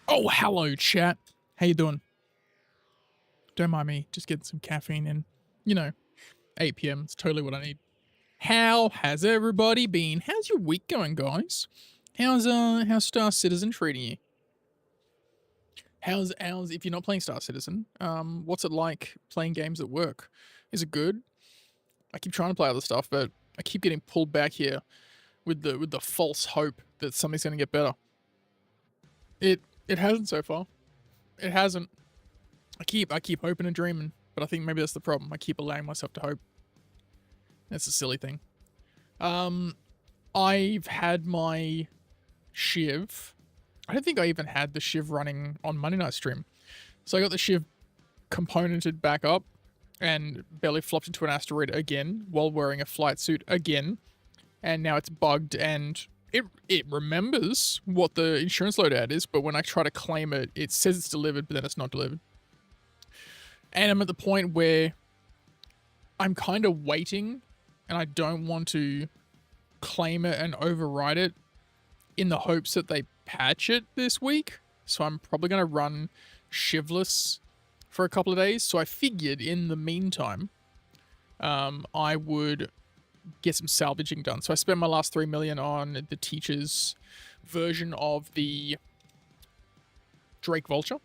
Oh, hello, chat. How you doing? Don't mind me, just getting some caffeine in. You know, 8 p.m. It's totally what I need. How has everybody been? How's your week going, guys? How's Star Citizen treating you? How's if you're not playing Star Citizen, what's it like playing games at work? Is it good? I keep trying to play other stuff, but I keep getting pulled back here with the false hope that something's gonna get better. It hasn't so far. It hasn't. I keep hoping and dreaming, but I think maybe that's the problem. I keep allowing myself to hope. That's a silly thing. I've had my Shiv. I don't think I even had the Shiv running on Monday night stream. So I got the Shiv componented back up and barely flopped into an asteroid again while wearing a flight suit again. And now it's bugged and it remembers what the insurance loadout is, but when I try to claim it, it says it's delivered, but then it's not delivered. And I'm at the point where I'm kind of waiting and I don't want to claim it and override it in the hopes that they patch it this week. So I'm probably going to run Shivless for a couple of days. So I figured in the meantime, I would get some salvaging done. So I spent my last 3 million on the teacher's version of the Drake Vulture.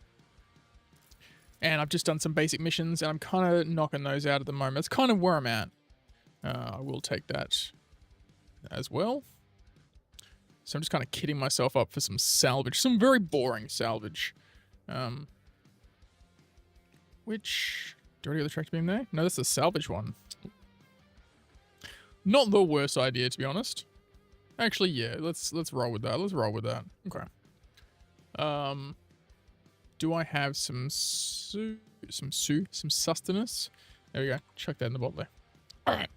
And I've just done some basic missions, and I'm kind of knocking those out at the moment. That's kind of where I'm at. I will take that as well. So I'm just kind of kidding myself up for some salvage. Some very boring salvage. Which... Do I already have the tractor beam there? No, that's the salvage one. Not the worst idea, to be honest. Actually, yeah, let's roll with that. Let's roll with that. Okay. Do I have some sustenance? There we go. Chuck that in the bottle there. Alright.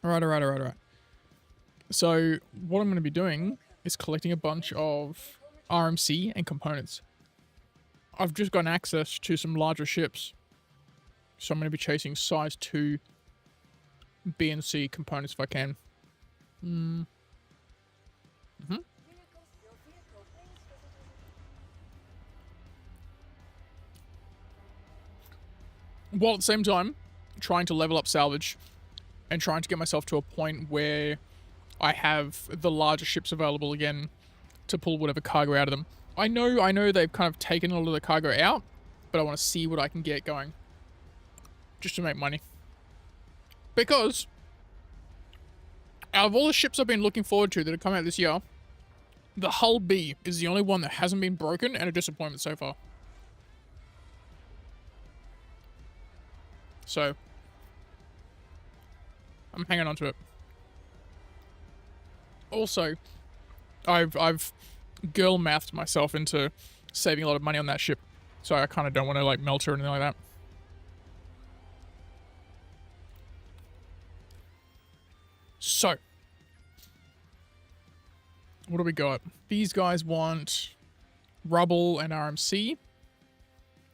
Alright. So, what I'm going to be doing is collecting a bunch of RMC and components. I've just gotten access to some larger ships. So I'm going to be chasing size 2 B and C components if I can. While at the same time, trying to level up salvage and trying to get myself to a point where I have the larger ships available again to pull whatever cargo out of them. I know they've kind of taken a lot of the cargo out, but I want to see what I can get going. Just to make money. Because out of all the ships I've been looking forward to that have come out this year, the Hull B is the only one that hasn't been broken and a disappointment so far. So, I'm hanging on to it. Also, I've girl mathed myself into saving a lot of money on that ship. So I kind of don't want to like melt her or anything like that. So, what do we got? These guys want rubble and RMC.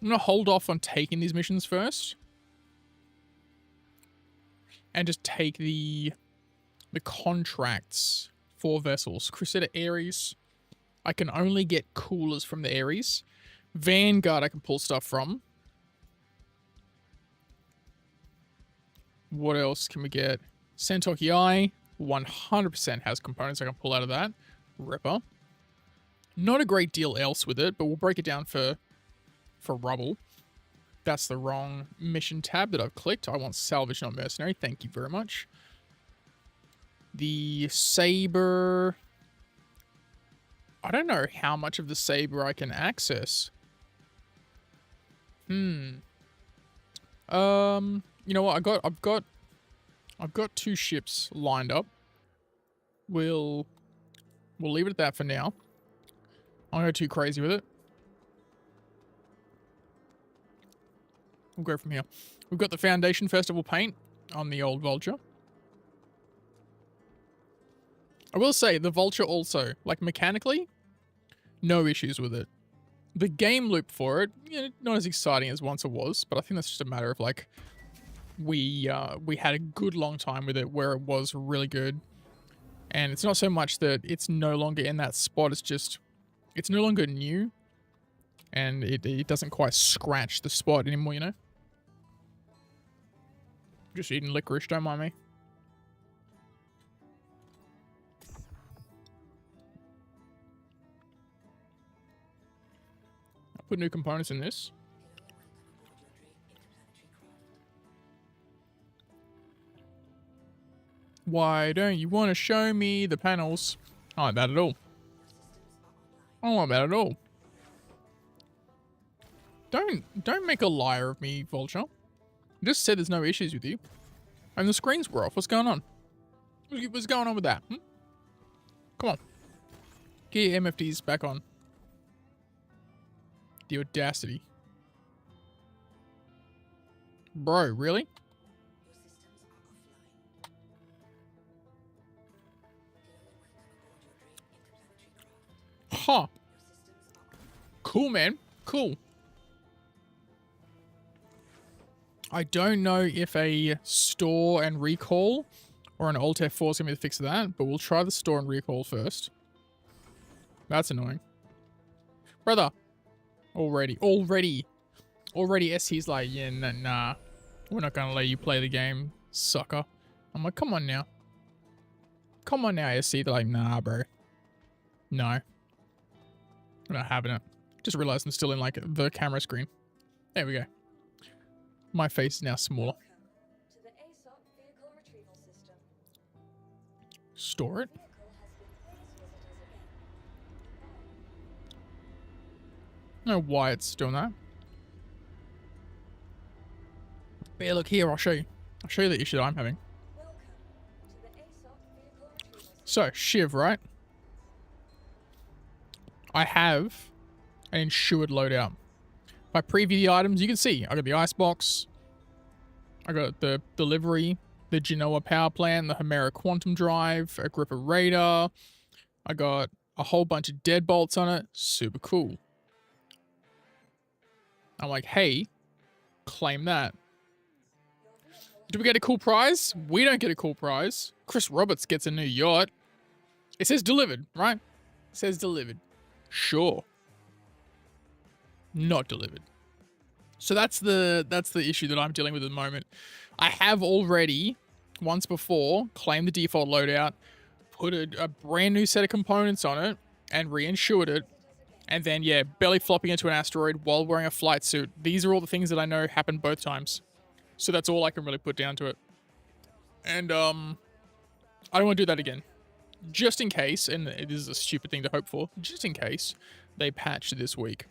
I'm going to hold off on taking these missions first. And just take the contracts for vessels. Crusader Ares. I can only get coolers from the Ares. Vanguard I can pull stuff from. What else can we get? Santoki Eye. 100% has components I can pull out of that. Ripper. Not a great deal else with it, but we'll break it down for rubble. That's the wrong mission tab that I've clicked. I want salvage, not mercenary. Thank you very much. The saber. I don't know how much of the saber I can access. You know what? I've got 2 ships lined up. We'll leave it at that for now. I don't go too crazy with it. We'll go from here. We've got the Foundation Festival paint on the old Vulture. I will say, the Vulture also, like mechanically, no issues with it. The game loop for it, not as exciting as once it was, but I think that's just a matter of like, we had a good long time with it where it was really good. And it's not so much that it's no longer in that spot, it's just, it's no longer new. and it doesn't quite scratch the spot anymore, you know? Just eating licorice, don't mind me. I'll put new components in this. Why don't you want to show me the panels? I don't like that at all. I don't like that at all. Don't make a liar of me, Vulture. I just said there's no issues with you. And the screens were off. What's going on? What's going on with that? Hmm? Come on. Get your MFDs back on. The audacity. Bro, really? Huh. Cool, man. Cool. I don't know if a store and recall or an Alt F4 is going to be the fix of that, but we'll try the store and recall first. That's annoying. Brother. Already ST's like, yeah, nah. We're not going to let you play the game, sucker. I'm like, come on now. Come on now, ST. They're like, nah, bro. No. I'm not having it. Just realized I'm still in like the camera screen. There we go. My face is now smaller. Store it. I don't know why it's doing that. But yeah, look here, I'll show you. I'll show you the issue that I'm having. So, Shiv, right? I have an insured loadout. If I preview the items, you can see I got the icebox, I got the delivery, the Genoa power plant, the Hemera quantum drive, Agrippa radar. I got a whole bunch of deadbolts on it. Super cool. I'm like, hey, claim that. Do we get a cool prize? We don't get a cool prize. Chris Roberts gets a new yacht. It says delivered, right? It says delivered. Sure. Not delivered. So that's the issue that I'm dealing with at the moment. I have already, once before, claimed the default loadout, put a brand new set of components on it, and reinsured it. And then, yeah, belly flopping into an asteroid while wearing a flight suit. These are all the things that I know happened both times. So that's all I can really put down to it. And, I don't want to do that again. Just in case, and it is a stupid thing to hope for, just in case they patch this week.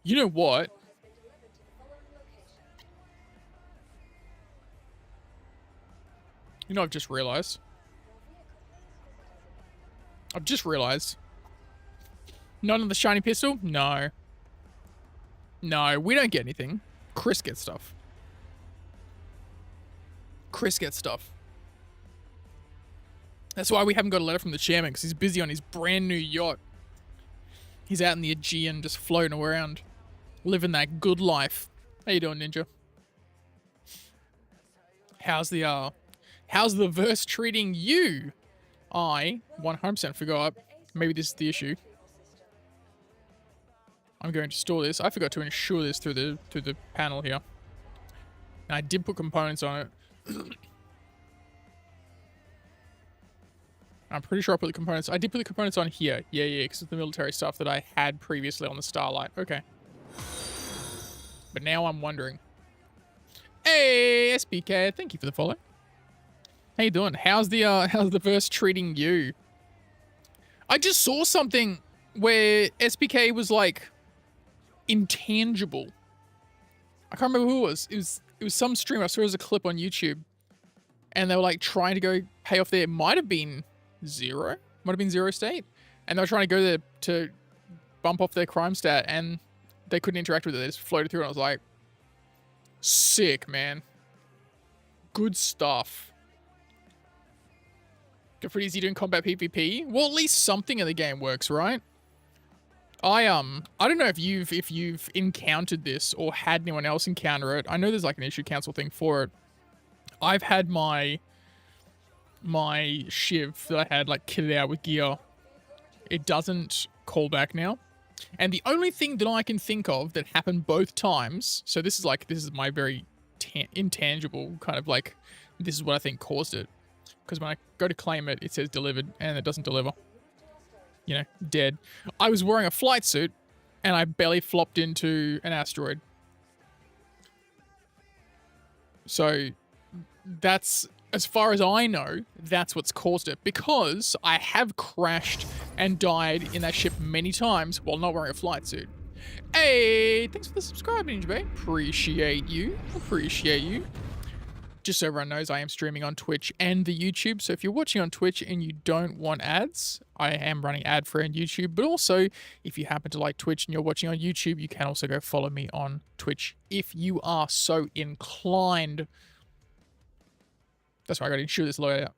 You know what? You know, I've just realized. None of the shiny pistol? No. No, we don't get anything. Chris gets stuff. That's why we haven't got a letter from the chairman, because he's busy on his brand new yacht. He's out in the Aegean, just floating around, living that good life. How you doing, Ninja? How's the verse treating you? I 100% forgot. Maybe this is the issue. I'm going to store this. I forgot to insure this through the panel here. And I did put components on it. I'm pretty sure I put the components. I did put the components on here. Yeah, because of the military stuff that I had previously on the Starlight. Okay. But now I'm wondering. Hey, SBK, thank you for the follow. How you doing? How's the verse treating you? I just saw something where SBK was like intangible. I can't remember who it was. It was some stream. I saw it as a clip on YouTube. And they were like trying to go pay off there. It might have been Zero State. And they were trying to go there to bump off their crime stat, and they couldn't interact with it. They just floated through, and I was like, sick, man. Good stuff. Go pretty easy doing combat PvP. Well, at least something in the game works, right? I don't know if you've encountered this or had anyone else encounter it. I know there's like an issue council thing for it. I've had my Shiv that I had like kitted out with gear it doesn't call back now. And the only thing that I can think of that happened both times, so this is my very intangible kind of like, this is what I think caused it. Because when I go to claim it, it says delivered, and it doesn't deliver. You know, dead. I was wearing a flight suit, and I belly flopped into an asteroid. So that's, as far as I know, that's what's caused it. Because I have crashed and died in that ship many times while not wearing a flight suit. Hey, thanks for the subscribe, Ninja Bay. Appreciate you. Appreciate you. Just so everyone knows, I am streaming on Twitch and the YouTube. So if you're watching on Twitch and you don't want ads, I am running ad-free on YouTube. But also, if you happen to like Twitch and you're watching on YouTube, you can also go follow me on Twitch if you are so inclined. That's why I got to ensure this load out.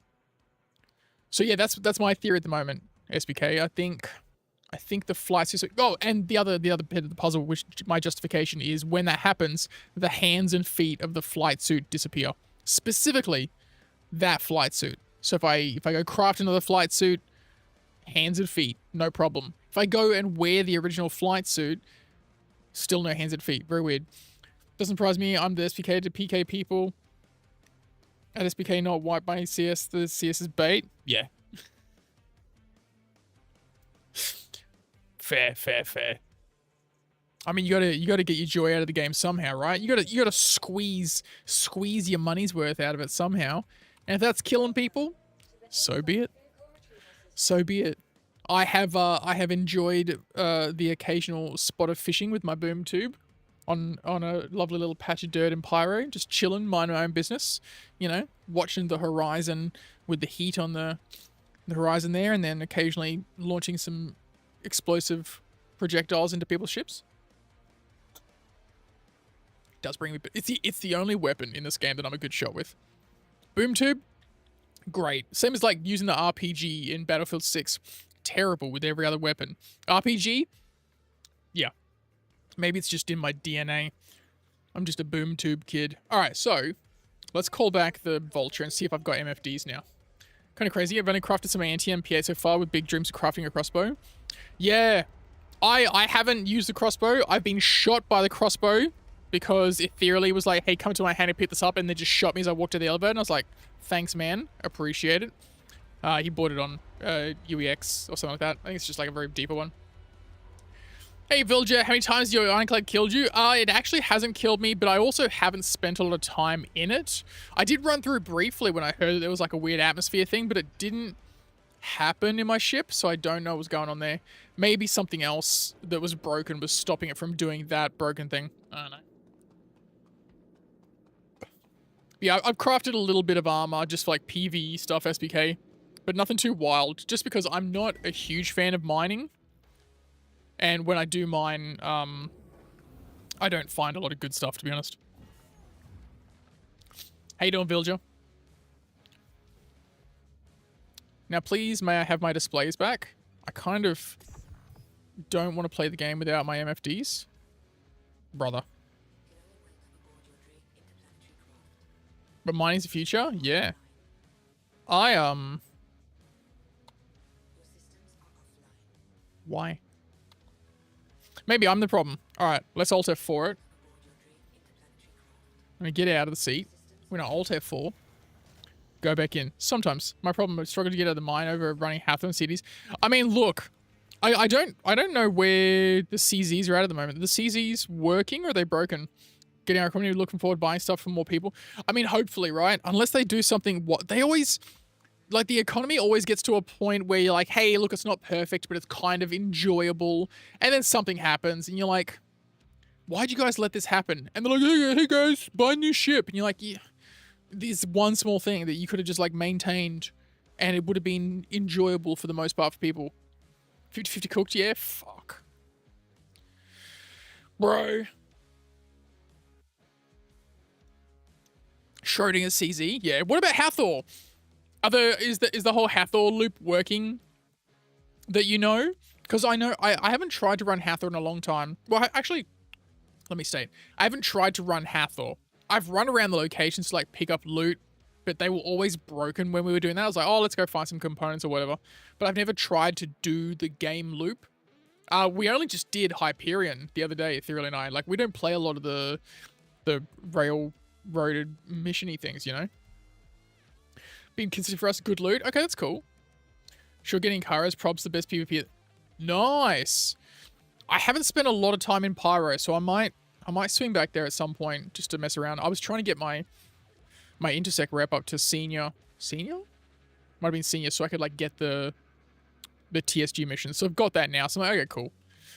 So yeah, that's my theory at the moment, SBK. I think the flight system. Oh, and the other bit of the puzzle, which my justification is, when that happens, the hands and feet of the flight suit disappear. Specifically, that flight suit. So if I go craft another flight suit, hands and feet, no problem. If I go and wear the original flight suit, still no hands and feet. Very weird. Doesn't surprise me. I'm the SPK to PK people. At SPK not white by CS. The CS is bait. Yeah. Fair. I mean, you gotta get your joy out of the game somehow, right? You gotta squeeze your money's worth out of it somehow. And if that's killing people, so be it. So be it. I have enjoyed the occasional spot of fishing with my boom tube on a lovely little patch of dirt in Pyro, just chilling, minding my own business, you know, watching the horizon with the heat on the horizon there, and then occasionally launching some explosive projectiles into people's ships. Does bring me, but it's the only weapon in this game that I'm a good shot with. Boom tube, great. Same as like using the RPG in Battlefield 6. Terrible with every other weapon. RPG, yeah. Maybe it's just in my DNA. I'm just a boom tube kid. All right, so let's call back the Vulture and see if I've got MFDs now. Kind of crazy. I've only crafted some anti-MPA so far with big dreams of crafting a crossbow. Yeah, I haven't used the crossbow. I've been shot by the crossbow because Ethereally was like, hey, come to my hand and pick this up, and then just shot me as I walked to the elevator, and I was like, thanks, man. Appreciate it. He bought it on UEX or something like that. I think it's just like a very deeper one. Hey, Villager, how many times has your Ironclad killed you? It actually hasn't killed me, but I also haven't spent a lot of time in it. I did run through briefly when I heard that there was like a weird atmosphere thing, but it didn't happen in my ship, so I don't know what was going on there. Maybe something else that was broken was stopping it from doing that broken thing. I don't know. Yeah, I've crafted a little bit of armor just for like PvE stuff, SBK, but nothing too wild, just because I'm not a huge fan of mining. And when I do mine, I don't find a lot of good stuff, to be honest. How you doing, Villager? Now, please, may I have my displays back? I kind of don't want to play the game without my MFDs. Brother. But mining's the future? Yeah. Why? Maybe I'm the problem. Alright, let's Alt F4 it. I'm gonna get out of the seat. We're gonna Alt F4. Go back in. Sometimes. My problem is struggling to get out of the mine over running Hathorn cities. I mean, look. I don't know where the CZs are at the moment. Are the CZs working or are they broken? Getting our community looking forward, buying stuff from more people. I mean, hopefully, right? Unless they do something, what they always, like the economy always gets to a point where you're like, hey, look, it's not perfect, but it's kind of enjoyable. And then something happens and you're like, why'd you guys let this happen? And they're like, hey guys, buy a new ship. And you're like, yeah, this one small thing that you could have just like maintained and it would have been enjoyable for the most part for people. 50-50 cooked, yeah? Fuck. Bro. Schrodinger's CZ, yeah. What about Hathor? Is the whole Hathor loop working that you know? Because I know I haven't tried to run Hathor in a long time. Well, actually, let me state, I haven't tried to run Hathor. I've run around the locations to like pick up loot but they were always broken when we were doing that. I was like, oh, let's go find some components or whatever. But I've never tried to do the game loop. We only just did Hyperion the other day, Ethereal and I. Like, we don't play a lot of the railroaded mission-y things, you know? Being considered for us good loot. Okay, that's cool. Sure, getting Kairos probs the best PvP. Nice. I haven't spent a lot of time in Pyro, so I might swing back there at some point just to mess around. I was trying to get my intersect rep up to senior. Senior? Might have been senior, so I could like get the TSG mission. So I've got that now. So I'm like, okay, cool.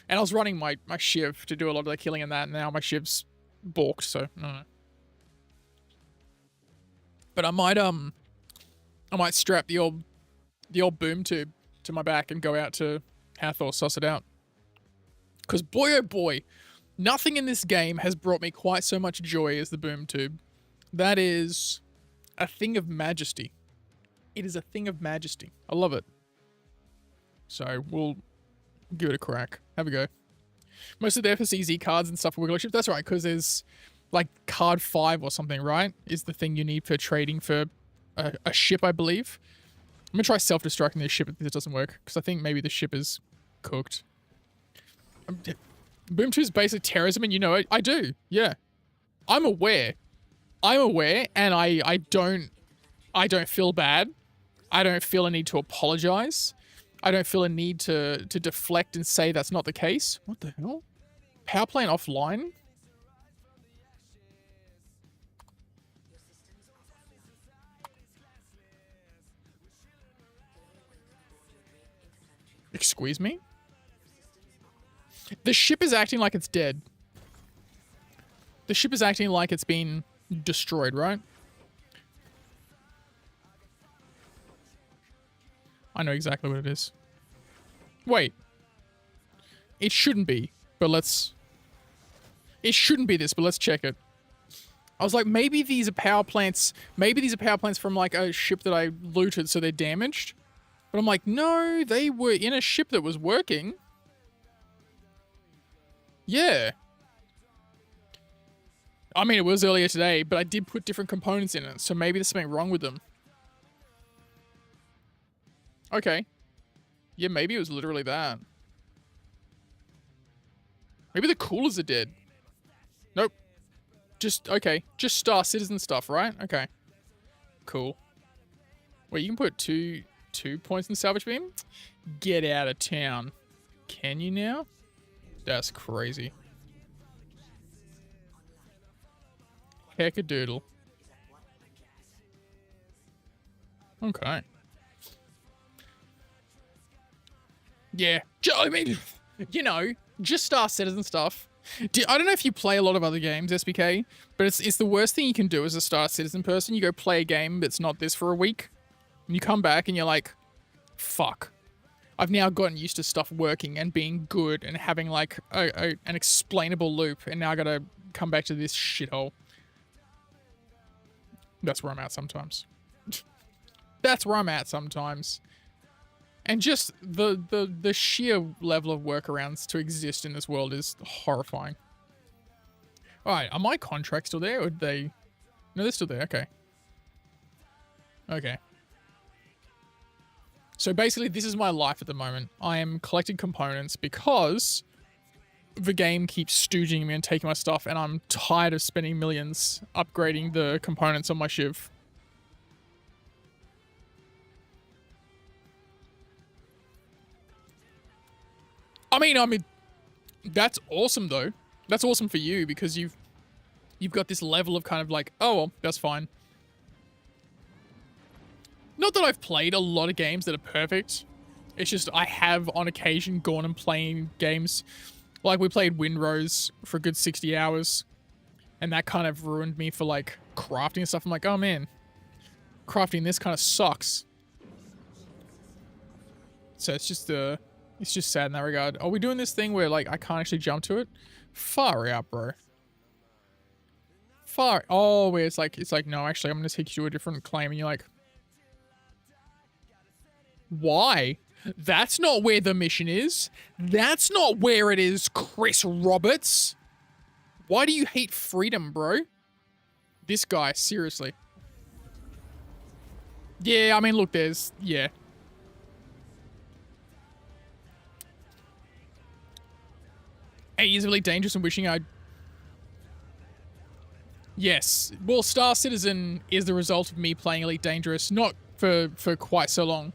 And I was running my Shiv to do a lot of the killing in that, and now my Shiv's balked, so I don't know. But I might strap the old boom tube to my back and go out to Hathor, suss it out. Because boy oh boy, nothing in this game has brought me quite so much joy as the boom tube. That is a thing of majesty. It is a thing of majesty. I love it. So we'll give it a crack. Have a go. Most of the FSEZ cards and stuff for Wiggler ships. That's right, because there's like card 5 or something, right? Is the thing you need for trading for a ship, I believe. I'm going to try self-destructing this ship if this doesn't work, because I think maybe the ship is cooked. Boom 2 is basic terrorism, and you know it. I do, yeah. I'm aware, and I don't feel bad. I don't feel a need to apologize. I don't feel a need to deflect and say that's not the case. What the hell? Power plant offline? Excuse me? The ship is acting like it's dead. The ship is acting like it's been destroyed, right? I know exactly what it is. Wait. It shouldn't be, but let's... It shouldn't be this, but let's check it. I was like, maybe these are power plants. Maybe these are power plants from like a ship that I looted, so they're damaged. But I'm like, no, they were in a ship that was working. Yeah. I mean, it was earlier today, but I did put different components in it, so maybe there's something wrong with them. Okay. Yeah, maybe it was literally that. Maybe the coolers are dead. Nope. Just, okay. Just Star Citizen stuff, right? Okay. Cool. Wait, you can put two points in salvage beam? Get out of town. Can you now? That's crazy. Heck-a-doodle. Okay. Yeah. I mean, you know, just Star Citizen stuff. I don't know if you play a lot of other games, SBK, but it's the worst thing you can do as a Star Citizen person. You go play a game that's not this for a week, and you come back and you're like, fuck. I've now gotten used to stuff working and being good and having like an explainable loop, and now I gotta come back to this shithole. That's where I'm at sometimes. That's where I'm at sometimes. And just the sheer level of workarounds to exist in this world is horrifying. Alright, are my contracts still there, or did they... No, they're still there, okay. Okay. So basically, this is my life at the moment. I am collecting components because the game keeps stooging me and taking my stuff, and I'm tired of spending millions upgrading the components on my Shiv. I mean, that's awesome though. That's awesome for you because you've got this level of kind of like, oh well, that's fine. Not that I've played a lot of games that are perfect. It's just I have on occasion gone and playing games. Like we played Windrose for a good 60 hours. And that kind of ruined me for like crafting and stuff. I'm like, oh man, crafting this kind of sucks. So it's just sad in that regard. Are we doing this thing where like I can't actually jump to it? Far out, bro. Far. Oh, where it's like no, actually I'm gonna take you to a different claim, and you're like, why? That's not where the mission is. That's not where it is, Chris Roberts. Why do you hate freedom, bro? This guy, seriously. Yeah, I mean, look, there's... Yeah. It is really dangerous and wishing I... Yes. Well, Star Citizen is the result of me playing Elite Dangerous, not for quite so long.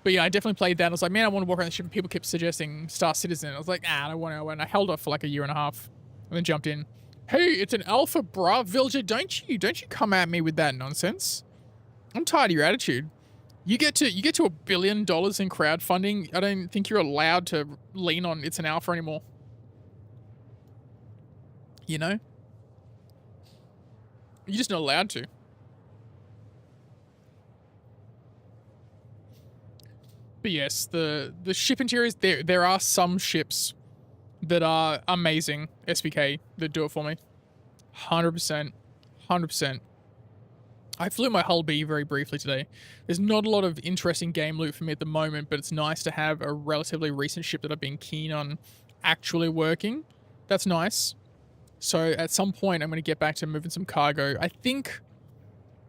But yeah, I definitely played that. I was like, man, I want to walk around the ship, and people kept suggesting Star Citizen. I was like, I don't want to. And I held off for like a year and a half, and then jumped in. Hey, it's an alpha, bruh, Villager. Don't you come at me with that nonsense. I'm tired of your attitude. You get to $1 billion in crowdfunding. I don't think you're allowed to lean on it's an alpha anymore. You know? You're just not allowed to. But yes, the ship interiors, there are some ships that are amazing, SPK, that do it for me. 100%. 100%. I flew my Hull B very briefly today. There's not a lot of interesting game loot for me at the moment, but it's nice to have a relatively recent ship that I've been keen on actually working. That's nice. So at some point, I'm going to get back to moving some cargo. I don't think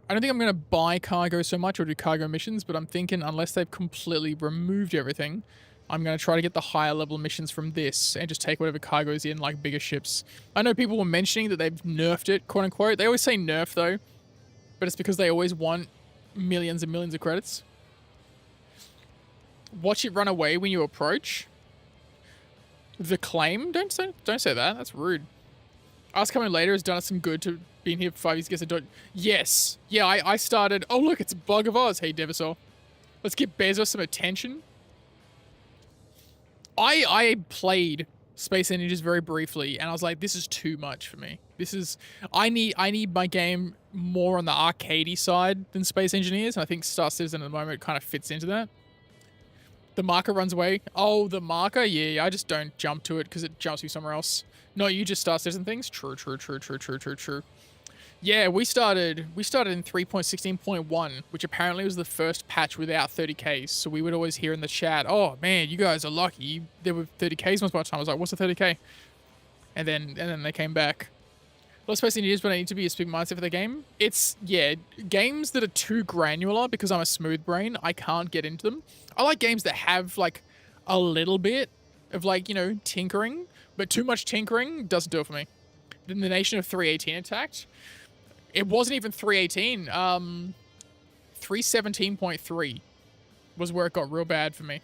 I'm going to buy cargo so much or do cargo missions, but I'm thinking unless they've completely removed everything, I'm going to try to get the higher level missions from this and just take whatever cargo is in, like bigger ships. I know people were mentioning that they've nerfed it, quote unquote. They always say nerf though, but it's because they always want millions and millions of credits. Watch it run away when you approach. The claim? Don't say that. That's rude. Us coming later has done us some good to being here for 5 years. Guess I don't. Yes. Yeah, I started. Oh, look, it's a Bug of Oz. Hey, Devasaur. Let's give Bezos some attention. I played Space Ninjas very briefly, and I was like, this is too much for me. I need my game more on the arcadey side than Space Engineers, and I think Star Citizen at the moment kind of fits into that. The marker runs away. Oh, the marker? Yeah, I just don't jump to it because it jumps you somewhere else. No, you just Star Citizen things? True. Yeah, we started in 3.16.1, which apparently was the first patch without 30Ks. So we would always hear in the chat, oh man, you guys are lucky. There were 30Ks once upon a time. I was like, what's a 30K? And then they came back. Let's Space Ninjas, but I need to be a big mindset for the game. It's, yeah, games that are too granular, because I'm a smooth brain, I can't get into them. I like games that have, like, a little bit of, like, you know, tinkering, but too much tinkering doesn't do it for me. Then the Nation of 318 attacked. It wasn't even 318. 317.3 was where it got real bad for me.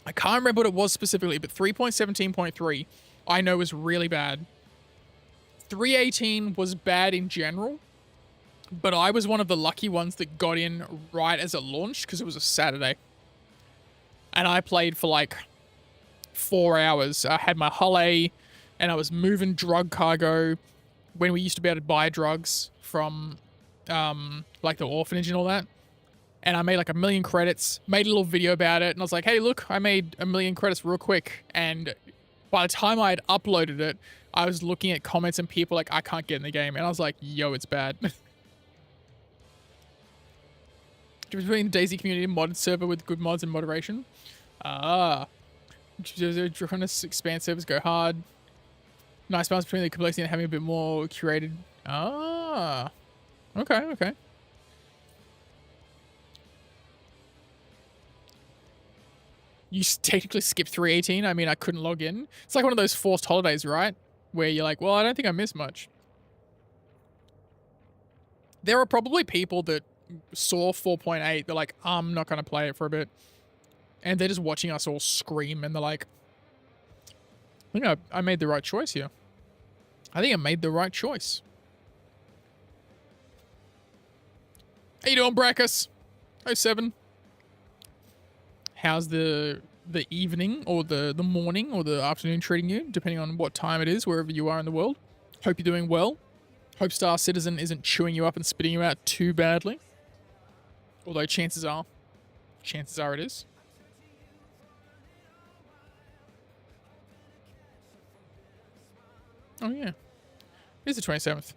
I can't remember what it was specifically, but 3.17.3 I know is really bad. 318 was bad in general, but I was one of the lucky ones that got in right as it launched because it was a Saturday. And I played for like 4 hours. I had my Hull A, and I was moving drug cargo when we used to be able to buy drugs from like the orphanage and all that. And I made like 1 million credits, made a little video about it, and I was like, hey, look, I made 1 million credits real quick. And by the time I had uploaded it, I was looking at comments and people like, I can't get in the game. And I was like, yo, it's bad. Between the DayZ community and modded server with good mods and moderation. Trying to expand servers, go hard. Nice balance between the complexity and having a bit more curated. Okay. You technically skipped 318. I mean, I couldn't log in. It's like one of those forced holidays, right? Where you're like, well, I don't think I missed much. There are probably people that saw 4.8. They're like, I'm not going to play it for a bit. And they're just watching us all scream. And they're like, I think I made the right choice here. I think I made the right choice. How you doing, Brackus? 07. How's the evening or the morning or the afternoon treating you, depending on what time it is, wherever you are in the world? Hope you're doing well. Hope Star Citizen isn't chewing you up and spitting you out too badly. Although chances are it is. Oh yeah. It's the 27th.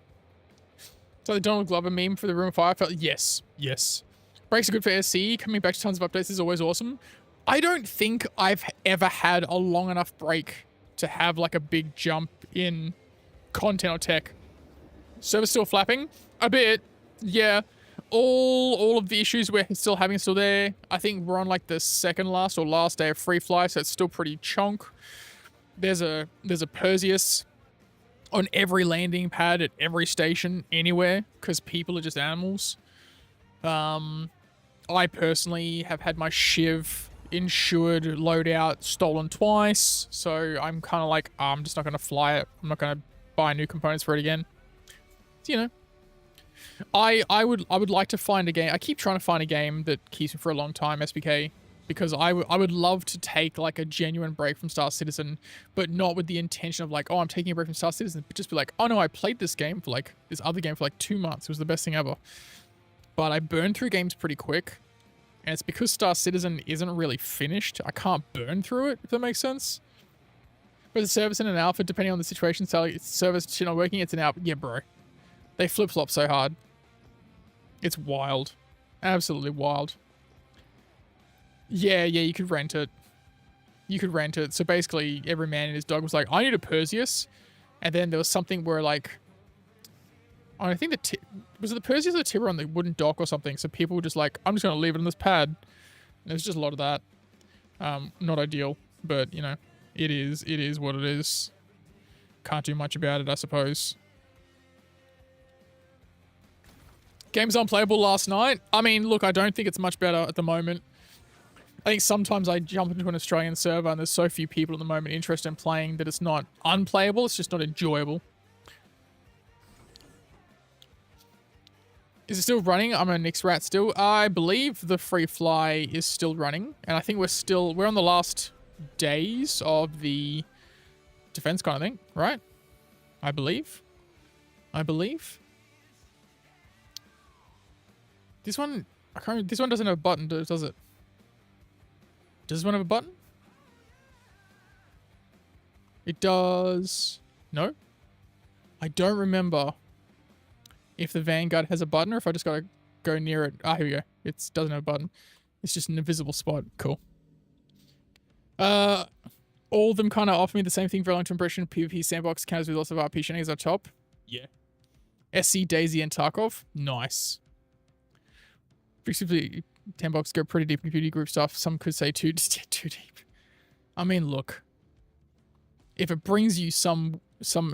So the Donald Glover meme for the Room of Fire felt, yes. Breaks are good for SC. Coming back to tons of updates is always awesome. I don't think I've ever had a long enough break to have like a big jump in content or tech. Server still flapping? A bit. Yeah, all of the issues we're still having are still there. I think we're on like the second last or last day of free fly, so it's still pretty chonk. There's a Perseus on every landing pad at every station anywhere because people are just animals. I personally have had my Shiv insured loadout stolen twice, so I'm kind of like, I'm just not going to fly it. I'm not going to buy new components for it again. So, you know, I would like to find a game. I keep trying to find a game that keeps me for a long time, SBK, because I would love to take like a genuine break from Star Citizen, but not with the intention of like, oh, I'm taking a break from Star Citizen, but just be like, oh no, I played this game for like this other game for like 2 months. It was the best thing ever. But I burn through games pretty quick, and it's because Star Citizen isn't really finished. I can't burn through it, if that makes sense. But the service in an alpha, depending on the situation, service shit not working, it's an alpha. Yeah, bro. They flip-flop so hard. It's wild. Absolutely wild. Yeah, you could rent it. You could rent it. So basically, every man and his dog was like, I need a Perseus. And then there was something where like, I think was it the Perseus or the Tibber on the wooden dock or something? So people were just like, I'm just going to leave it on this pad. And there's just a lot of that. Not ideal, but you know, it is what it is. Can't do much about it, I suppose. Game's unplayable last night. I mean, look, I don't think it's much better at the moment. I think sometimes I jump into an Australian server and there's so few people at the moment interested in playing that it's not unplayable, it's just not enjoyable. Is it still running? I'm a Nix rat still. I believe the free fly is still running, and I think we're on the last days of the defense kind of thing, right? I believe. This one, this one doesn't have a button, does it? Does this one have a button? It does. No? I don't remember if the Vanguard has a button or if I just gotta go near it. Ah, here we go. It doesn't have a button. It's just an invisible spot. Cool. All of them kind of offer me the same thing for a long-term impression. PvP sandbox counters with lots of RP shenanigans on top. Yeah. SC, Daisy, and Tarkov. Nice. Basically, 10 bucks go pretty deep in community group stuff. Some could say too deep. I mean, look. If it brings you some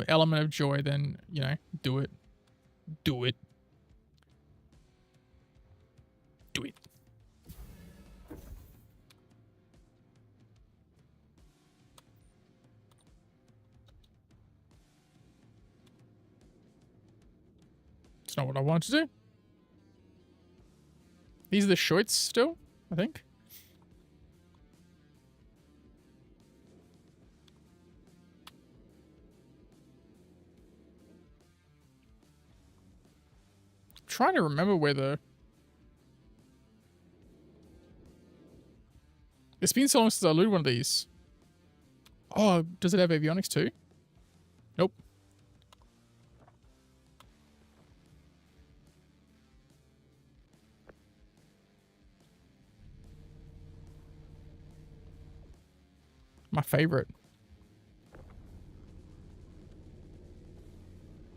element of joy, then, you know, do it. Do it. Do it. It's not what I wanted to do. These are the shorts still, I think. I'm trying to remember where the... It's been so long since I looted one of these. Oh, does it have avionics too? Nope. My favorite.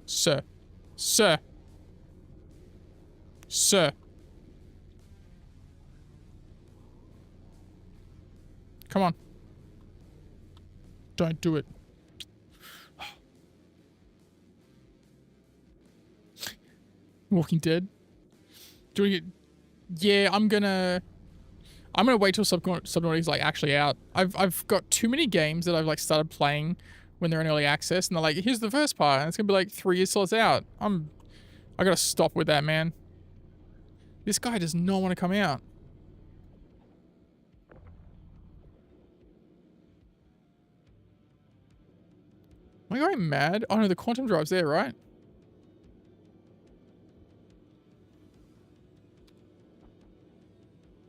Sir. Sir. Sir. Come on. Don't do it. Walking Dead. Doing it. Yeah, I'm gonna wait till Subnautic's like actually out. I've got too many games that I've like started playing when they're in early access, and they're like, here's the first part, and it's gonna be like 3 years till it's out. I gotta stop with that, man. This guy does not want to come out. Am I going mad? Oh no, the quantum drive's there, right?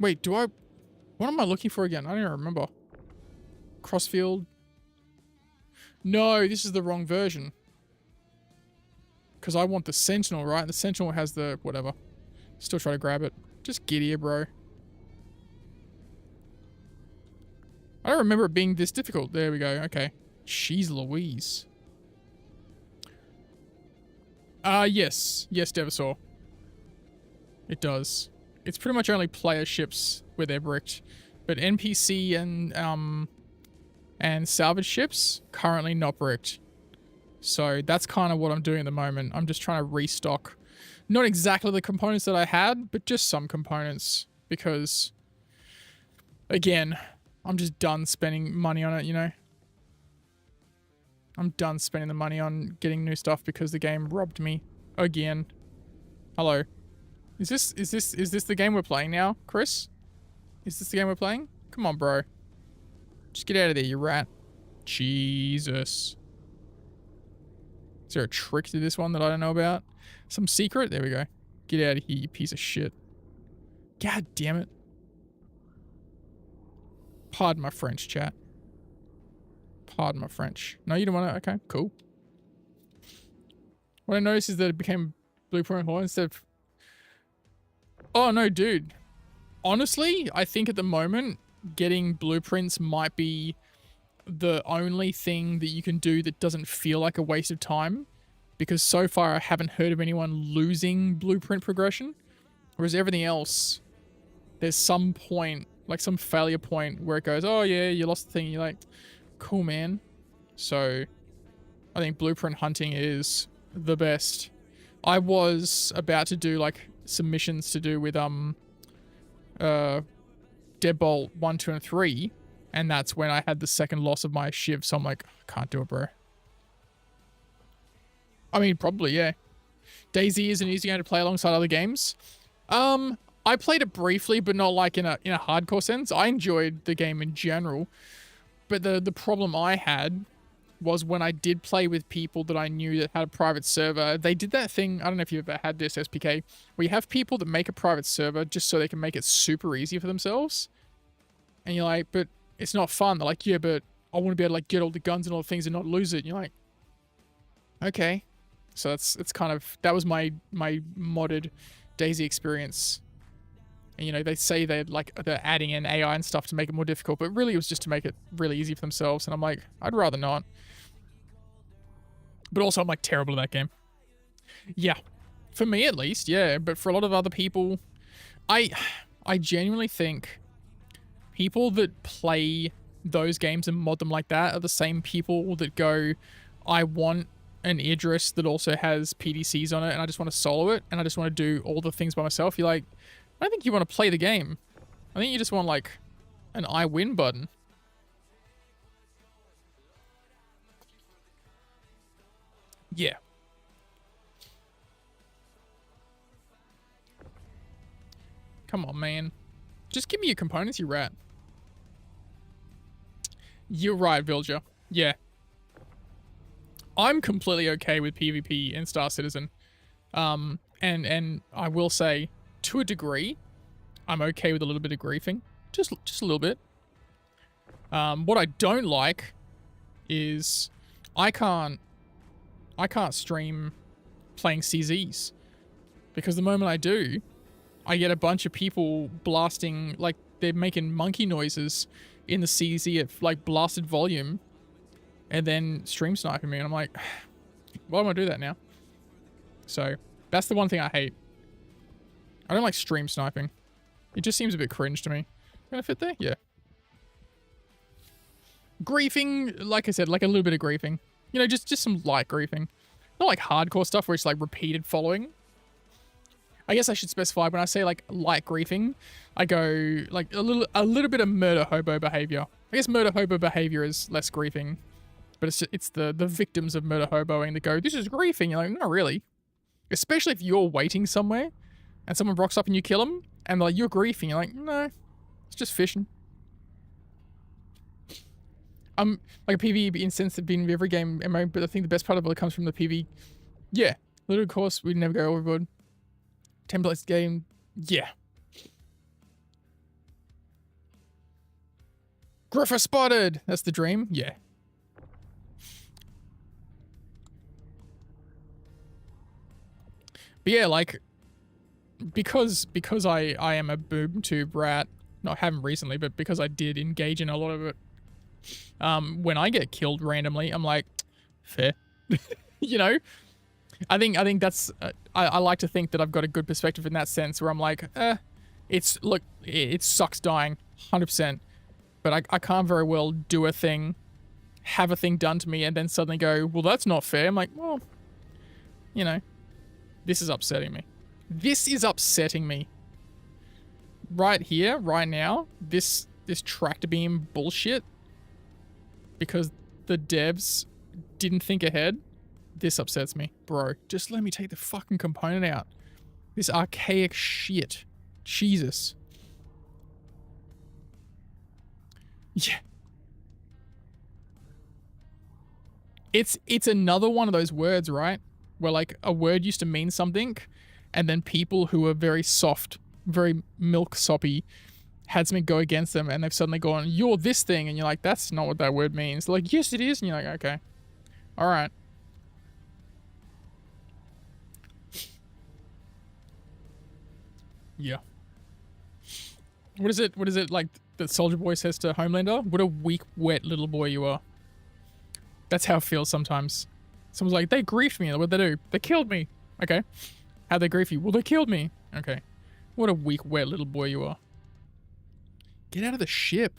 Wait, what am I looking for again? I don't even remember. Crossfield. No, this is the wrong version. Because I want the Sentinel, right? The Sentinel has the whatever. Still try to grab it. Just get here, bro. I don't remember it being this difficult. There we go. Okay. Jeez Louise. Yes. Yes, Devasaur. It does. It's pretty much only player ships where they're bricked. But NPC and salvage ships, currently not bricked. So that's kind of what I'm doing at the moment. I'm just trying to restock. Not exactly the components that I had, but just some components. Because, again, I'm just done spending money on it, you know? I'm done spending the money on getting new stuff because the game robbed me again. Hello. Is this the game we're playing now, Chris? Is this the game we're playing? Come on, bro. Just get out of there, you rat. Jesus. Is there a trick to this one that I don't know about? Some secret? There we go. Get out of here, you piece of shit. God damn it. Pardon my French, chat. Pardon my French. No, you don't want to? Okay, cool. What I noticed is that it became Blueprint Hall instead of... Oh, no, dude. Honestly, I think at the moment, getting blueprints might be the only thing that you can do that doesn't feel like a waste of time. Because so far, I haven't heard of anyone losing blueprint progression. Whereas everything else, there's some point, like some failure point where it goes, oh yeah, you lost the thing. And you're like, cool, man. So I think blueprint hunting is the best. I was about to do like some missions to do with Deadbolt 1, 2, and 3, and that's when I had the second loss of my shiv, so I'm like, I can't do it, bro. I mean, probably, yeah. DayZ is an easy game to play alongside other games. I played it briefly, but not like in a hardcore sense. I enjoyed the game in general, but the problem I had was when I did play with people that I knew that had a private server, they did that thing, I don't know if you've ever had this, SPK, where you have people that make a private server just so they can make it super easy for themselves. And you're like, but it's not fun. They're like, yeah, but I want to be able to like get all the guns and all the things and not lose it. And you're like, okay. So it's kind of, that was my modded DayZ experience. And, you know, they say they're adding in AI and stuff to make it more difficult, but really it was just to make it really easy for themselves. And I'm like, I'd rather not. But also I'm like terrible at that game. Yeah. For me at least, yeah. But for a lot of other people, I genuinely think people that play those games and mod them like that are the same people that go, I want an Idris that also has PDCs on it and I just want to solo it and I just want to do all the things by myself. You're like, I don't think you want to play the game. I think you just want like an I win button. Yeah. Come on, man. Just give me your components, you rat. You're right, Vilger. Yeah. I'm completely okay with PvP in Star Citizen. And I will say, to a degree, I'm okay with a little bit of griefing. Just a little bit. What I don't like is I can't stream playing CZs. Because the moment I do, I get a bunch of people blasting, like, they're making monkey noises in the CZ at, like, blasted volume. And then stream sniping me. And I'm like, why do I do that now? So, that's the one thing I hate. I don't like stream sniping. It just seems a bit cringe to me. Gonna fit there? Yeah. Griefing, like I said, like a little bit of griefing. You know, just some light griefing. Not like hardcore stuff where it's like repeated following. I guess I should specify when I say like light griefing, I go like a little bit of murder hobo behavior. I guess murder hobo behavior is less griefing. But it's the victims of murder hoboing that go, this is griefing. You're like, not really. Especially if you're waiting somewhere and someone rocks up and you kill them and they're like, you're griefing. You're like, no, it's just fishing. Like a PvE instance that been in every game MMO, but I think the best part of it comes from the PvE. Yeah, little course, we'd never go overboard. Templates game, yeah. Griffer spotted! That's the dream, yeah. But yeah, like, because I am a boob tube rat, not haven't recently, but because I did engage in a lot of it, when I get killed randomly, I'm like, fair. You know? I think that's I like to think that I've got a good perspective in that sense where I'm like, look, it sucks dying 100%, but I can't very well do a thing, have a thing done to me, and then suddenly go, well, that's not fair. I'm like, well, you know, this is upsetting me. This is upsetting me. Right here, right now, this tractor beam bullshit, because the devs didn't think ahead. This upsets me, bro. Just let me take the fucking component out. This archaic shit. Jesus. Yeah. It's another one of those words, right? Where like a word used to mean something, and then people who are very soft, very milk soppy, had something go against them, and they've suddenly gone, you're this thing, and you're like, that's not what that word means. They're like, yes, it is, and you're like, okay. Alright. Yeah. What is it like that Soldier Boy says to Homelander? What a weak, wet little boy you are. That's how it feels sometimes. Someone's like, they griefed me. What'd they do? They killed me. Okay. How'd they grief you? Well, they killed me. Okay. What a weak, wet little boy you are. Get out of the ship.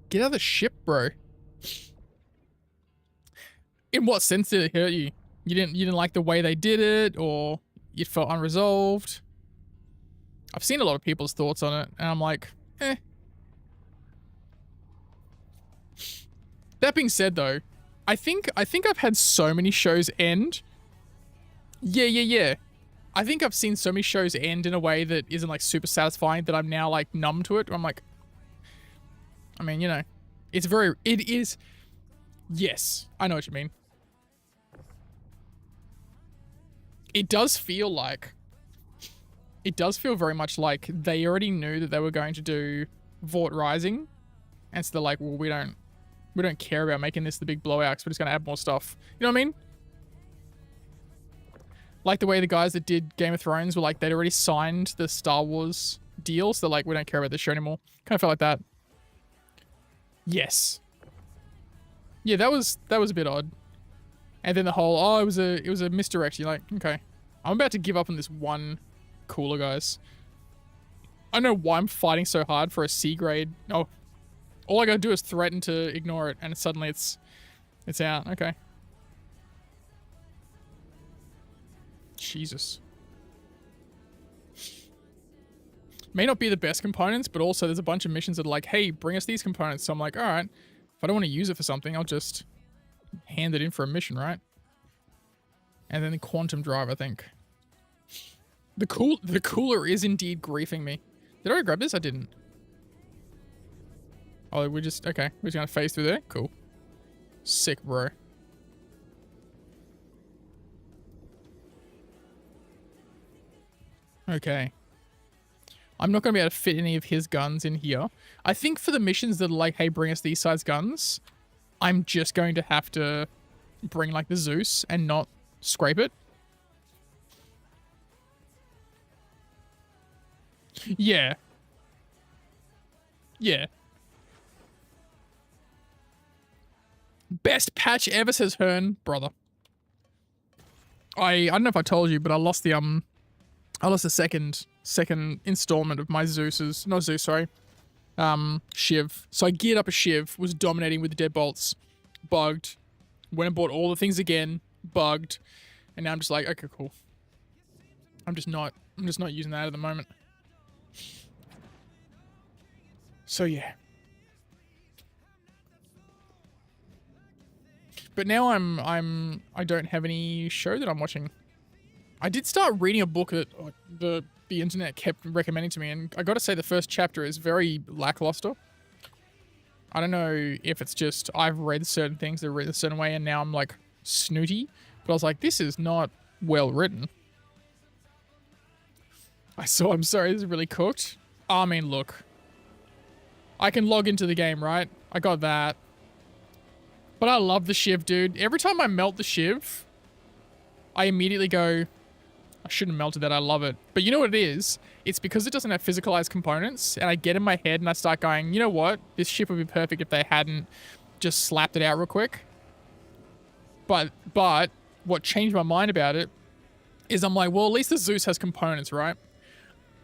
Get out of the ship, bro. In what sense did it hurt you? You didn't like the way they did it, or you felt unresolved? I've seen a lot of people's thoughts on it, and I'm like, eh. That being said, though, I think I've had so many shows end. Yeah. I think I've seen so many shows end in a way that isn't like super satisfying that I'm now like numb to it. I'm like, I mean, you know, it is. Yes, I know what you mean. It does feel very much like they already knew that they were going to do Vought Rising, and so they're like, well, we don't care about making this the big blowouts. We're just going to add more stuff. You know what I mean? Like the way the guys that did Game of Thrones were like, they'd already signed the Star Wars deal, so they're like, we don't care about this show anymore. Kind of felt like that. Yes. Yeah, that was a bit odd. And then the whole, oh, it was a misdirect. You're like, okay, I'm about to give up on this one cooler, guys. I don't know why I'm fighting so hard for a C grade. Oh, all I gotta do is threaten to ignore it, and suddenly it's out. Okay. Jesus. May not be the best components, but also there's a bunch of missions that are like, hey, bring us these components. So I'm like, all right, if I don't want to use it for something, I'll just hand it in for a mission, right? And then the quantum drive, I think. The cooler is indeed griefing me. Did I grab this? I didn't. Oh, we're just gonna phase through there? Cool. Sick, bro. Okay. I'm not gonna be able to fit any of his guns in here. I think for the missions that are like, hey, bring us these size guns, I'm just going to have to bring like the Zeus and not scrape it. Yeah. Yeah. Best patch ever, says Hearn. Brother. I don't know if I told you, but I lost the second installment of my Shiv. So I geared up a Shiv, was dominating with the deadbolts, bugged, went and bought all the things again, bugged, and now I'm just like, okay, cool. I'm just not using that at the moment. So yeah. But now I don't have any show that I'm watching. I did start reading a book that the internet kept recommending to me, and I gotta say the first chapter is very lackluster. I don't know if it's just I've read certain things that are written a certain way and now I'm like snooty, but I was like, this is not well written. I'm sorry, this is really cooked. I mean, look. I can log into the game, right? I got that. But I love the Shiv, dude. Every time I melt the Shiv, I immediately go, I shouldn't have melted that, I love it. But you know what it is? It's because it doesn't have physicalized components, and I get in my head and I start going, you know what? This ship would be perfect if they hadn't just slapped it out real quick. But what changed my mind about it is I'm like, well, at least the Zeus has components, right?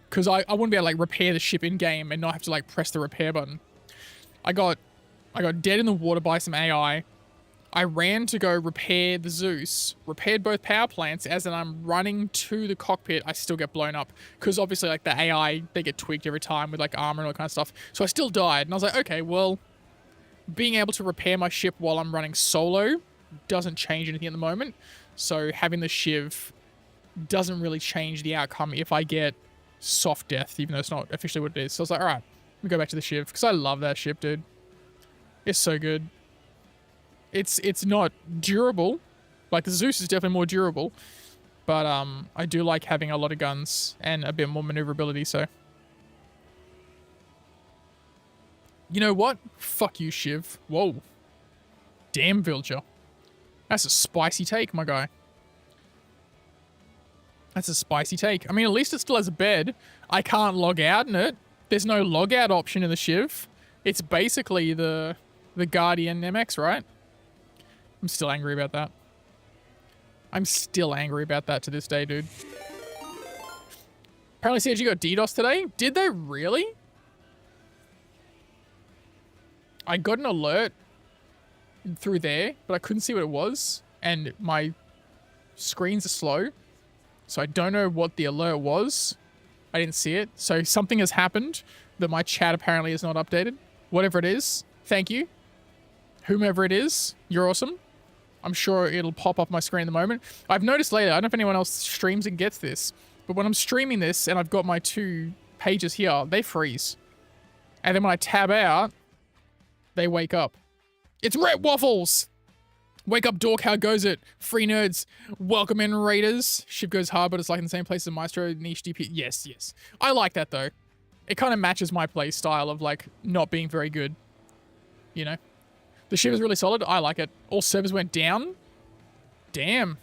Because I wouldn't be able to like repair the ship in game and not have to like press the repair button. I got dead in the water by some AI. I ran to go repair the Zeus, repaired both power plants. As in I'm running to the cockpit, I still get blown up. Because obviously like the AI, they get tweaked every time with like armor and all that kind of stuff. So I still died. And I was like, okay, well, being able to repair my ship while I'm running solo doesn't change anything at the moment. So having the Shiv doesn't really change the outcome if I get soft death, even though it's not officially what it is. So I was like, all right, let me go back to the Shiv. Because I love that ship, dude. It's so good. It's not durable. Like, the Zeus is definitely more durable. But I do like having a lot of guns and a bit more maneuverability, so. You know what? Fuck you, Shiv. Whoa. Damn, Villager. That's a spicy take, my guy. That's a spicy take. I mean, at least it still has a bed. I can't log out in it. There's no log out option in the Shiv. It's basically the Guardian MX, right? I'm still angry about that. I'm still angry about that to this day, dude. Apparently CG got DDoS today. Did they really? I got an alert through there, but I couldn't see what it was. And my screens are slow. So I don't know what the alert was. I didn't see it. So something has happened that my chat apparently is not updated. Whatever it is, thank you. Whomever it is, you're awesome. I'm sure it'll pop up my screen in the moment. I've noticed later, I don't know if anyone else streams and gets this, but when I'm streaming this and I've got my 2 pages here, they freeze. And then when I tab out, they wake up. It's Red Waffles! Wake up, dork, how goes it? Free nerds, welcome in, raiders. Ship goes hard, but it's like in the same place as Maestro, niche DP. Yes, yes. I like that, though. It kind of matches my play style of, like, not being very good. You know? The ship is really solid. I like it. All servers went down. Damn.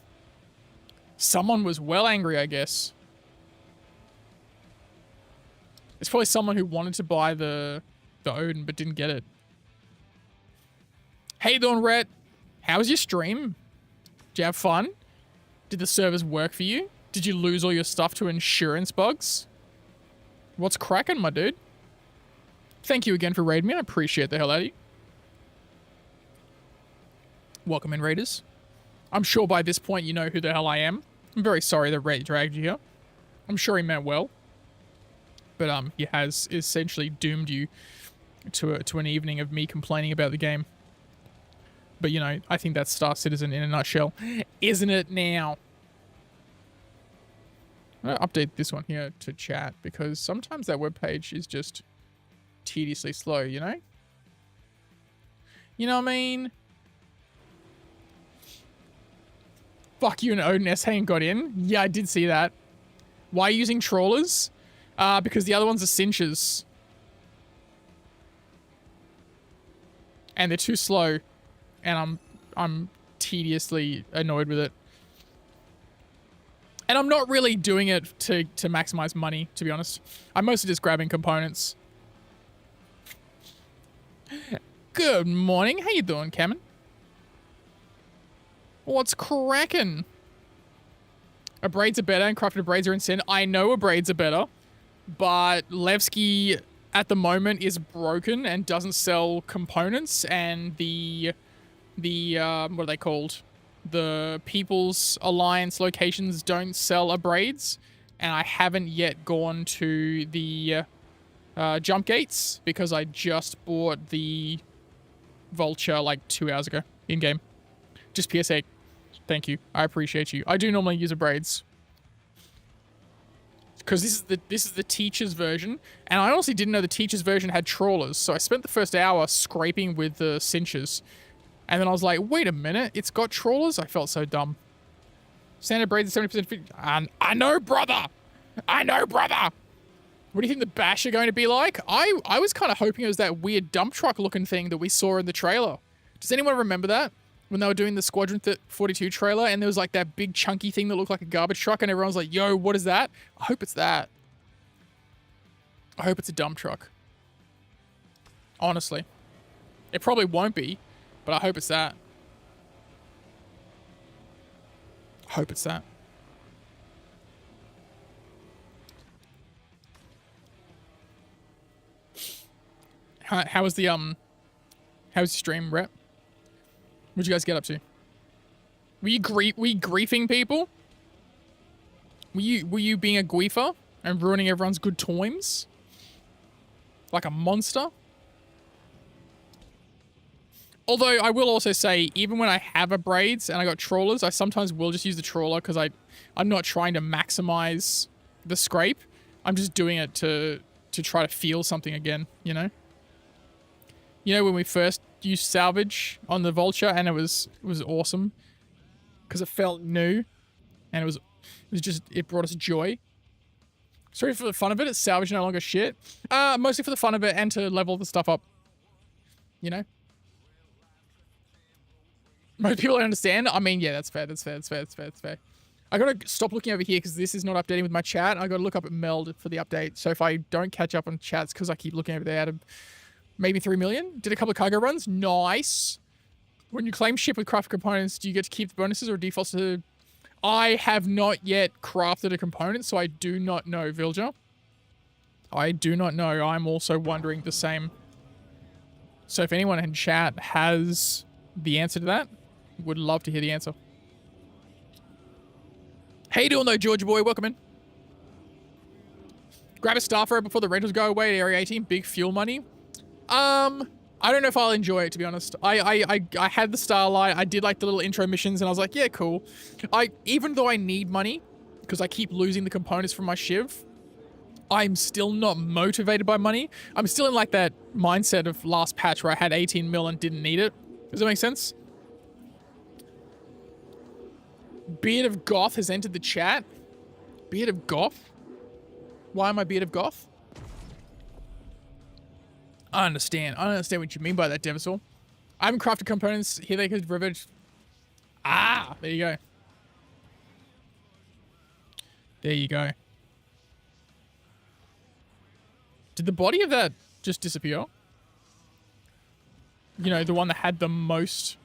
Someone was well angry, I guess. It's probably someone who wanted to buy the Odin but didn't get it. Hey, Dawn Rhett. How was your stream? Did you have fun? Did the servers work for you? Did you lose all your stuff to insurance bugs? What's cracking, my dude? Thank you again for raiding me. I appreciate the hell out of you. Welcome in, raiders. I'm sure by this point you know who the hell I am. I'm very sorry that Ray dragged you here. I'm sure he meant well. But he has essentially doomed you to an evening of me complaining about the game. But, you know, I think that's Star Citizen in a nutshell. Isn't it now? I'm going to update this one here to chat because sometimes that webpage is just tediously slow, you know? You know what I mean? Fuck you and Odin S. Hayden got in. Yeah, I did see that. Why are you using trawlers? Because the other ones are cinches. And they're too slow. And I'm tediously annoyed with it. And I'm not really doing it to maximize money, to be honest. I'm mostly just grabbing components. Good morning. How you doing, Cameron? What's cracking? Abrades are better and crafted abrades are insane. I know abrades are better, but Levski at the moment is broken and doesn't sell components, and the what are they called? The People's Alliance locations don't sell abrades, and I haven't yet gone to the jump gates because I just bought the Vulture like 2 hours ago in game. Just PSA. Thank you. I appreciate you. I do normally use abrades because this is the teacher's version, and I honestly didn't know the teacher's version had trawlers. So I spent the first hour scraping with the cinches, and then I was like, "Wait a minute, it's got trawlers." I felt so dumb. Standard braids are 70%. I know, brother. I know, brother. What do you think the bash are going to be like? I was kind of hoping it was that weird dump truck looking thing that we saw in the trailer. Does anyone remember that? When they were doing the Squadron 42 trailer and there was like that big chunky thing that looked like a garbage truck and everyone's like, yo, what is that? I hope it's that. I hope it's a dump truck. Honestly. It probably won't be, but I hope it's that. Hope it's that. How was the how's the stream, Rep? What'd you guys get up to? Were you griefing people? Were you being a griefer and ruining everyone's good times? Like a monster? Although I will also say, even when I have a braids and I got trawlers, I sometimes will just use the trawler because I'm not trying to maximize the scrape. I'm just doing it to try to feel something again, you know? You know when we first used salvage on the vulture and it was awesome because it felt new and it brought us joy. Sorry for the fun of it, it's salvage no longer shit. Mostly for the fun of it and to level the stuff up. You know? Most people don't understand. I mean, yeah, that's fair. I gotta stop looking over here because this is not updating with my chat. I gotta look up at Meld for the update. So if I don't catch up on chats because I keep looking over there out of maybe 3 million. Did a couple of cargo runs. Nice. When you claim ship with craft components, do you get to keep the bonuses or defaults to... I have not yet crafted a component, so I do not know, Vilger. I do not know. I'm also wondering the same. So if anyone in chat has the answer to that, would love to hear the answer. How you doing though, Georgia boy? Welcome in. Grab a staffer before the rentals go away at Area 18. Big fuel money. I don't know if I'll enjoy it, to be honest. I had the Starlight. I did like the little intro missions and I was like, yeah, cool. Even though I need money because I keep losing the components from my Shiv, I'm still not motivated by money. I'm still in like that mindset of last patch where I had 18 mil and didn't need it. Does that make sense? Beard of Goth has entered the chat. Beard of Goth? Why am I Beard of Goth? I understand. I don't understand what you mean by that, Devasaur. I haven't crafted components. Here they could revenge. Ah, there you go. There you go. Did the body of that just disappear? You know, the one that had the most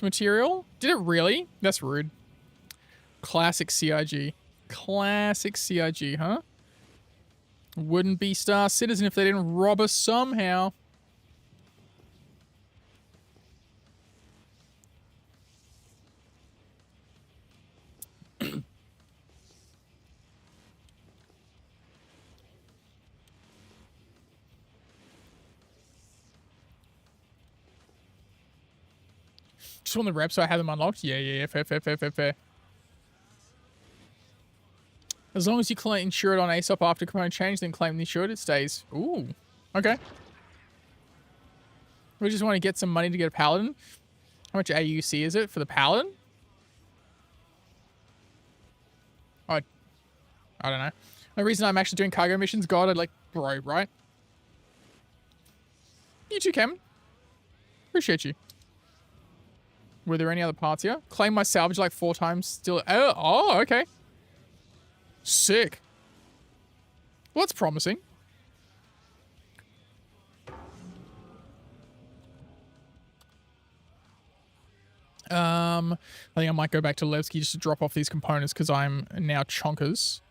material? Did it really? That's rude. Classic CIG. Classic CIG, huh? Wouldn't be Star Citizen if they didn't rob us somehow. Just on the rep, so I have them unlocked? Yeah. Fair. As long as you claim insured on ASOP after component change, then claim the insured, it stays. Ooh. Okay. We just want to get some money to get a paladin. How much AUC is it for the paladin? I don't know. The reason I'm actually doing cargo missions, God, I'd like, bro, right? You too, Cam. Appreciate you. Were there any other parts here? Claim my salvage like 4 times still. Oh, okay. Sick. Well, that's promising. I think I might go back to Levski just to drop off these components because I'm now chonkers.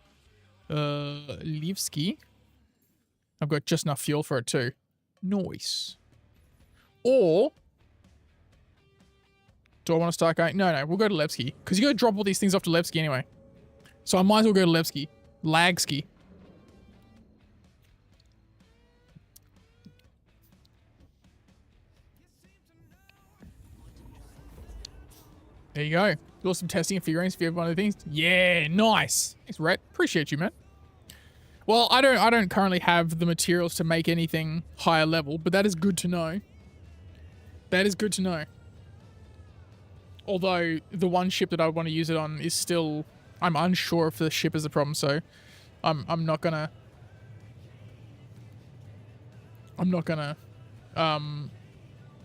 Levski. I've got just enough fuel for it too. Nice. Or do I want to start going? No, we'll go to Levski because you got to drop all these things off to Levski anyway. So I might as well go to Levski. Lagski. There you go. Do some testing and figurines if you have one of the things. Yeah, nice. Thanks, Rhett. Appreciate you, man. Well, I don't currently have the materials to make anything higher level, but that is good to know. That is good to know. Although the one ship that I want to use it on is still... I'm unsure if the ship is a problem, so I'm not gonna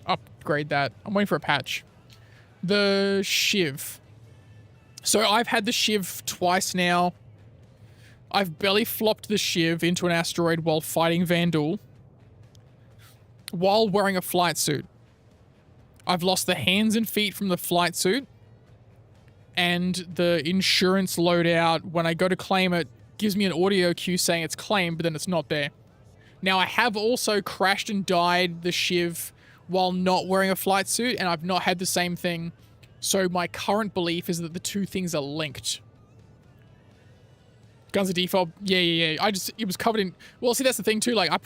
upgrade that. I'm waiting for a patch. The Shiv. So I've had the Shiv twice now. I've belly flopped the Shiv into an asteroid while fighting Vandal while wearing a flight suit. I've lost the hands and feet from the flight suit. and the insurance loadout, when I go to claim it, gives me an audio cue saying it's claimed, but then it's not there. Now, I have also crashed and died the Shiv while not wearing a flight suit, and I've not had the same thing. So my current belief is that the two things are linked. Guns are default. Yeah. It was covered in, well, see, that's the thing too. Like, I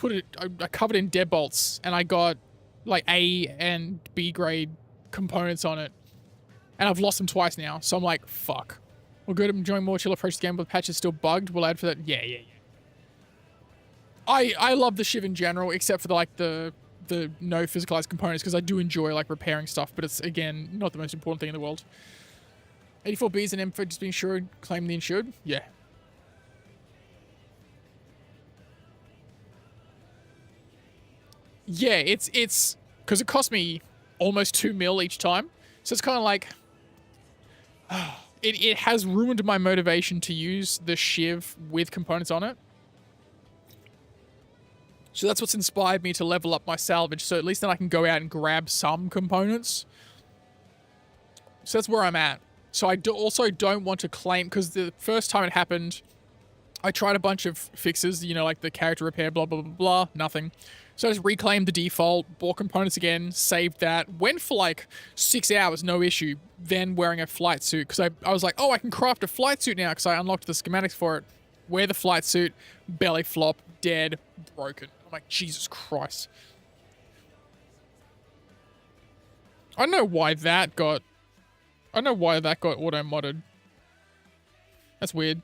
covered in deadbolts, and I got like A and B grade components on it. And I've lost them twice now. So I'm like, fuck. We're good. I'm enjoying more chill approach to the game, but the patch is still bugged. We'll add for that. Yeah. I love the Shiv in general, except for the no physicalized components, because I do enjoy like repairing stuff, but it's, again, not the most important thing in the world. 84Bs and M for just being insured. Claim the insured. Yeah. Yeah, it's because it cost me almost 2 mil each time. So it's kind of like, it has ruined my motivation to use the Shiv with components on it. So that's what's inspired me to level up my salvage, so at least then I can go out and grab some components. So that's where I'm at. So I also don't want to claim, because the first time it happened, I tried a bunch of fixes, you know, like the character repair, blah, blah, blah, blah, nothing. So I just reclaimed the default, bought components again, saved that, went for like 6 hours, no issue, then wearing a flight suit, because I was like, oh, I can craft a flight suit now, because I unlocked the schematics for it. Wear the flight suit, belly flop, dead, broken. I'm like, Jesus Christ. I don't know why that got auto-modded. That's weird.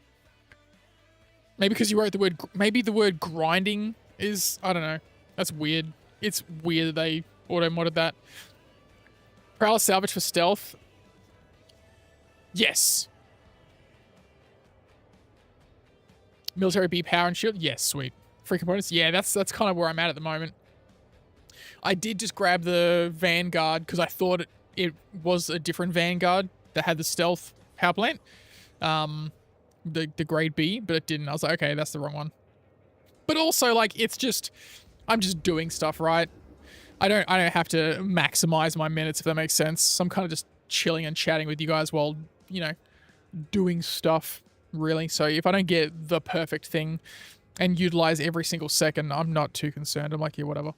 Maybe because you wrote the word, maybe the word grinding is, I don't know. That's weird. It's weird that they auto-modded that. Prowler salvage for stealth. Yes. Military B power and shield. Yes, sweet. Free components. Yeah, that's kind of where I'm at the moment. I did just grab the Vanguard because I thought it was a different Vanguard that had the stealth power plant. The grade B, but it didn't. I was like, okay, that's the wrong one. But also, like, it's just, I'm just doing stuff, right? I don't have to maximize my minutes, if that makes sense. So I'm kind of just chilling and chatting with you guys while, you know, doing stuff, really. So if I don't get the perfect thing and utilize every single second, I'm not too concerned. I'm like, yeah, whatever.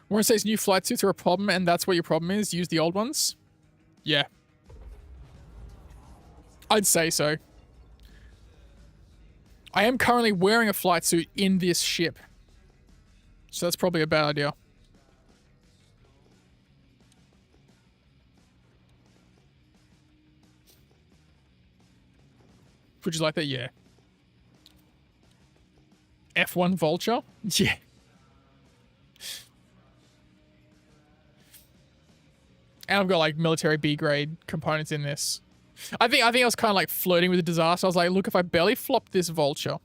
Warren says new flight suits are a problem, and that's what your problem is. Use the old ones. Yeah. I'd say so. I am currently wearing a flight suit in this ship. So that's probably a bad idea. Would you like that? Yeah. F1 Vulture? Yeah. And I've got like military B grade components in this. I think I was kind of like flirting with the disaster. I was like, look, if I belly flop this Vulture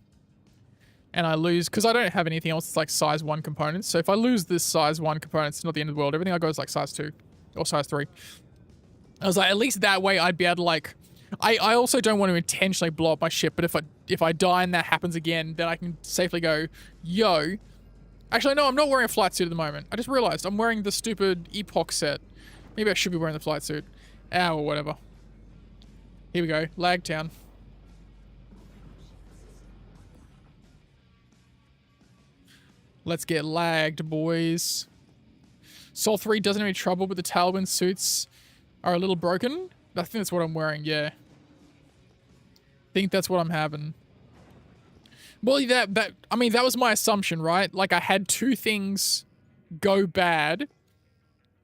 and I lose, because I don't have anything else that's like size 1 components. So if I lose this size 1 component, it's not the end of the world. Everything I got is like size 2 or size 3. I was like, at least that way I'd be able to like, I also don't want to intentionally blow up my ship, but if I die and that happens again, then I can safely go, yo. Actually, no, I'm not wearing a flight suit at the moment. I just realized I'm wearing the stupid Epoch set. Maybe I should be wearing the flight suit. Ow, or whatever. Here we go. Lagtown. Let's get lagged, boys. Sol 3 doesn't have any trouble, but the Tailwind suits are a little broken. I think that's what I'm wearing, yeah. I think that's what I'm having. Well, I mean, that was my assumption, right? Like, I had 2 things go bad,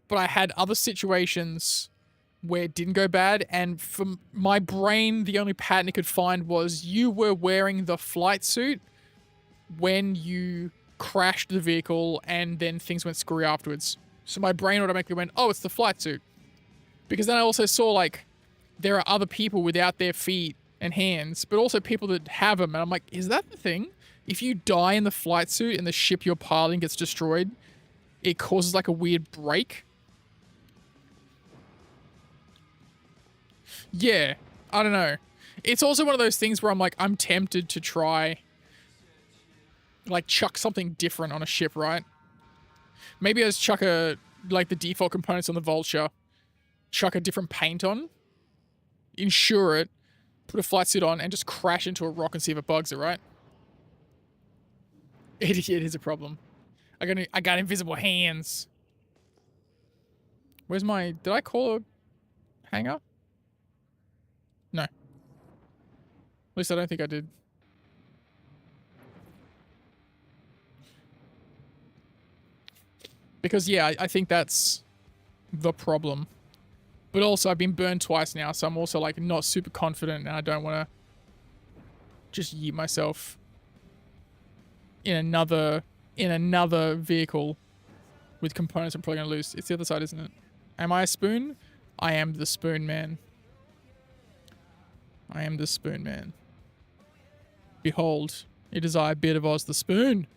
but I had other situations where it didn't go bad, and from my brain, the only pattern it could find was you were wearing the flight suit when you crashed the vehicle, and then things went screwy afterwards. So my brain automatically went, oh, it's the flight suit. Because then I also saw, like, there are other people without their feet and hands, but also people that have them, and I'm like, is that the thing? If you die in the flight suit and the ship you're piloting gets destroyed, it causes, like, a weird break? Yeah, I don't know. It's also one of those things where I'm like, I'm tempted to try, like, chuck something different on a ship, right? Maybe I just chuck like, the default components on the Vulture, chuck a different paint on, insure it, put a flight suit on, and just crash into a rock and see if it bugs it, right? It is a problem. I got invisible hands. Where's my... Did I call a hangar? No. At least I don't think I did. Because, yeah, I think that's the problem. But also, I've been burned twice now, so I'm also, like, not super confident, and I don't want to just yeet myself in another vehicle with components I'm probably going to lose. It's the other side, isn't it? Am I a spoon? I am the spoon man. I am the spoon man. Behold, it is I, Beard of Oz, the spoon.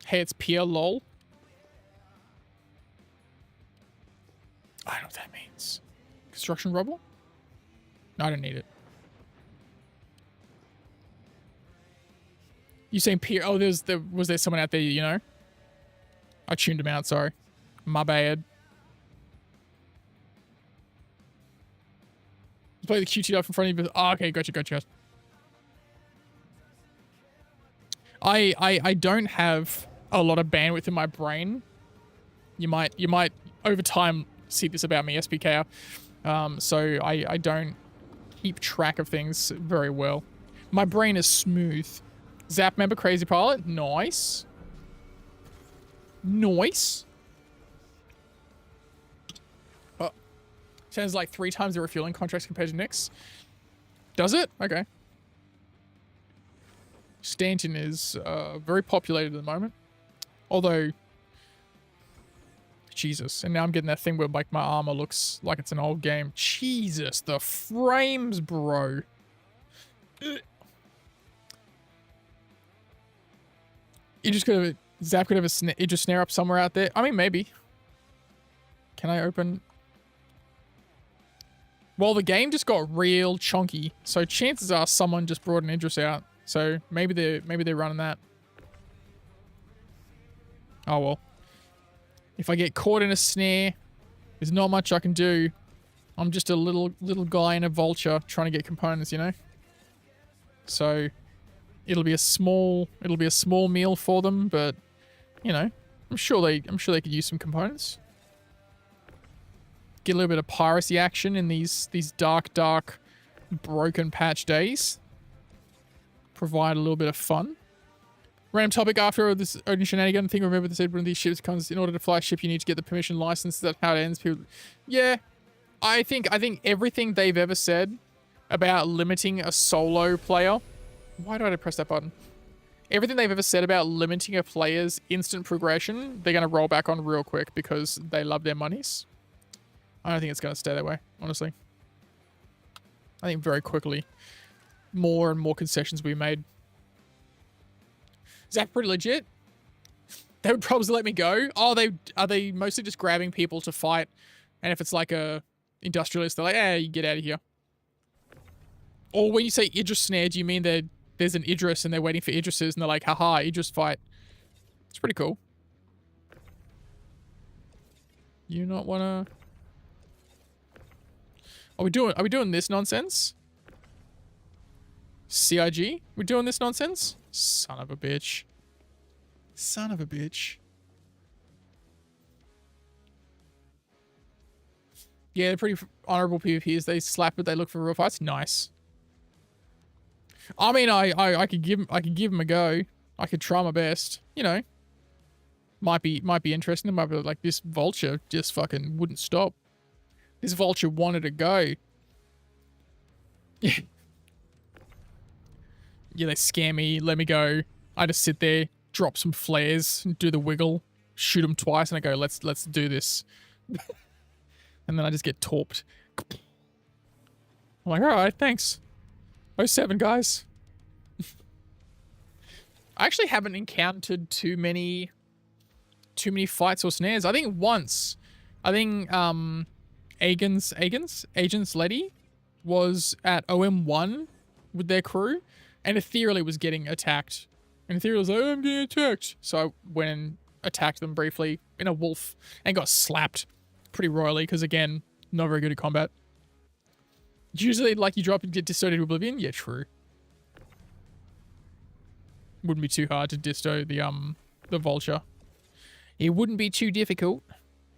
Hey, it's Pierre lol. I don't know what that means. Construction rubble? No, I don't need it. You saying Pierre? Oh, was there someone out there, you know? I tuned him out, sorry. My bad. Play the QT up in front of you. Oh, okay, gotcha. I don't have a lot of bandwidth in my brain. You might over time see this about me, SPK. So I don't keep track of things very well. My brain is smooth. Zap member, Crazy Pilot. Nice. Nice. Oh. Sounds like 3 times the refueling contracts compared to Nyx. Does it? Okay. Stanton is very populated at the moment. Although... Jesus. And now I'm getting that thing where like my armor looks like it's an old game. Jesus. The frames, bro. You just could have... Zap could have a Idris snare up somewhere out there. I mean, maybe. Can I open... Well, the game just got real chunky. So chances are someone just brought an Idris out. So maybe they're running that. Oh, well. If I get caught in a snare, there's not much I can do. I'm just a little guy in a vulture trying to get components, you know? So... It'll be a small meal for them, but you know, I'm sure they could use some components. Get a little bit of piracy action in these dark broken patch days. Provide a little bit of fun. Random topic after this Odin shenanigan thing. Remember they said when these ships comes in order to fly a ship you need to get the permission license. Is that how it ends? People, yeah, I think everything they've ever said about limiting a solo player. Why did I press that button? Everything they've ever said about limiting a player's instant progression, they're going to roll back on real quick because they love their monies. I don't think it's going to stay that way, honestly. I think very quickly, more and more concessions will be made. Is that pretty legit? They would probably let me go. Oh, are they mostly just grabbing people to fight? And if it's like a industrialist, they're like, hey, you get out of here. Or when you say Idris snare, do you mean there's an Idris and they're waiting for Idrises and they're like, haha, Idris fight. It's pretty cool. You not wanna... Are we doing this nonsense? CIG? We doing this nonsense? Son of a bitch. Son of a bitch. Yeah, they're pretty honorable PvPs. They slap it, they look for real fights. Nice. I mean, I could give him a go. I could try my best. You know, might be interesting. It might be like this vulture just fucking wouldn't stop. This vulture wanted to go. Yeah, they scare me. Let me go. I just sit there, drop some flares, do the wiggle, shoot them twice, and I go, let's do this. And then I just get torped. I'm like, all right, thanks. 07, guys. I actually haven't encountered too many fights or snares. I think once. I think Agent's Letty was at OM1 with their crew and ethereally was getting attacked And Ethereal was like, oh, I'm getting attacked. So I went and attacked them briefly in a wolf and got slapped pretty royally because, again, not very good at combat. Usually, like, you drop and get distoed to oblivion. Yeah, true. Wouldn't be too hard to disto the vulture. It wouldn't be too difficult.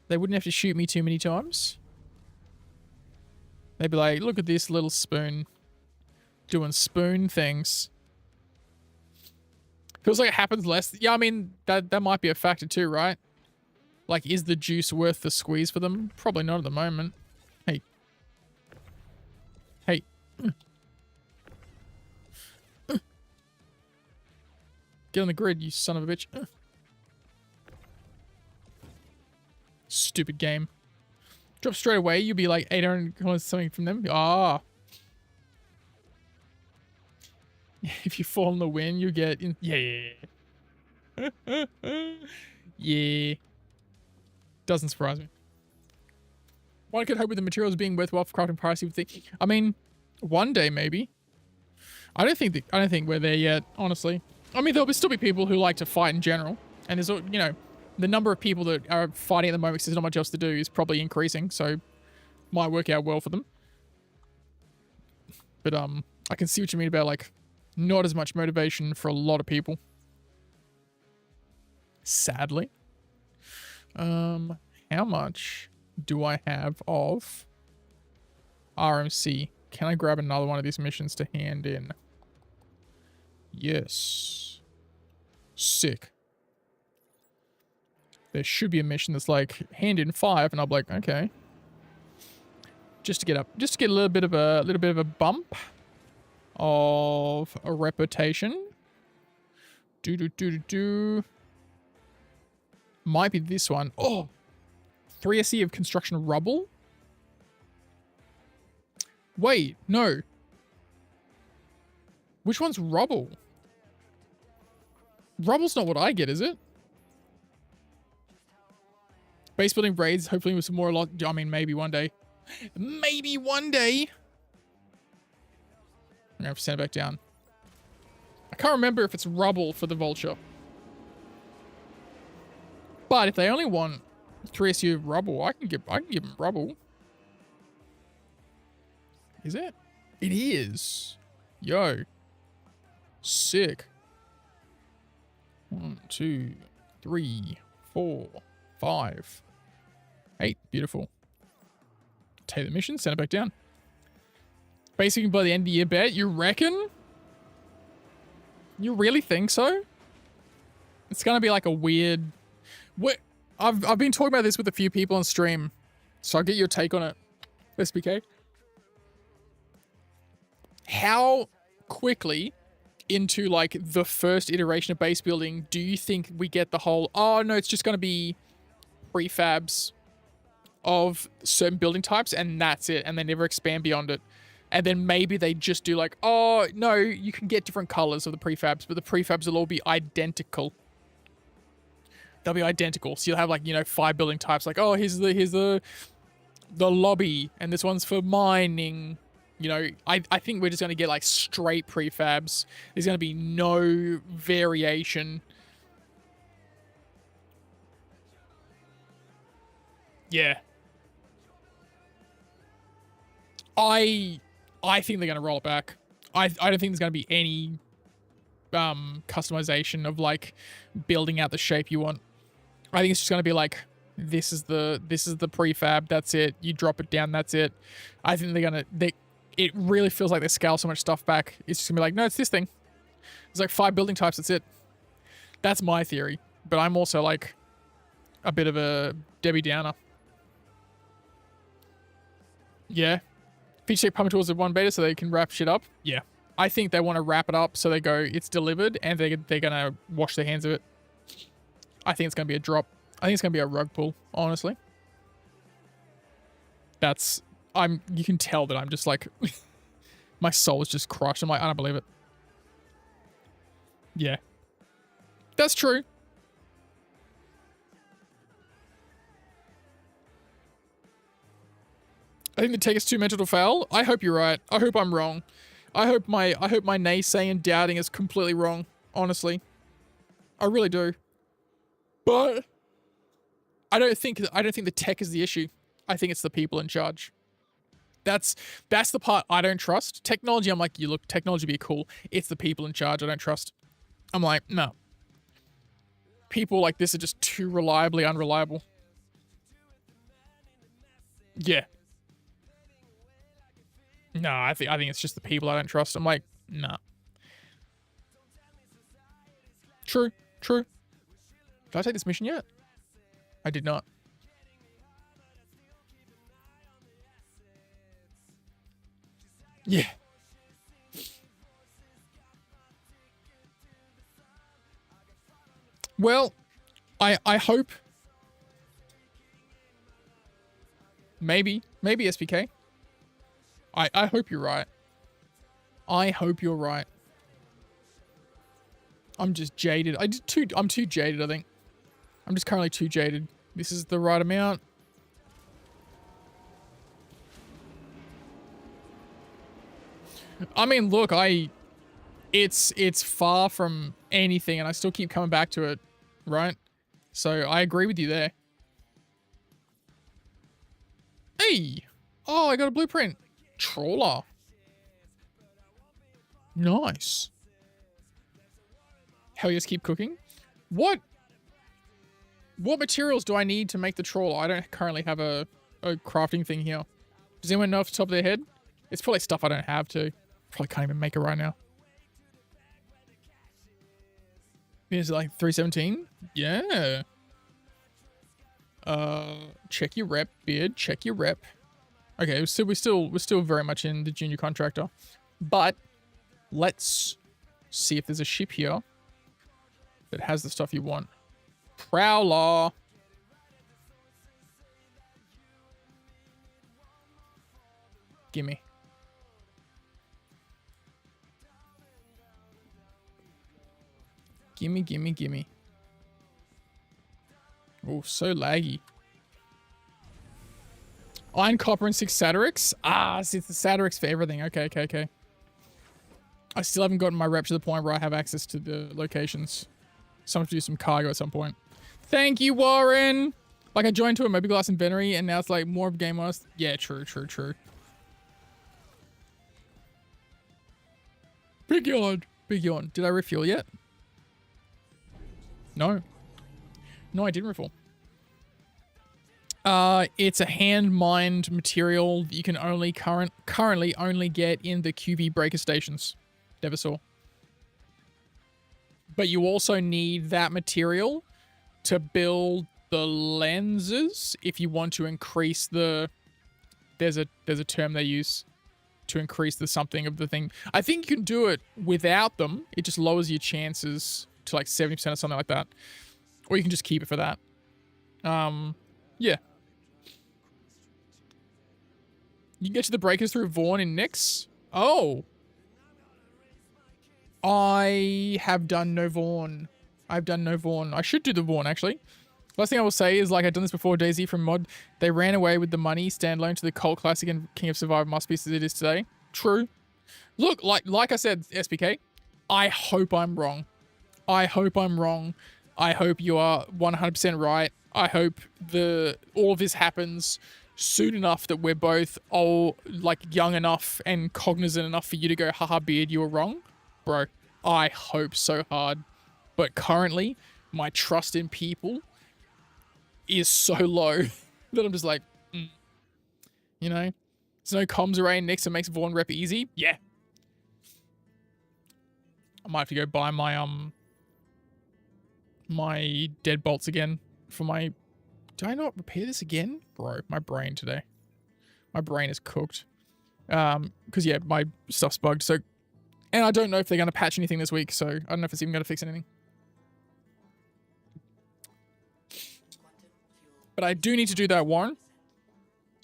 They wouldn't have to shoot me too many times. They'd be like, look at this little spoon. Doing spoon things. Feels like it happens less. Yeah, I mean, that might be a factor too, right? Like, is the juice worth the squeeze for them? Probably not at the moment. Hey. Hey. Get on the grid, you son of a bitch. Stupid game. Drop straight away, you'll be like 800 coins something from them. Ah. If you fall in the wind, you get in. Yeah. Yeah. Doesn't surprise me. One could hope with the materials being worthwhile for crafting piracy would think. I mean, one day maybe. I don't think we're there yet, honestly. I mean, there'll still be people who like to fight in general, and there's, you know, the number of people that are fighting at the moment because there's not much else to do is probably increasing, so might work out well for them. But I can see what you mean about, like, not as much motivation for a lot of people. Sadly. How much do I have of RMC? Can I grab another one of these missions to hand in? Yes. Sick. There should be a mission that's like hand in 5, and I'm like, okay. Just to get a little bit of a bump of a reputation. Might be this one. Oh, 3 SE of construction rubble. Wait, no. Which one's rubble? Rubble's not what I get, is it? Base building raids, hopefully with some more I mean, maybe one day. Maybe one day. I'm gonna have to send it back down. I can't remember if it's rubble for the vulture. But if they only want 3 SU rubble, I can give them rubble. Is it? It is. Yo. Sick. 1, 2, 3, 4, 5, 8. Beautiful. Take the mission, send it back down. Basically by the end of the year, bet. You reckon? You really think so? It's gonna be like a weird... What? I've been talking about this with a few people on stream, so I'll get your take on it. SBK. How quickly into like the first iteration of base building do you think we get the whole, oh no, it's just going to be prefabs of certain building types and that's it, and they never expand beyond it? And then maybe they just do like, oh no, you can get different colors of the prefabs, but the prefabs will all be identical. They'll be identical. So you'll have like, you know, 5 building types, like, oh, here's the lobby, and this one's for mining. You know, I think we're just going to get like straight prefabs. There's going to be no variation. Yeah. I think they're going to roll it back. I don't think there's going to be any customization of like building out the shape you want. I think it's just going to be like, this is the prefab, that's it. You drop it down, that's it. I think it really feels like they scale so much stuff back. It's just gonna be like, no, it's this thing. It's like 5 building types, that's it. That's my theory. But I'm also like a bit of a Debbie Downer. Yeah. Feature take pumping towards the 1 beta so they can wrap shit up. Yeah. I think they want to wrap it up so they go, it's delivered, and they're gonna wash their hands of it. I think it's gonna be a drop. I think it's gonna be a rug pull, honestly. You can tell that I'm just like, my soul is just crushed. I'm like, I don't believe it. Yeah. That's true. I think the take is too mental to fail. I hope you're right. I hope I'm wrong. I hope my naysaying doubting is completely wrong, honestly. I really do. But I don't think the tech is the issue. I think it's the people in charge. That's the part I don't trust. Technology, I'm like, you look, technology be cool. It's the people in charge I don't trust. I'm like, no. People like this are just too reliably unreliable. Yeah. No, I think it's just the people I don't trust. I'm like, nah. True. Did I take this mission yet? I did not. Yeah. Well, I hope. Maybe SPK. I hope you're right. I hope you're right. I'm just jaded. I'm too jaded, I think. I'm just currently too jaded. This is the right amount. I mean, look, it's far from anything and I still keep coming back to it, right? So I agree with you there. Hey! Oh, I got a blueprint. Trawler. Nice. Hell yes, keep cooking. What materials do I need to make the trawler? I don't currently have a crafting thing here. Does anyone know off the top of their head? It's probably stuff I don't have too. Probably can't even make it right now. Is it like 317? Yeah. Check your rep, beard. Check your rep. Okay, we're still very much in the junior contractor, but let's see if there's a ship here that has the stuff you want. Prowler. Gimme. Gimme. Oh, so laggy. Iron, copper, and 6 Satyrix? Ah, it's the Satyrix for everything. Okay. I still haven't gotten my rep to the point where I have access to the locations. So I'm going to do some cargo at some point. Thank you, Warren! Like, I joined to a Moby-Glass and Venery, and now it's like more of Game Honest. Yeah, true. Big yawn. Did I refuel yet? No, I didn't refuel. It's a hand-mined material that you can only currently only get in the QV breaker stations. Never saw. But you also need that material to build the lenses if you want to increase the... There's a term they use to increase the something of the thing. I think you can do it without them. It just lowers your chances to like 70% or something like that. Or you can just keep it for that. Yeah. You can get to the breakers through Vaughn in Nyx. Oh. I have done no Vaughn. I should do the Vaughn, actually. Last thing I will say is, like, I've done this before, DayZ from Mod. They ran away with the money, standalone to the cult classic and King of Survivor masterpiece as it is today. True. Look, like I said, SPK, I hope I'm wrong. I hope you are 100% right. I hope all of this happens soon enough that we're both young enough and cognizant enough for you to go, haha, beard, you were wrong. Bro, I hope so hard. But currently, my trust in people is so low that I'm just like, you know? There's no comms array next that makes Vaughn rep easy. Yeah. I might have to go buy my my deadbolts again for my... Did I not repair this again? Bro, my brain today. My brain is cooked. Because, yeah, my stuff's bugged. So, and I don't know if they're going to patch anything this week, so I don't know if it's even going to fix anything. But I do need to do that, Warren.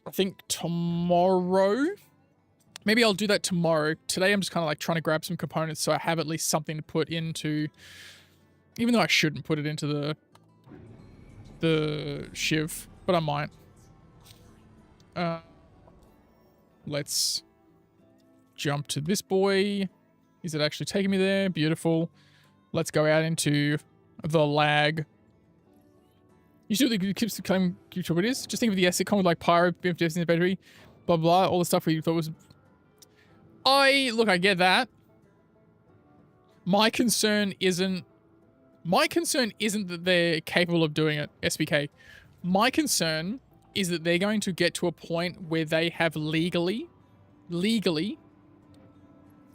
I think tomorrow. Maybe I'll do that tomorrow. Today I'm just kind of like trying to grab some components so I have at least something to put into... Even though I shouldn't put it into the Shiv, but I might. Let's jump to this boy. Is it actually taking me there? Beautiful. Let's go out into the lag. You see what the keeps claiming utilities? Just think of the sitcom with like Pyro, BMFs in the battery, blah blah, all the stuff we thought was. Look, I get that. My concern isn't that they're capable of doing it, SBK. My concern is that they're going to get to a point where they have legally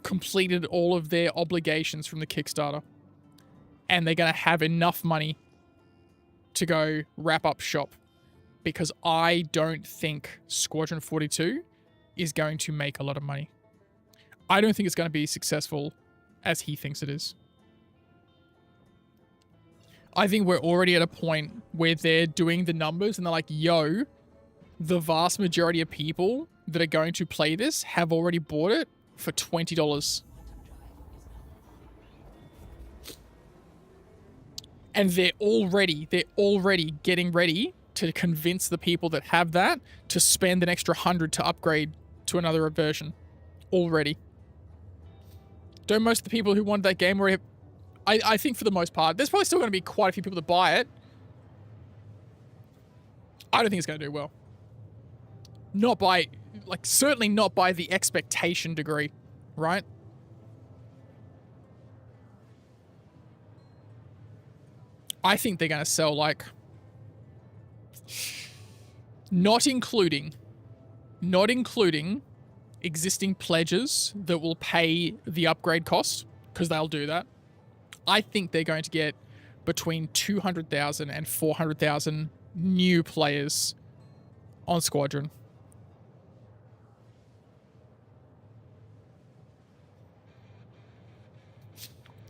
completed all of their obligations from the Kickstarter. And they're going to have enough money to go wrap up shop. Because I don't think Squadron 42 is going to make a lot of money. I don't think it's going to be successful as he thinks it is. I think we're already at a point where they're doing the numbers and they're like, yo, the vast majority of people that are going to play this have already bought it for $20. And they're already getting ready to convince the people that have that to spend an extra 100 to upgrade to another version. Already. Don't most of the people who want that game already have, I think for the most part, there's probably still going to be quite a few people that buy it. I don't think it's going to do well. Not by, like, certainly not by the expectation degree, right? I think they're going to sell, like, not including existing pledges that will pay the upgrade cost, because they'll do that. I think they're going to get between 200,000 and 400,000 new players on Squadron.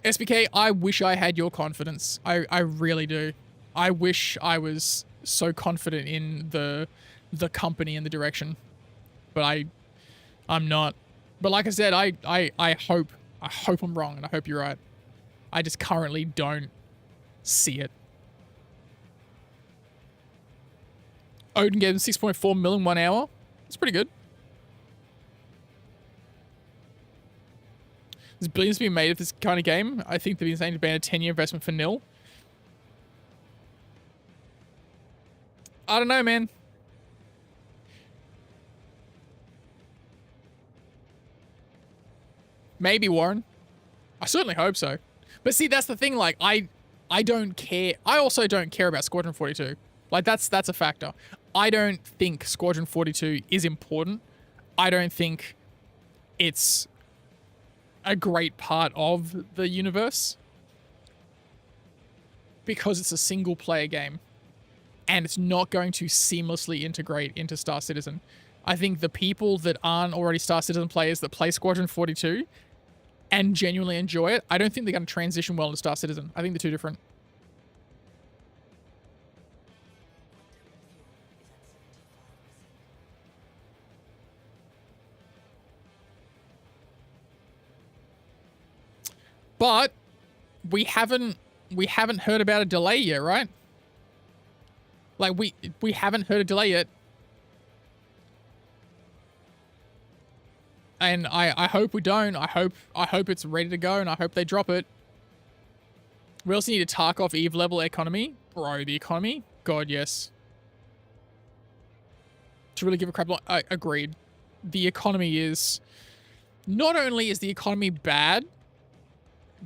SBK, I wish I had your confidence. I really do. I wish I was so confident in the company and the direction. But I'm not. But like I said, I hope I'm wrong and I hope you're right. I just currently don't see it. Odin gave them 6.4 mil in 1 hour. That's pretty good. There's billions being made of this kind of game. I think they've been saying to ban a 10-year investment for nil. I don't know, man. Maybe, Warren. I certainly hope so. But see, that's the thing, like, I don't care. I also don't care about Squadron 42. Like, that's a factor. I don't think Squadron 42 is important. I don't think it's a great part of the universe. Because it's a single-player game. And it's not going to seamlessly integrate into Star Citizen. I think the people that aren't already Star Citizen players that play Squadron 42 and genuinely enjoy it, I don't think they're going to transition well into Star Citizen. I think they're two different. But we haven't heard about a delay yet, right? Like we haven't heard a delay yet. And I hope we don't. I hope it's ready to go and I hope they drop it. We also need a Tarkov Eve level economy. Bro, the economy? God, yes. To really give a crap. Agreed. The economy is... Not only is the economy bad,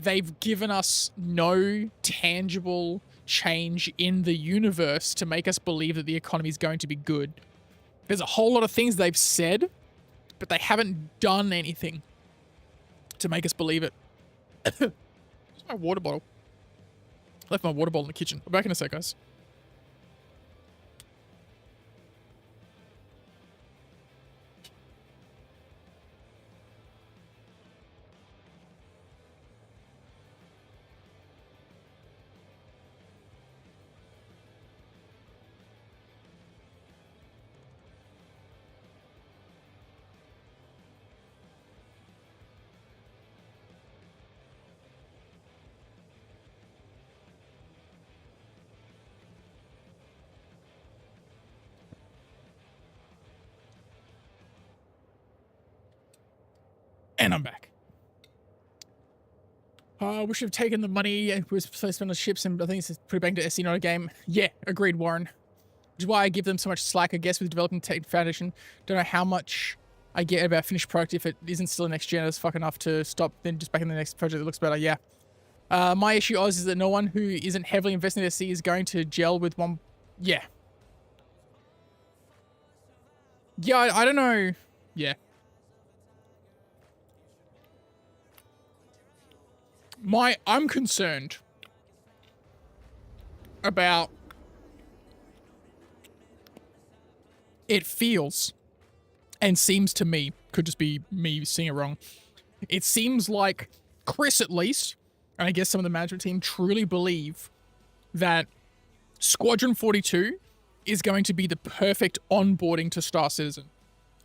they've given us no tangible change in the universe to make us believe that the economy is going to be good. There's a whole lot of things they've said, but they haven't done anything to make us believe it. Where's my water bottle? I left my water bottle in the kitchen. I'll be back in a sec, guys. And I'm back. We should have taken the money and was supposed to spend on ships, and I think it's put it back into SC, not a game. Yeah, agreed, Warren. Which is why I give them so much slack, I guess, with developing Tech Foundation. Don't know how much I get about finished product if it isn't still next gen. It's fuck enough to stop, then just back in the next project that looks better. Yeah. My issue, Oz, is that no one who isn't heavily invested in SC is going to gel with one. Yeah. Yeah, I don't know. Yeah. I'm concerned about it feels and seems to me, could just be me seeing it wrong. It seems like Chris, at least, and I guess some of the management team truly believe that Squadron 42 is going to be the perfect onboarding to Star Citizen.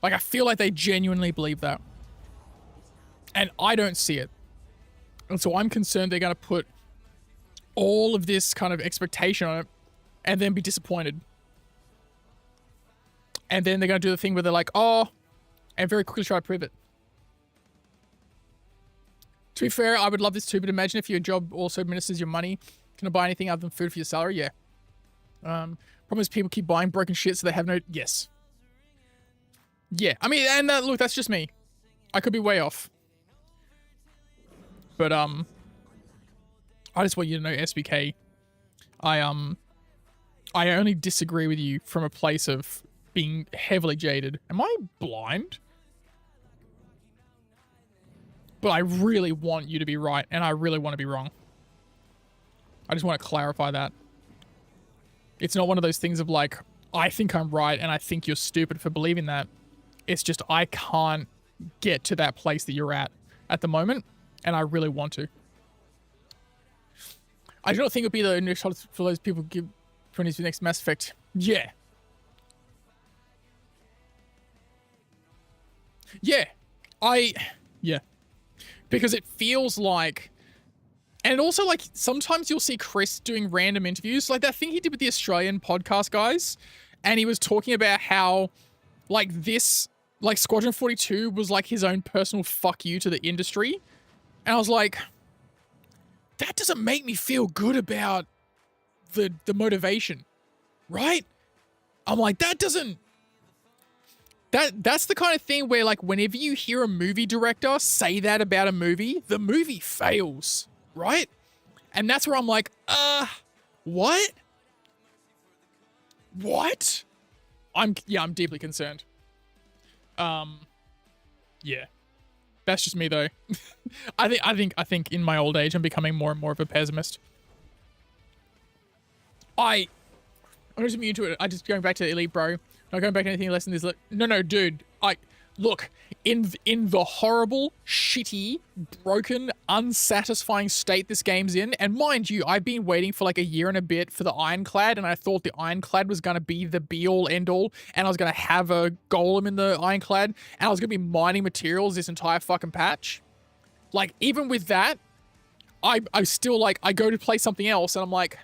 Like, I feel like they genuinely believe that. And I don't see it. And so I'm concerned they're going to put all of this kind of expectation on it and then be disappointed. And then they're going to do the thing where they're like, oh, and very quickly try to prove it. To be fair, I would love this too, but imagine if your job also administers your money. Can I buy anything other than food for your salary? Yeah. Problem is people keep buying broken shit so they have no... Yes. Yeah. I mean, and look, that's just me. I could be way off. But, I just want you to know, SBK, I only disagree with you from a place of being heavily jaded. Am I blind? But I really want you to be right, and I really want to be wrong. I just want to clarify that. It's not one of those things of like, I think I'm right, and I think you're stupid for believing that. It's just I can't get to that place that you're at the moment, and I really want to. I do not think it would be the next shot for those people give for the next Mass Effect. Yeah. Yeah. Yeah. Because it feels like... And also, like, sometimes you'll see Chris doing random interviews. Like that thing he did with the Australian podcast guys. And he was talking about how, like, this... Like, Squadron 42 was, like, his own personal fuck you to the industry. And I was like... That doesn't make me feel good about the motivation. Right? I'm like, that doesn't... That's the kind of thing where, like, whenever you hear a movie director say that about a movie, the movie fails, right? And that's where I'm like, what? What? I'm deeply concerned. Yeah. That's just me, though. I think in my old age, I'm becoming more and more of a pessimist. I'm just immune to it. I just going back to Elite, bro. Not going back to anything less than this. No, dude. Look, in the horrible, shitty, broken, unsatisfying state this game's in, and mind you, I've been waiting for like a year and a bit for the Ironclad, and I thought the Ironclad was going to be the be-all, end-all, and I was going to have a golem in the Ironclad, and I was going to be mining materials this entire fucking patch. Like, even with that, I still, like, I go to play something else, and I'm like...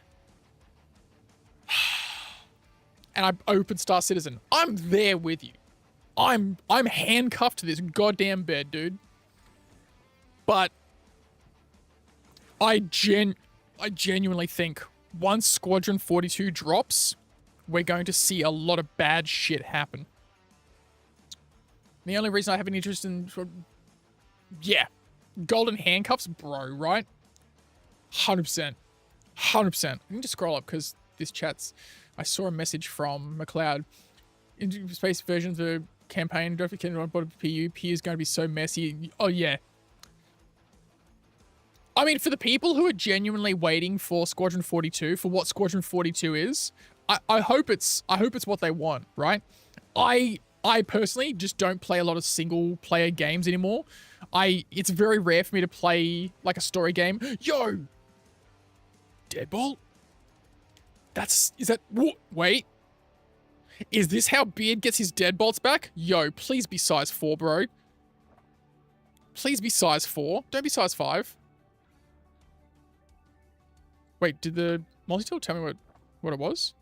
and I open Star Citizen. I'm there with you. I'm handcuffed to this goddamn bed, dude. But I genuinely think once Squadron 42 drops, we're going to see a lot of bad shit happen. The only reason I have an interest in... Yeah. Golden handcuffs, bro, right? 100%. 100%. I need to scroll up because this chat's... I saw a message from McLeod. In space versions of the campaign, don't forget on board PU. PU is going to be so messy. Oh, yeah. I mean, for the people who are genuinely waiting for Squadron 42, for what Squadron 42 is, I hope it's what they want, right? I personally just don't play a lot of single player games anymore. It's very rare for me to play like a story game. Yo! Deadbolt? Wait. Is this how Beard gets his deadbolts back? Yo, please be size 4, bro. Please be size 4. Don't be size 5. Wait, did the multi-tool tell me what it was?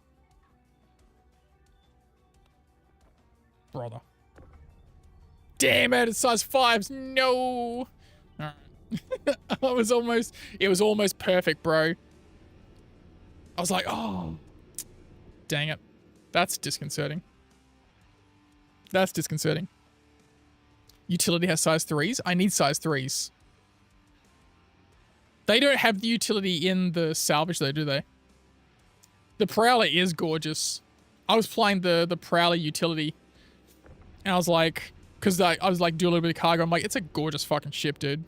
Brother. Damn it, it's size 5s. No. Alright. It was almost perfect, bro. I was like, oh, dang it. That's disconcerting. That's disconcerting. Utility has size 3s? I need size 3s. They don't have the utility in the salvage though, do they? The Prowler is gorgeous. I was playing the Prowler utility. And I was like, because I was like, do a little bit of cargo. I'm like, it's a gorgeous fucking ship, dude.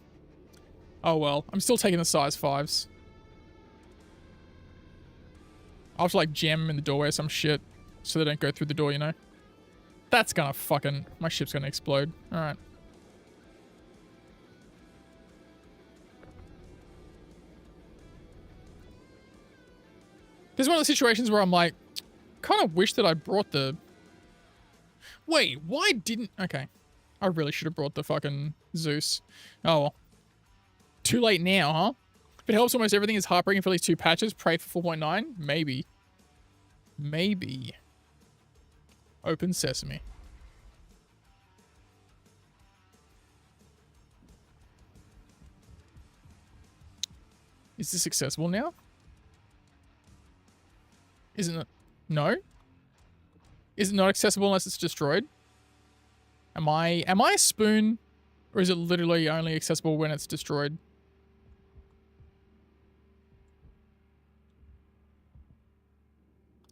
Oh well. I'm still taking the size 5s. I'll have to like jam them in the doorway or some shit. So they don't go through the door, you know? That's gonna fucking... My ship's gonna explode. Alright. This is one of the situations where I'm like, kind of wish that I brought the... Wait, why didn't... Okay. I really should have brought the fucking Zeus. Oh well. Too late now, huh? If it helps almost everything is heartbreaking for at least 2 patches. Pray for 4.9? Maybe. Maybe. Open sesame. Is this accessible now? Isn't it? No? Is it not accessible unless it's destroyed? Am I a spoon? Or is it literally only accessible when it's destroyed?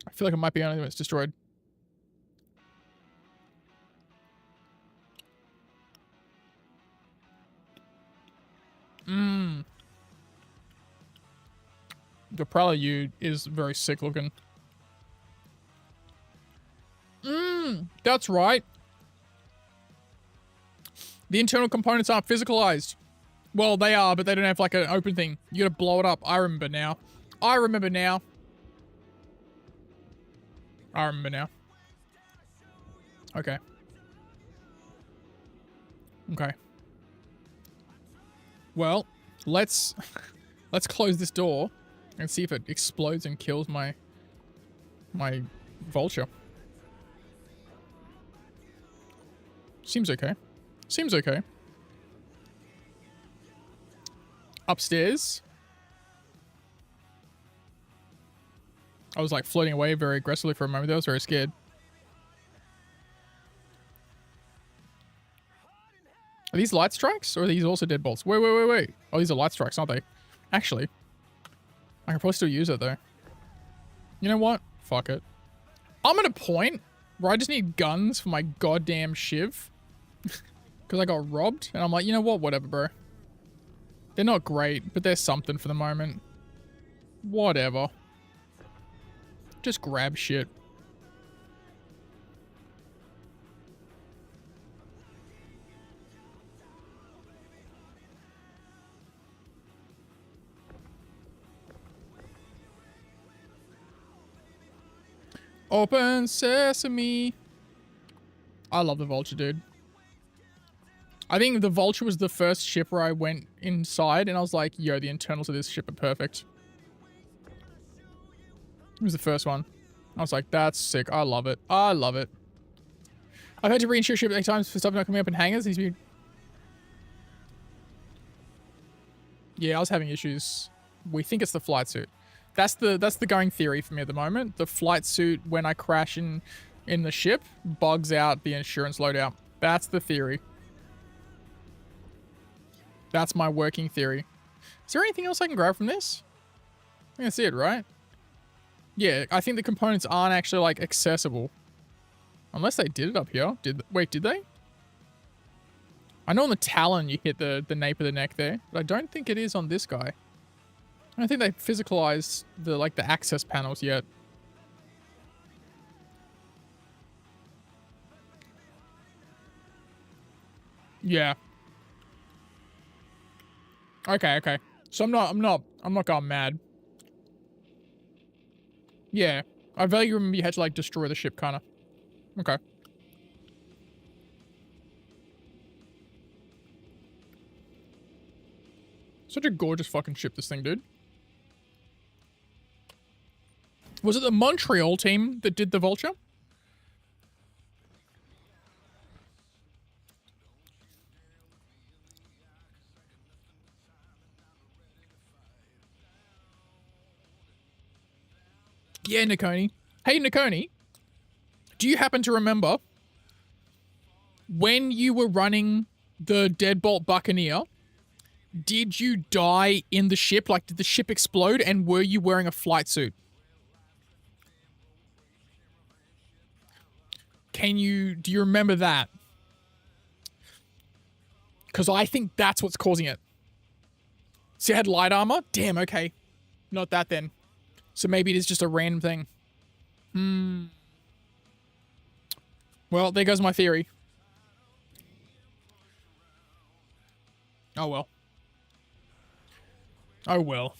I feel like it might be only when it's destroyed. The Prelude is very sick looking. That's right. The internal components aren't physicalized. Well, they are, but they don't have like an open thing. You gotta blow it up. I remember now. I remember now. I remember now. Okay. Okay. Well, let's close this door and see if it explodes and kills my vulture. Seems okay. Seems okay. Upstairs. I was like floating away very aggressively for a moment there. I was very scared. Are these light strikes or are these also deadbolts? Wait. Oh, these are light strikes, aren't they? Actually, I can probably still use it though. You know what? Fuck it. I'm at a point where I just need guns for my goddamn shiv. Because I got robbed. And I'm like, you know what? Whatever, bro. They're not great, but they're something for the moment. Whatever. Just grab shit. Open sesame. I love the Vulture, dude. I think the Vulture was the first ship where I went inside and I was like, yo, the internals of this ship are perfect. It was the first one. I was like, that's sick. I love it. I love it. I've had to reinsure ship 8 times for stuff not coming up in hangars. Yeah, I was having issues. We think it's the flight suit. That's the going theory for me at the moment. The flight suit, when I crash in the ship, bugs out the insurance loadout. That's the theory. That's my working theory. Is there anything else I can grab from this? I think that's it, right? Yeah, I think the components aren't actually, like, accessible. Unless they did it up here. Wait, did they? I know on the Talon you hit the nape of the neck there, but I don't think it is on this guy. I don't think they physicalized the access panels yet. Yeah. Okay. So I'm not going mad. Yeah. I vaguely remember you had to like destroy the ship kinda. Okay. Such a gorgeous fucking ship, this thing, dude. Was it the Montreal team that did the Vulture? Yeah, Nikoni. Hey, Nikoni. Do you happen to remember when you were running the Deadbolt Buccaneer, did you die in the ship? Like, did the ship explode, and were you wearing a flight suit? Do you remember that? Because I think that's what's causing it. So you had light armor? Damn, okay. Not that then. So maybe it is just a random thing. Well, there goes my theory. Oh well. Oh well.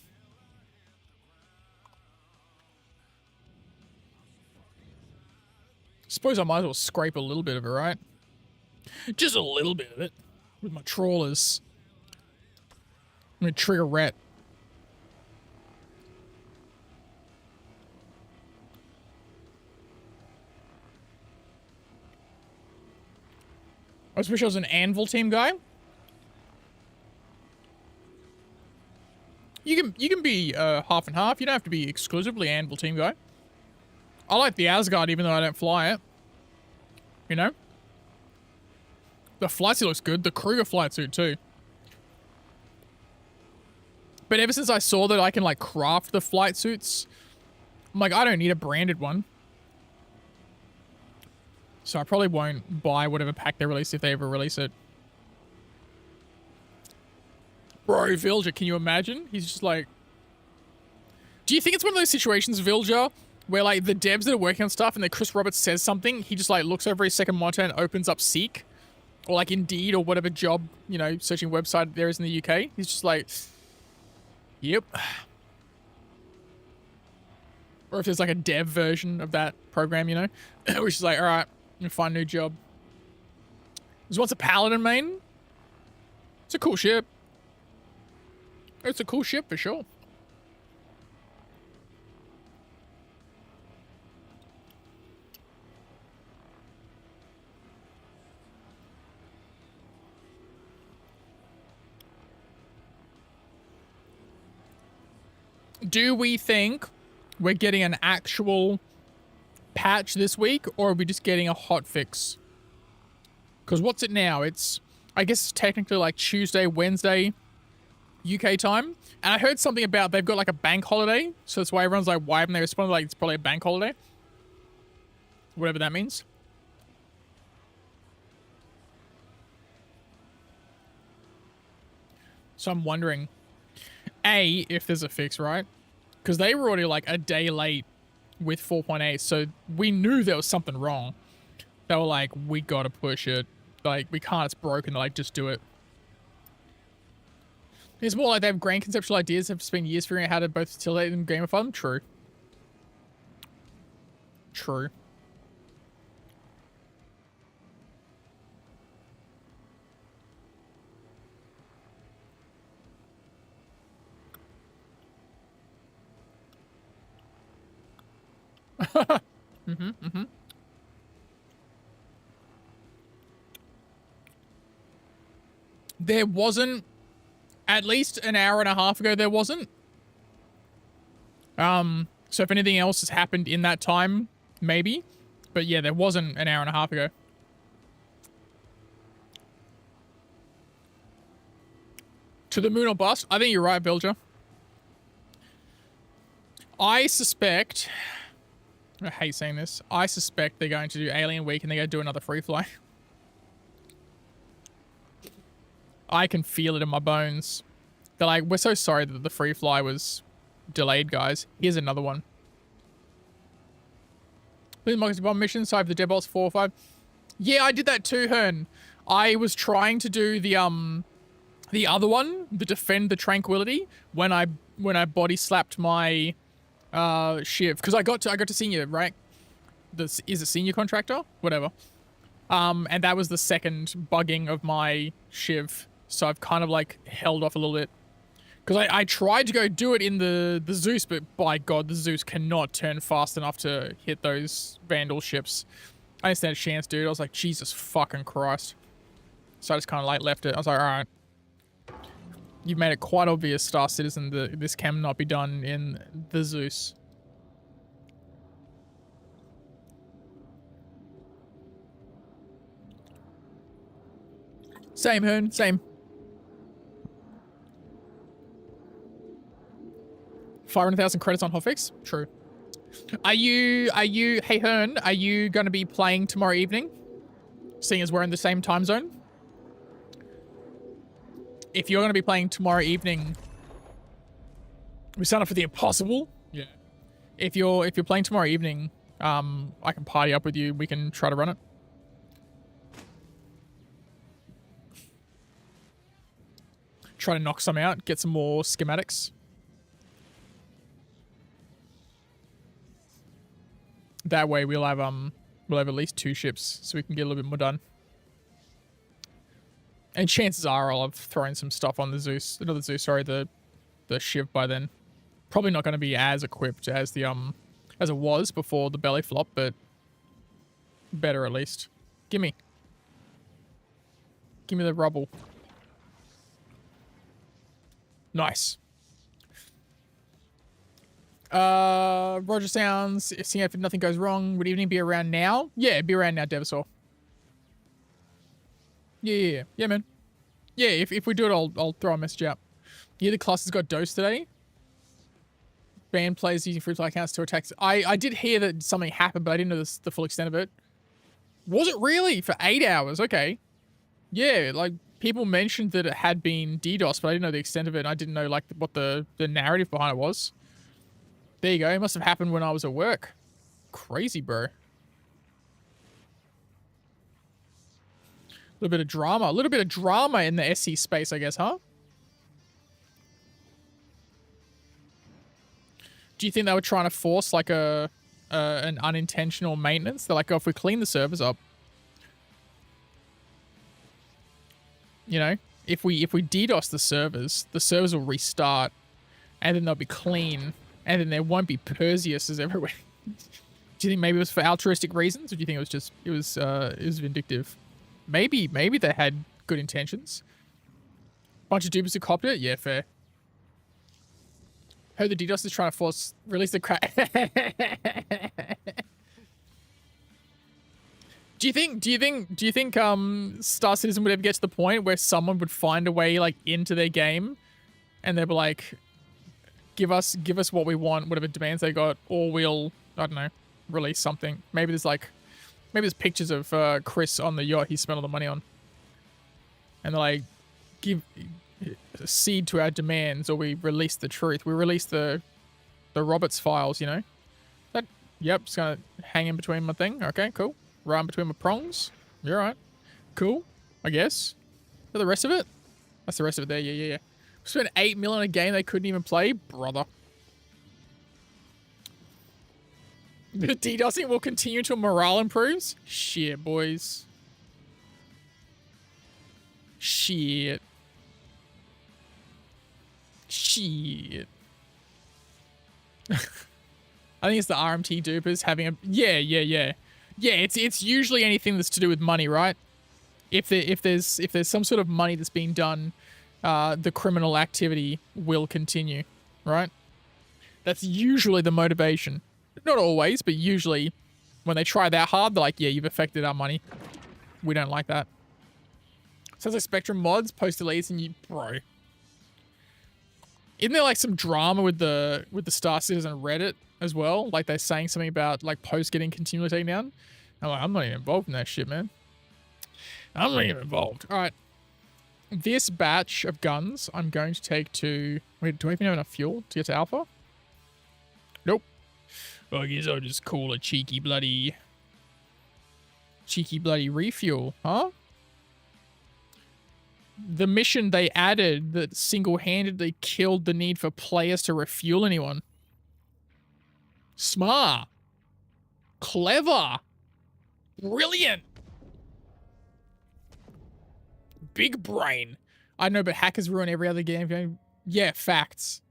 Suppose I might as well scrape a little bit of it, right? Just a little bit of it. With my trawlers. I'm gonna trigger ret. I just wish I was an Anvil team guy. You can be half and half. You don't have to be exclusively Anvil team guy. I like the Asgard even though I don't fly it. You know? The flight suit looks good. The Kruger flight suit too. But ever since I saw that I can like craft the flight suits, I'm like, I don't need a branded one. So I probably won't buy whatever pack they release if they ever release it. Bro, Vilger, can you imagine? He's just like... Do you think it's one of those situations, Vilger, where like the devs that are working on stuff and then Chris Roberts says something, he just like looks over his second monitor and opens up Seek? Or like Indeed or whatever job, you know, searching website there is in the UK. He's just like... Yep. Or if there's like a dev version of that program, you know? Which is like, alright, I'm gonna find a new job. There's once a Paladin main. It's a cool ship. It's a cool ship for sure. Do we think we're getting an actual patch this week, or are we just getting a hot fix? Because what's it now? It's, I guess it's technically like Tuesday, Wednesday, UK time. And I heard something about they've got like a bank holiday. So that's why everyone's like, why haven't they responded? Like, it's probably a bank holiday. Whatever that means. So I'm wondering, A, if there's a fix, right? Because they were already like a day late with 4.8, so we knew there was something wrong. They were like, we gotta push it. Like, we can't, it's broken. They're like, just do it. It's more like they have grand conceptual ideas, have spent years figuring out how to both facilitate and gamify them. True. True. There wasn't, at least an hour and a half ago, there wasn't. So if anything else has happened in that time, maybe. But yeah, there wasn't an hour and a half ago. To the moon or bust? I think you're right, Bilger. I suspect... I hate saying this. I suspect they're going to do Alien Week and they're going to do another free fly. I can feel it in my bones. They're like, we're so sorry that the free fly was delayed, guys. Here's another one. Please market bomb mission, so I have the Deadbolts 4 or 5. Yeah, I did that too, Hearn. I was trying to do the other one, the Defend the Tranquility, when I body slapped my Shiv, because I got to senior, right? Is it senior contractor? Whatever. And that was the second bugging of my Shiv, so I've kind of like held off a little bit. Because I tried to go do it in the Zeus, but by God, the Zeus cannot turn fast enough to hit those Vandal ships. I didn't stand a chance, dude. I was like, Jesus fucking Christ. So I just kind of like left it. I was like, alright. You've made it quite obvious, Star Citizen, that this cannot be done in the Zeus. Same, Hearn. Same. 500,000 credits on hotfix? True. Are you, hey Hearn, are you going to be playing tomorrow evening? Seeing as we're in the same time zone? If you're going to be playing tomorrow evening, we sign up for the impossible. Yeah. If you're playing tomorrow evening, I can party up with you. We can try to run it. Try to knock some out, get some more schematics. That way we'll have at least 2 ships, so we can get a little bit more done. And chances are I'll have thrown some stuff on the Zeus, not the Zeus, sorry, the Shiv by then. Probably not going to be as equipped as the as it was before the belly flop, but better at least. Gimme the rubble. Nice. Roger Sounds, seeing if nothing goes wrong, would evening be around now? Yeah, be around now, Devasaur. Yeah, man. Yeah, if we do it, I'll throw a message out. Yeah, the cluster's got dosed today. Ban players using free-to-play accounts to attack. I did hear that something happened, but I didn't know the full extent of it. Was it really? For 8 hours? Okay. Yeah, like, people mentioned that it had been DDoS, but I didn't know the extent of it, and I didn't know, like, what the narrative behind it was. There you go. It must have happened when I was at work. Crazy, bro. A little bit of drama. A little bit of drama in the SC space, I guess, huh? Do you think they were trying to force, like, an unintentional maintenance? They're like, oh, if we clean the servers up, you know, if we DDoS the servers will restart, and then they'll be clean, and then there won't be Perseus's everywhere. Do you think maybe it was for altruistic reasons, or do you think it was just it was vindictive? Maybe they had good intentions. Bunch of dupes who copped it. Yeah, fair. Heard the DDoS is trying to release the crack. Do you think Star Citizen would ever get to the point where someone would find a way, like, into their game, and they'd be like, give us what we want, whatever demands they got, or we'll, I don't know, release something. Maybe there's pictures of Chris on the yacht he spent all the money on, and they're like, cede to our demands, or we release the truth. We release the Roberts files, you know. Yep, just gonna hang in between my thing. Okay, cool. Right in between my prongs. You're right. Cool, I guess. For the rest of it? That's the rest of it there. Yeah. Spent 8 mil on a game they couldn't even play? Brother. The DDoSing will continue until morale improves? Shit, boys. Shit. I think it's the RMT dupers having a... Yeah. Yeah, it's usually anything that's to do with money, right? If there's some sort of money that's being done, the criminal activity will continue, right? That's usually the motivation. Not always, but usually when they try that hard, they're like, yeah, you've affected our money. We don't like that. Sounds like Spectrum mods, post deletes, and you... Bro. Isn't there, like, some drama with the Star Citizen Reddit as well? Like, they're saying something about, like, posts getting continually taken down? I'm like, I'm not even involved in that shit, man. I'm not even involved. All right. This batch of guns, I'm going to take to... Wait, do I even have enough fuel to get to Alpha? Nope. Well, I guess I'll just call a cheeky bloody refuel, huh? The mission they added that single-handedly killed the need for players to refuel anyone. Smart. Clever. Brilliant. Big brain. I know, but hackers ruin every other game. Yeah, facts.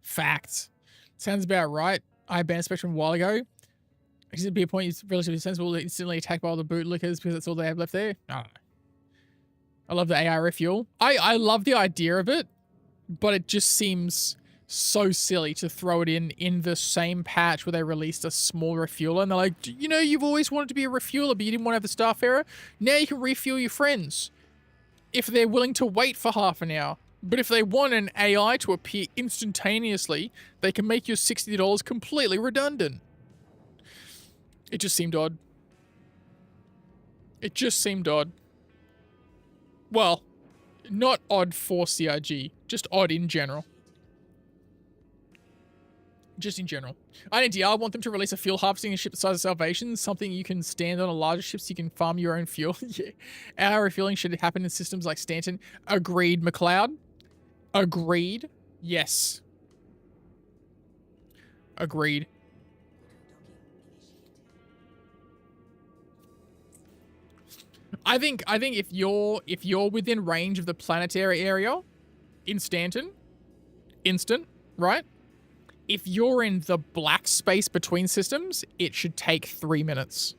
Facts. Sounds about right. I banned Spectrum a while ago. It should be a point it's relatively sensible, instantly attacked by all the bootlickers because that's all they have left there. I don't know. I love the AI refuel. I love the idea of it, but it just seems so silly to throw it in the same patch where they released a small refueler, and they're like, you've always wanted to be a refueler, but you didn't want to have the Starfarer. Now you can refuel your friends. if they're willing to wait for half an hour. But if they want an AI to appear instantaneously, they can make your $60 completely redundant. It just seemed odd. It just seemed odd. Well, not odd for CIG, just odd in general. Just in general. I want them to release a fuel harvesting ship the size of Salvation, something you can stand on a larger ship so you can farm your own fuel. Yeah. Our refueling should happen in systems like Stanton. Agreed, McLeod. Agreed. Yes. Agreed. I think if you're within range of the planetary area in Stanton, instant, right? If you're in the black space between systems, it should take 3 minutes.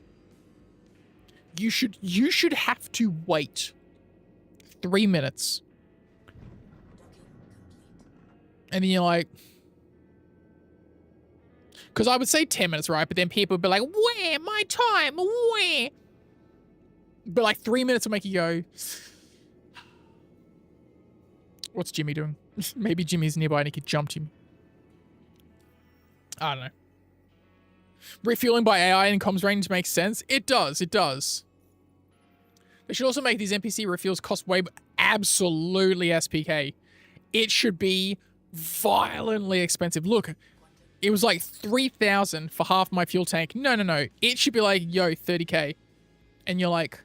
You should have to wait 3 minutes. And then you're like, because I would say 10 minutes, right? But then people would be like, where? My time? Where? But like 3 minutes will make you go, what's Jimmy doing? Maybe Jimmy's nearby and he could jump Jimmy. I don't know. Refueling by AI in comms range makes sense. It does. It does. They should also make these NPC refuels cost way... Absolutely SPK. It should be violently expensive. Look, it was like 3,000 for half my fuel tank. No. It should be like, yo, 30k. And you're like,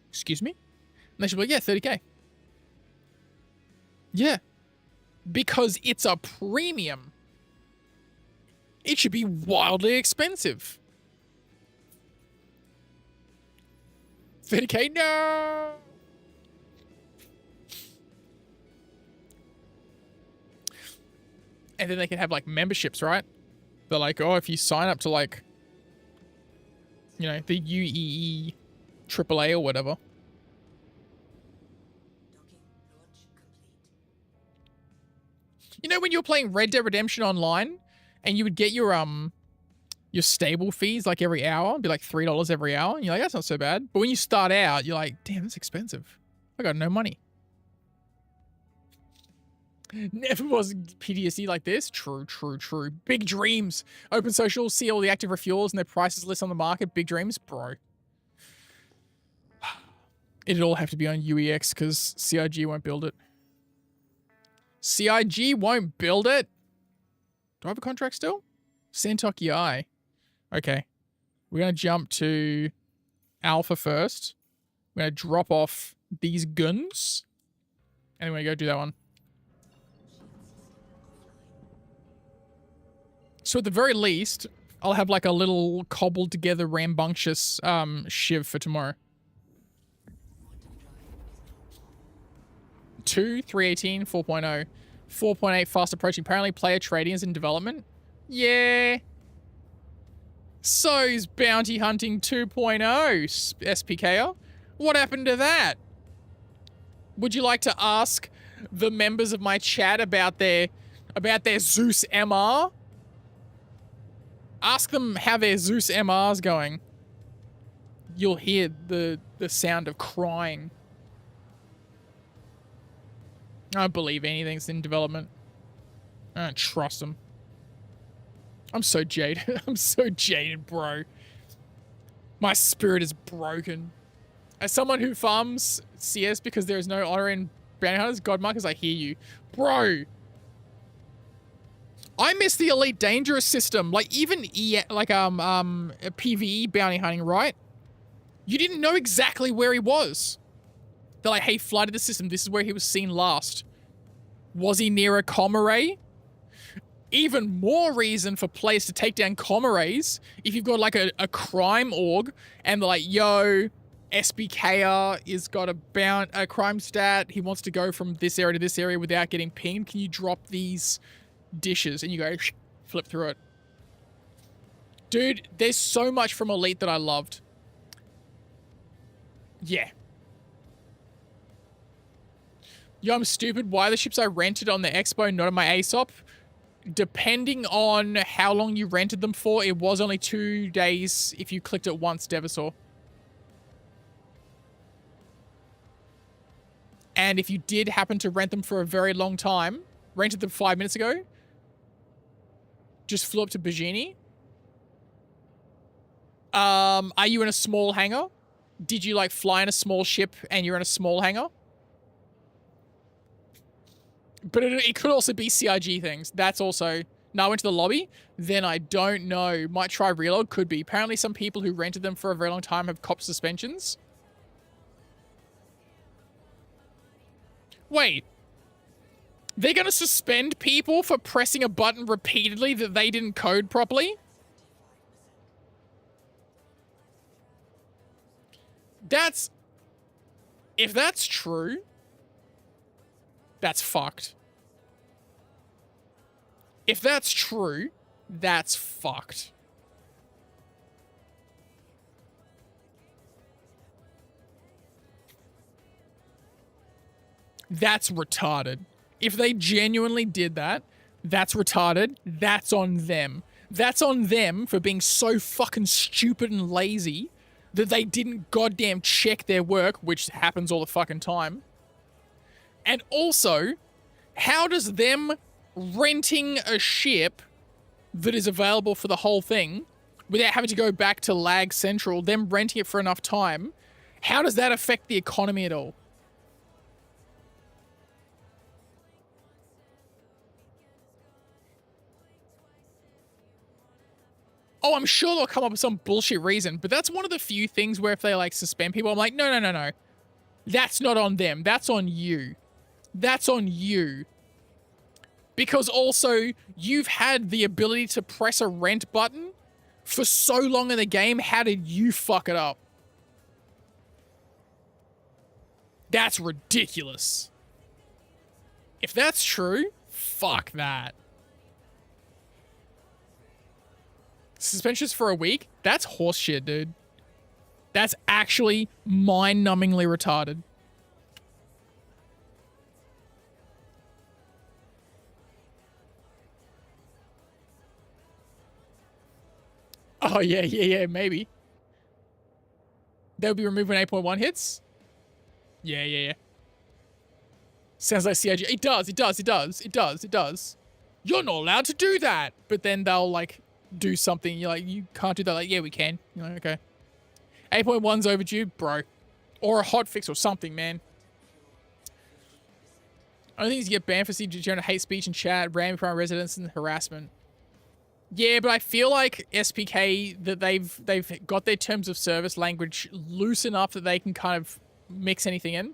excuse me? And they should be like, yeah, 30k. Yeah. Because it's a premium. It should be wildly expensive. 30k? No! And then they can have like memberships, right? They're like, oh, if you sign up to like, you know, the UEE AAA or whatever. You know when you were playing Red Dead Redemption Online and you would get your stable fees like every hour, it'd be like $3 every hour, and you're like, that's not so bad. But when you start out, you're like, damn, that's expensive. I got no money. Never was PTSD like this. True. Big dreams. Open social, see all the active refuels and their prices list on the market. Big dreams, bro. It'd all have to be on UEX because CIG won't build it. CIG won't build it? Do I have a contract still? Santok EI. Okay. We're going to jump to Alpha first. We're going to drop off these guns. And we're going to go do that one. So at the very least, I'll have like a little cobbled together rambunctious shiv for tomorrow. 2, 318, 4.0. 4.8 fast approaching. Apparently player trading is in development. Yeah. So's bounty hunting 2.0, SPKer. What happened to that? Would you like to ask the members of my chat about their Zeus MR? Ask them how their Zeus MR's going. You'll hear the sound of crying. I don't believe anything's in development. I don't trust them. I'm so jaded. I'm so jaded, bro. My spirit is broken. As someone who farms CS because there is no honor in bounty hunters, Godmarkers, I hear you. Bro! I miss the Elite Dangerous system. Like, even PvE bounty hunting, right? You didn't know exactly where he was. They're like, hey, flooded the system. This is where he was seen last. Was he near a comm array? Even more reason for players to take down comm arrays. If you've got like a crime org and they're like, yo, SBKR is got a crime stat. He wants to go from this area to this area without getting pinged. Can you drop these dishes? And you go, flip through it. Dude, there's so much from Elite that I loved. Yeah. Yo, I'm stupid. Why are the ships I rented on the Expo not on my ASOP? Depending on how long you rented them for, it was only 2 days if you clicked it once, Devasaur. and if you did happen to rent them for a very long time, rented them 5 minutes ago, just flew up to Bajini. Are you in a small hangar? Did you like fly in a small ship and you're in a small hangar? But it could also be CIG things. That's also... No, I went to the lobby. Then I don't know. Might try reload. Could be. Apparently some people who rented them for a very long time have cop suspensions. Wait. They're going to suspend people for pressing a button repeatedly that they didn't code properly? That's... If that's true, that's fucked. If that's true, that's fucked. That's retarded. If they genuinely did that, that's retarded. That's on them. That's on them for being so fucking stupid and lazy that they didn't goddamn check their work, which happens all the fucking time. And also, how does them renting a ship that is available for the whole thing without having to go back to Lag Central, them renting it for enough time, how does that affect the economy at all? Oh, I'm sure they'll come up with some bullshit reason, but that's one of the few things where if they like suspend people, I'm like, no. That's not on them. That's on you. That's on you. Because also, you've had the ability to press a rent button for so long in the game. How did you fuck it up? That's ridiculous. If that's true, fuck that. Suspensions for a week? That's horseshit, dude. That's actually mind-numbingly retarded. Oh, yeah, maybe. They'll be removed when 8.1 hits? Yeah. Sounds like CIG. It does. You're not allowed to do that. But then they'll, like, do something. You're like, you can't do that. Like, yeah, we can. You're like, okay. 8.1's overdue, bro. Or a hotfix or something, man. Only thing is you get banned for degenerate hate speech and chat, random prime residence, and harassment. Yeah, but I feel like SPK, that they've got their terms of service language loose enough that they can kind of mix anything in.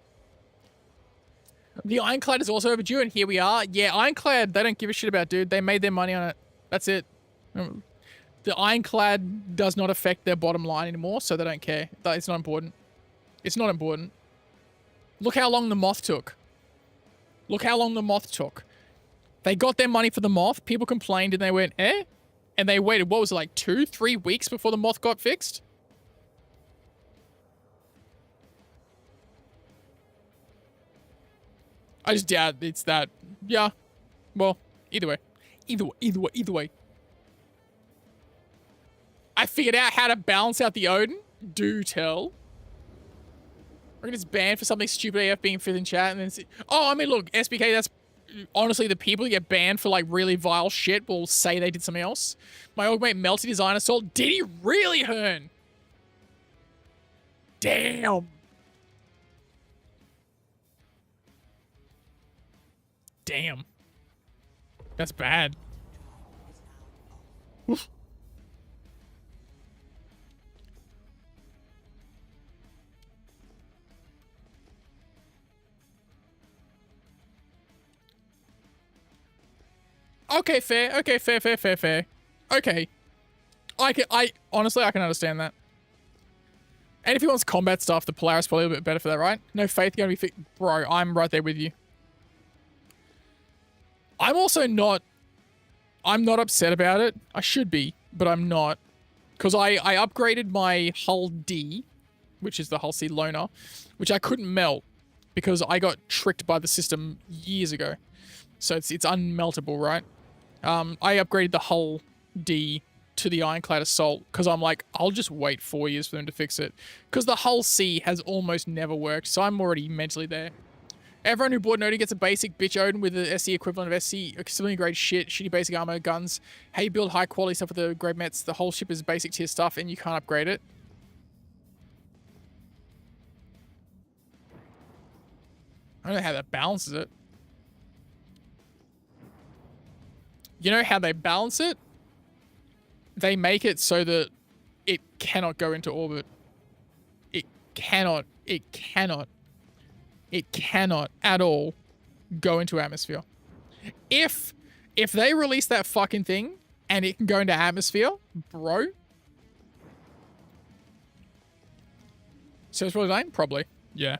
The Ironclad is also overdue, and here we are. Yeah, Ironclad, they don't give a shit about, dude. They made their money on it. That's it. The Ironclad does not affect their bottom line anymore, so they don't care. It's not important. It's not important. Look how long the Moth took. Look how long the Moth took. They got their money for the Moth. People complained, and they went, eh? And they waited, what was it, like 2-3 weeks before the Moth got fixed? I just doubt it's that. Yeah. Well, either way. Either way. I figured out how to balance out the Odin. Do tell. We're gonna just ban for something stupid AF being fifth in chat and then see. Oh, I mean, look, SBK, that's honestly the people who get banned for like really vile shit will say they did something else. My old mate Melty Design Assault. Did he really, Hearn? Damn. Damn. That's bad. Oof. Okay, fair. Okay, fair. Okay. I honestly, I can understand that. And if he wants combat stuff, the Polaris probably a bit better for that, right? No Faith gonna be bro, I'm right there with you. I'm also not... I'm not upset about it. I should be, but I'm not. Because I upgraded my hull D, which is the hull C loner, which I couldn't melt because I got tricked by the system years ago. So it's unmeltable, right? I upgraded the hull D to the Ironclad Assault because I'm like, I'll just wait 4 years for them to fix it. Because the hull C has almost never worked, so I'm already mentally there. Everyone who bought an Odin gets a basic bitch Odin with the SC equivalent of SC civilian grade shit, shitty basic armor, guns. How you build high quality stuff with the grade mets. The whole ship is basic tier stuff and you can't upgrade it. I don't know how that balances it. You know how they balance it? They make it so that it cannot go into orbit. It cannot at all go into atmosphere. If they release that fucking thing and it can go into atmosphere, bro. Service design? Probably. Yeah.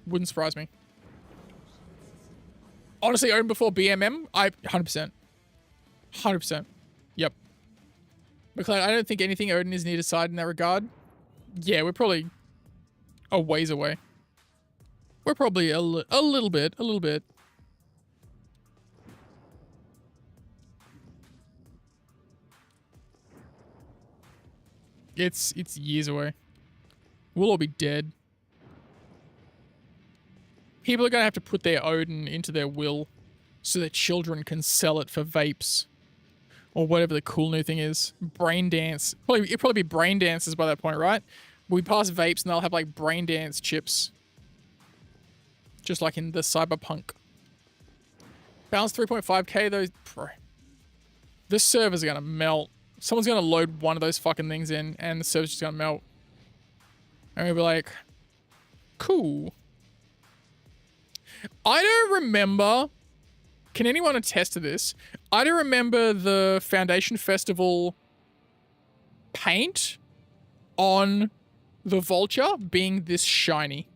Wouldn't surprise me. Honestly, Odin before BMM, 100%. 100%. Yep. McLeod, I don't think anything Odin is near the side in that regard. Yeah, we're probably a ways away. We're probably a little bit. It's years away. We'll all be dead. People are going to have to put their Odin into their will so that children can sell it for vapes. Or whatever the cool new thing is. Brain dance. It'll probably be brain dances by that point, right? We pass vapes and they'll have like brain dance chips. Just like in the Cyberpunk. Balance 3.5k though. Bro. This server's going to melt. Someone's going to load one of those fucking things in and the server's just going to melt. And we'll be like, cool. I don't remember. Can anyone attest to this? I don't remember the Foundation Festival paint on the Vulture being this shiny.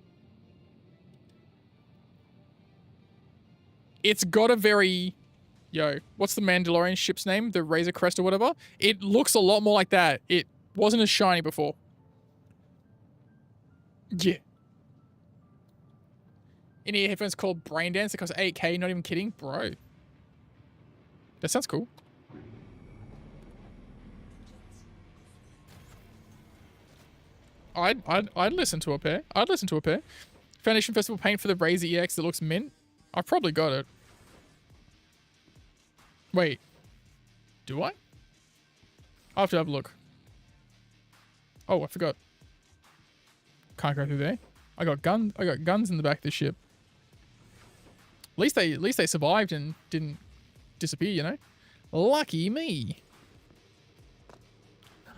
It's got a very... Yo, what's the Mandalorian ship's name? The Razor Crest or whatever? It looks a lot more like that. It wasn't as shiny before. Yeah. In-ear headphones called Brain Dance. It costs 8k, not even kidding. Bro. That sounds cool. I'd listen to a pair. I'd listen to a pair. Foundation Festival paint for the Razor EX that looks mint. I've probably got it. Wait. Do I? I'll have to have a look. Oh, I forgot. Can't go through there. I got guns in the back of the ship. At least they survived and didn't disappear, you know? Lucky me.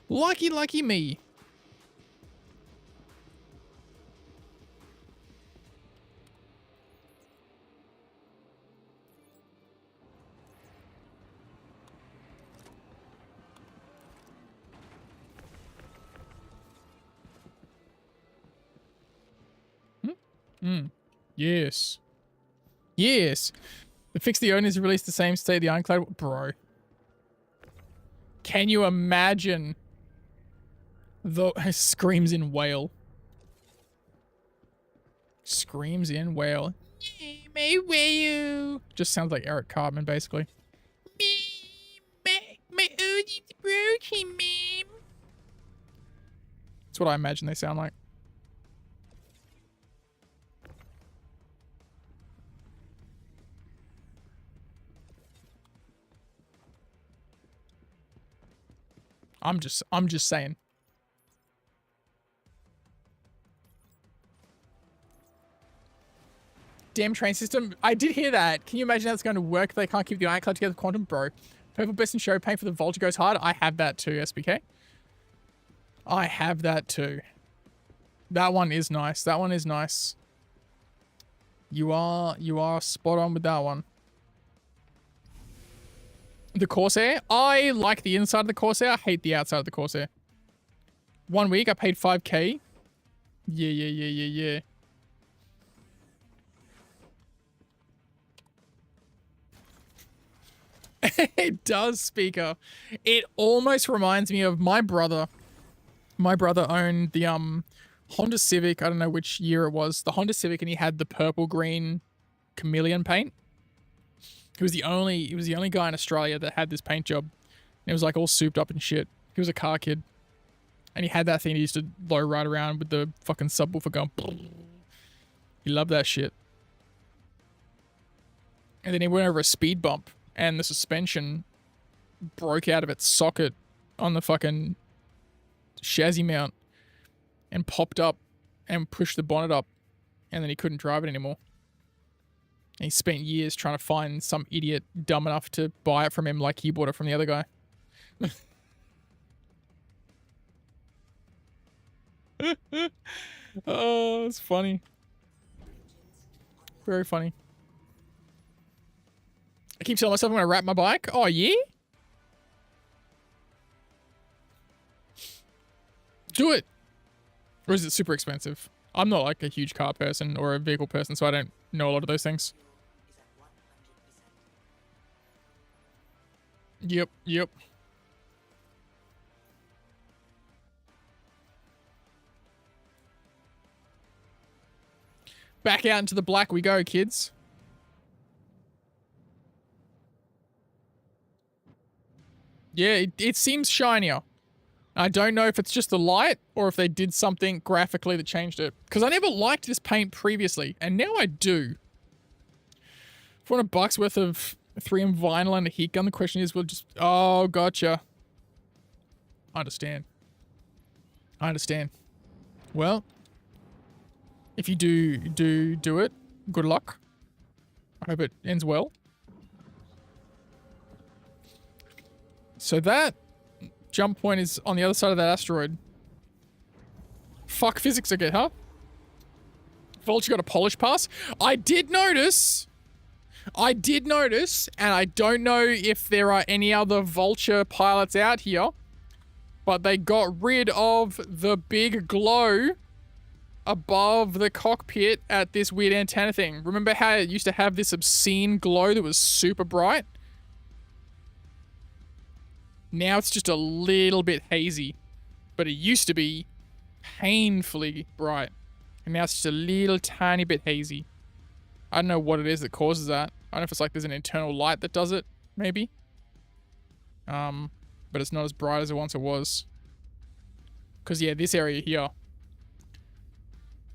Lucky me. Yes. Yes. The Fix the Owners released the same state of the Ironclad. Bro. Can you imagine the screams in whale? Screams in whale. My whale. Just sounds like Eric Cartman, basically. My Odin's broken, ma'am. That's what I imagine they sound like. I'm just saying. Damn train system. I did hear that. Can you imagine how it's going to work if they can't keep the Ironclad together with Quantum? Bro. Purple Best in Show paint for the Vulture goes hard. I have that too, SBK. I have that too. That one is nice. That one is nice. You are spot on with that one. The Corsair. I like the inside of the Corsair. I hate the outside of the Corsair. 1 week, I paid 5k. Yeah. It does, Speaker. It almost reminds me of my brother. My brother owned the Honda Civic. I don't know which year it was. The Honda Civic, and he had the purple green chameleon paint. He was the only guy in Australia that had this paint job. And it was like all souped up and shit. He was a car kid. And he had that thing he used to low ride around with the fucking subwoofer going. He loved that shit. And then he went over a speed bump and the suspension broke out of its socket on the fucking chassis mount and popped up and pushed the bonnet up, and then he couldn't drive it anymore. And he spent years trying to find some idiot dumb enough to buy it from him like he bought it from the other guy. Oh, it's funny. Very funny. I keep telling myself I'm going to wrap my bike. Oh, yeah? Do it. Or is it super expensive? I'm not like a huge car person or a vehicle person, so I don't know a lot of those things. Yep, yep. Back out into the black we go, kids. Yeah, it seems shinier. I don't know if it's just the light or if they did something graphically that changed it. Because I never liked this paint previously, and now I do. $400 worth of 3M vinyl and a heat gun. The question is, we'll just... Oh, gotcha. I understand. I understand. Well, if you do it, good luck. I hope it ends well. So that jump point is on the other side of that asteroid. Fuck physics again, huh? Vulture got a polish pass. I did notice, and I don't know if there are any other Vulture pilots out here, but they got rid of the big glow above the cockpit at this weird antenna thing. Remember how it used to have this obscene glow that was super bright? Now it's just a little bit hazy, but it used to be painfully bright. And now it's just a little tiny bit hazy. I don't know what it is that causes that. I don't know if it's like there's an internal light that does it, maybe. But it's not as bright as it once it was. Because yeah, this area here,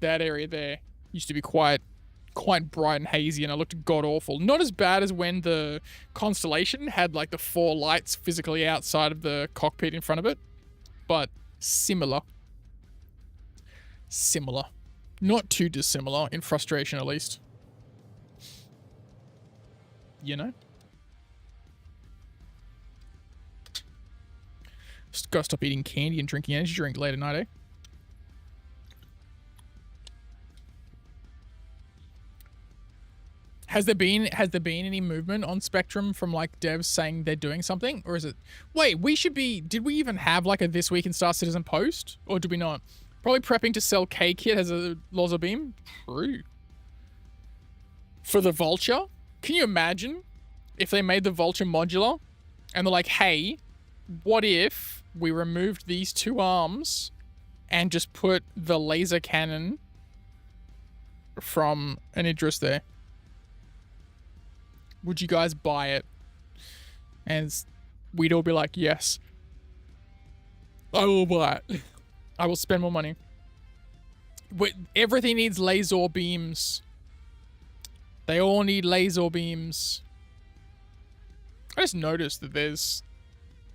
that area there, used to be quite bright and hazy, and it looked god awful. Not as bad as when the Constellation had like the 4 lights physically outside of the cockpit in front of it, but similar. Similar. Not too dissimilar in frustration, at least. You know? Just gotta stop eating candy and drinking energy drink late at night, eh? Has there been any movement on Spectrum from like devs saying they're doing something, or is it? Wait, did we even have like a This Week in Star Citizen post, or did we not? Probably prepping to sell K-Kit as a laser beam. True. For the Vulture, can you imagine if they made the Vulture modular, and they're like, hey, what if we removed these 2 arms and just put the laser cannon from an Idris there? Would you guys buy it? And we'd all be like, yes. I will buy it. I will spend more money. Everything needs laser beams. They all need laser beams. I just noticed that there's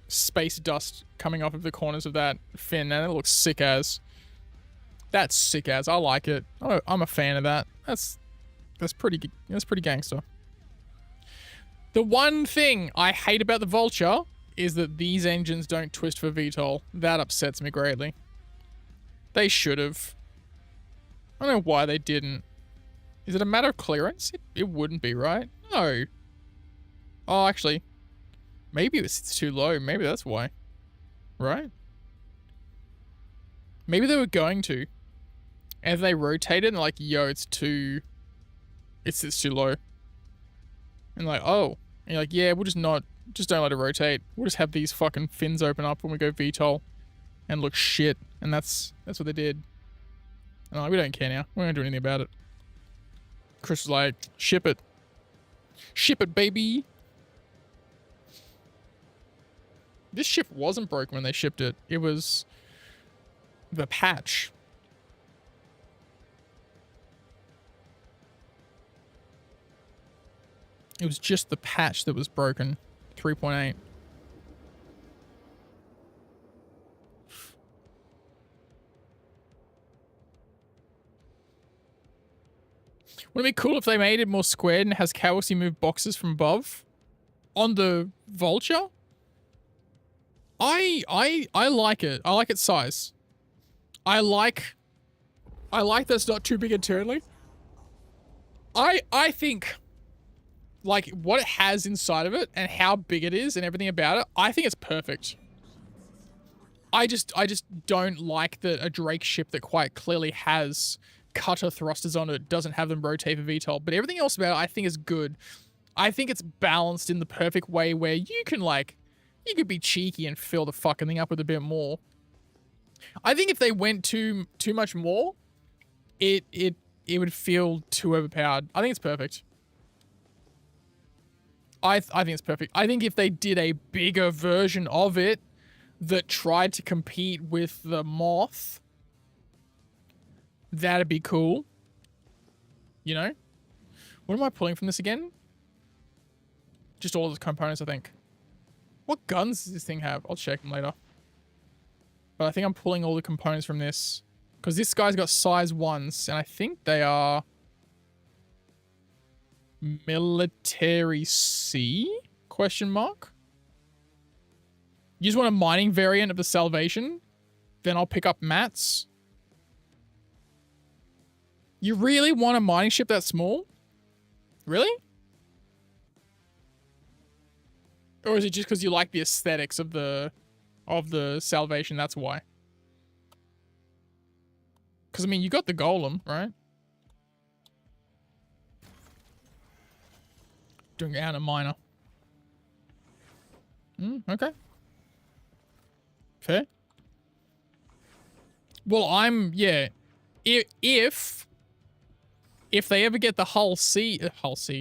space dust coming off of the corners of that fin, and it looks sick as. That's sick as. I like it. I'm a fan of that. That's pretty gangster. The one thing I hate about the Vulture is that these engines don't twist for VTOL. That upsets me greatly. They should have. I don't know why they didn't. Is it a matter of clearance? It wouldn't be, right? No. Oh, actually. Maybe it's too low. Maybe that's why. Right? Maybe they were going to. And they rotated and like, yo, it's too low. And like, oh. And you're like, yeah, we'll just don't let it rotate. We'll just have these fucking fins open up when we go VTOL and look shit. And that's what they did. And like, we don't care now. We're not gonna do anything about it. Chris was like, ship it. Ship it, baby. This ship wasn't broken when they shipped it. It was the patch. It was just the patch that was broken. 3.8. Wouldn't it be cool if they made it more squared and has cows you move boxes from above? On the vulture? I like it. I like its size. I like that it's not too big internally. I think like what it has inside of it and how big it is and everything about it, I think it's perfect. I just don't like that a Drake ship that quite clearly has cutter thrusters on it doesn't have them rotate for VTOL, but everything else about it I think is good. I think it's balanced in the perfect way where you can like, you could be cheeky and fill the fucking thing up with a bit more. I think if they went too much more, it would feel too overpowered. I think it's perfect. I think it's perfect. I think if they did a bigger version of it that tried to compete with the Moth, that'd be cool. You know? What am I pulling from this again? Just all of the components, I think. What guns does this thing have? I'll check them later. But I think I'm pulling all the components from this. Because this guy's got size 1s, and I think they are military C? Question mark? You just want a mining variant of the Salvation? Then I'll pick up mats. You really want a mining ship that small? Really? Or is it just because you like the aesthetics of the Salvation? That's why. Because I mean, you got the golem, right? Doing it out a miner. Okay. Fair. Well, yeah. If they ever get the hull C,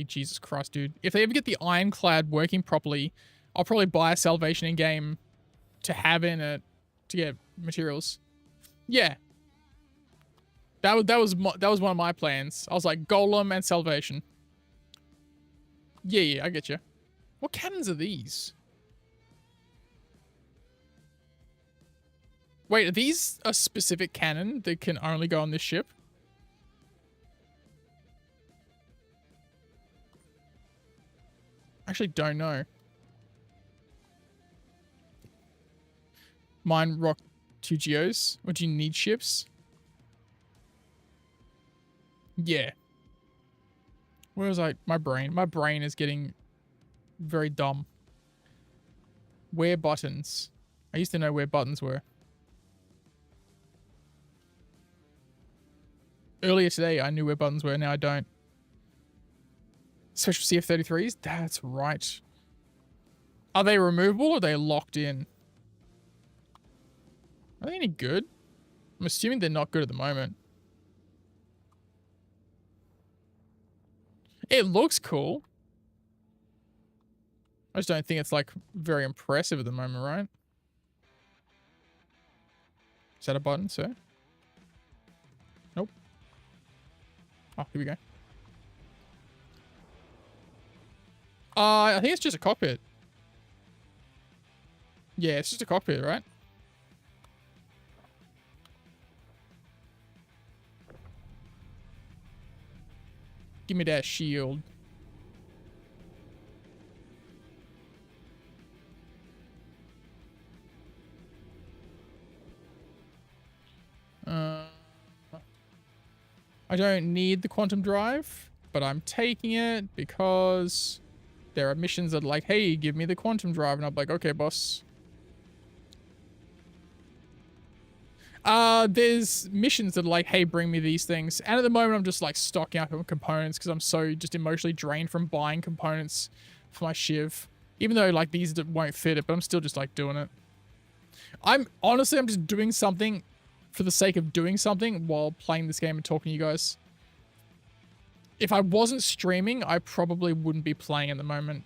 Jesus Christ, dude. If they ever get the ironclad working properly, I'll probably buy a Salvation in game to have in it to get materials. Yeah. That was one of my plans. I was like Golem and Salvation. Yeah, I get you. What cannons are these? Wait, are these a specific cannon that can only go on this ship? Actually don't know. Mine rock 2 geos. Or do you need ships? Yeah. Where was I? My brain is getting very dumb. Where buttons? I used to know where buttons were. Earlier today, I knew where buttons were. Now I don't. Special CF-33s? That's right. Are they removable or are they locked in? Are they any good? I'm assuming they're not good at the moment. It looks cool. I just don't think it's like very impressive at the moment, right? Is that a button, sir? Nope. Oh, here we go. I think it's just a cockpit. Yeah, it's just a cockpit, right? Give me that shield. I don't need the quantum drive, but I'm taking it because there are missions that are like, hey, give me the quantum drive. And I'm like, okay, boss. There's missions that are like, hey, bring me these things. And at the moment, I'm just like stocking up on components because I'm so just emotionally drained from buying components for my Shiv. Even though like these won't fit it, but I'm still just like doing it. I'm just doing something for the sake of doing something while playing this game and talking to you guys. If I wasn't streaming, I probably wouldn't be playing at the moment.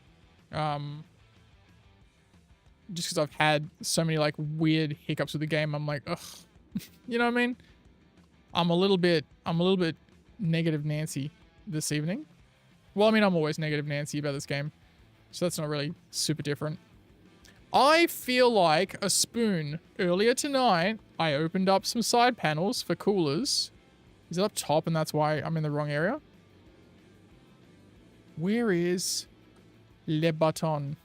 Just because I've had so many like weird hiccups with the game, I'm like, ugh. You know what I mean? I'm a little bit negative Nancy this evening. Well, I mean, I'm always negative Nancy about this game, so that's not really super different. I feel like a spoon. Earlier tonight, I opened up some side panels for coolers. Is it up top and that's why I'm in the wrong area? Where is Le Bâton?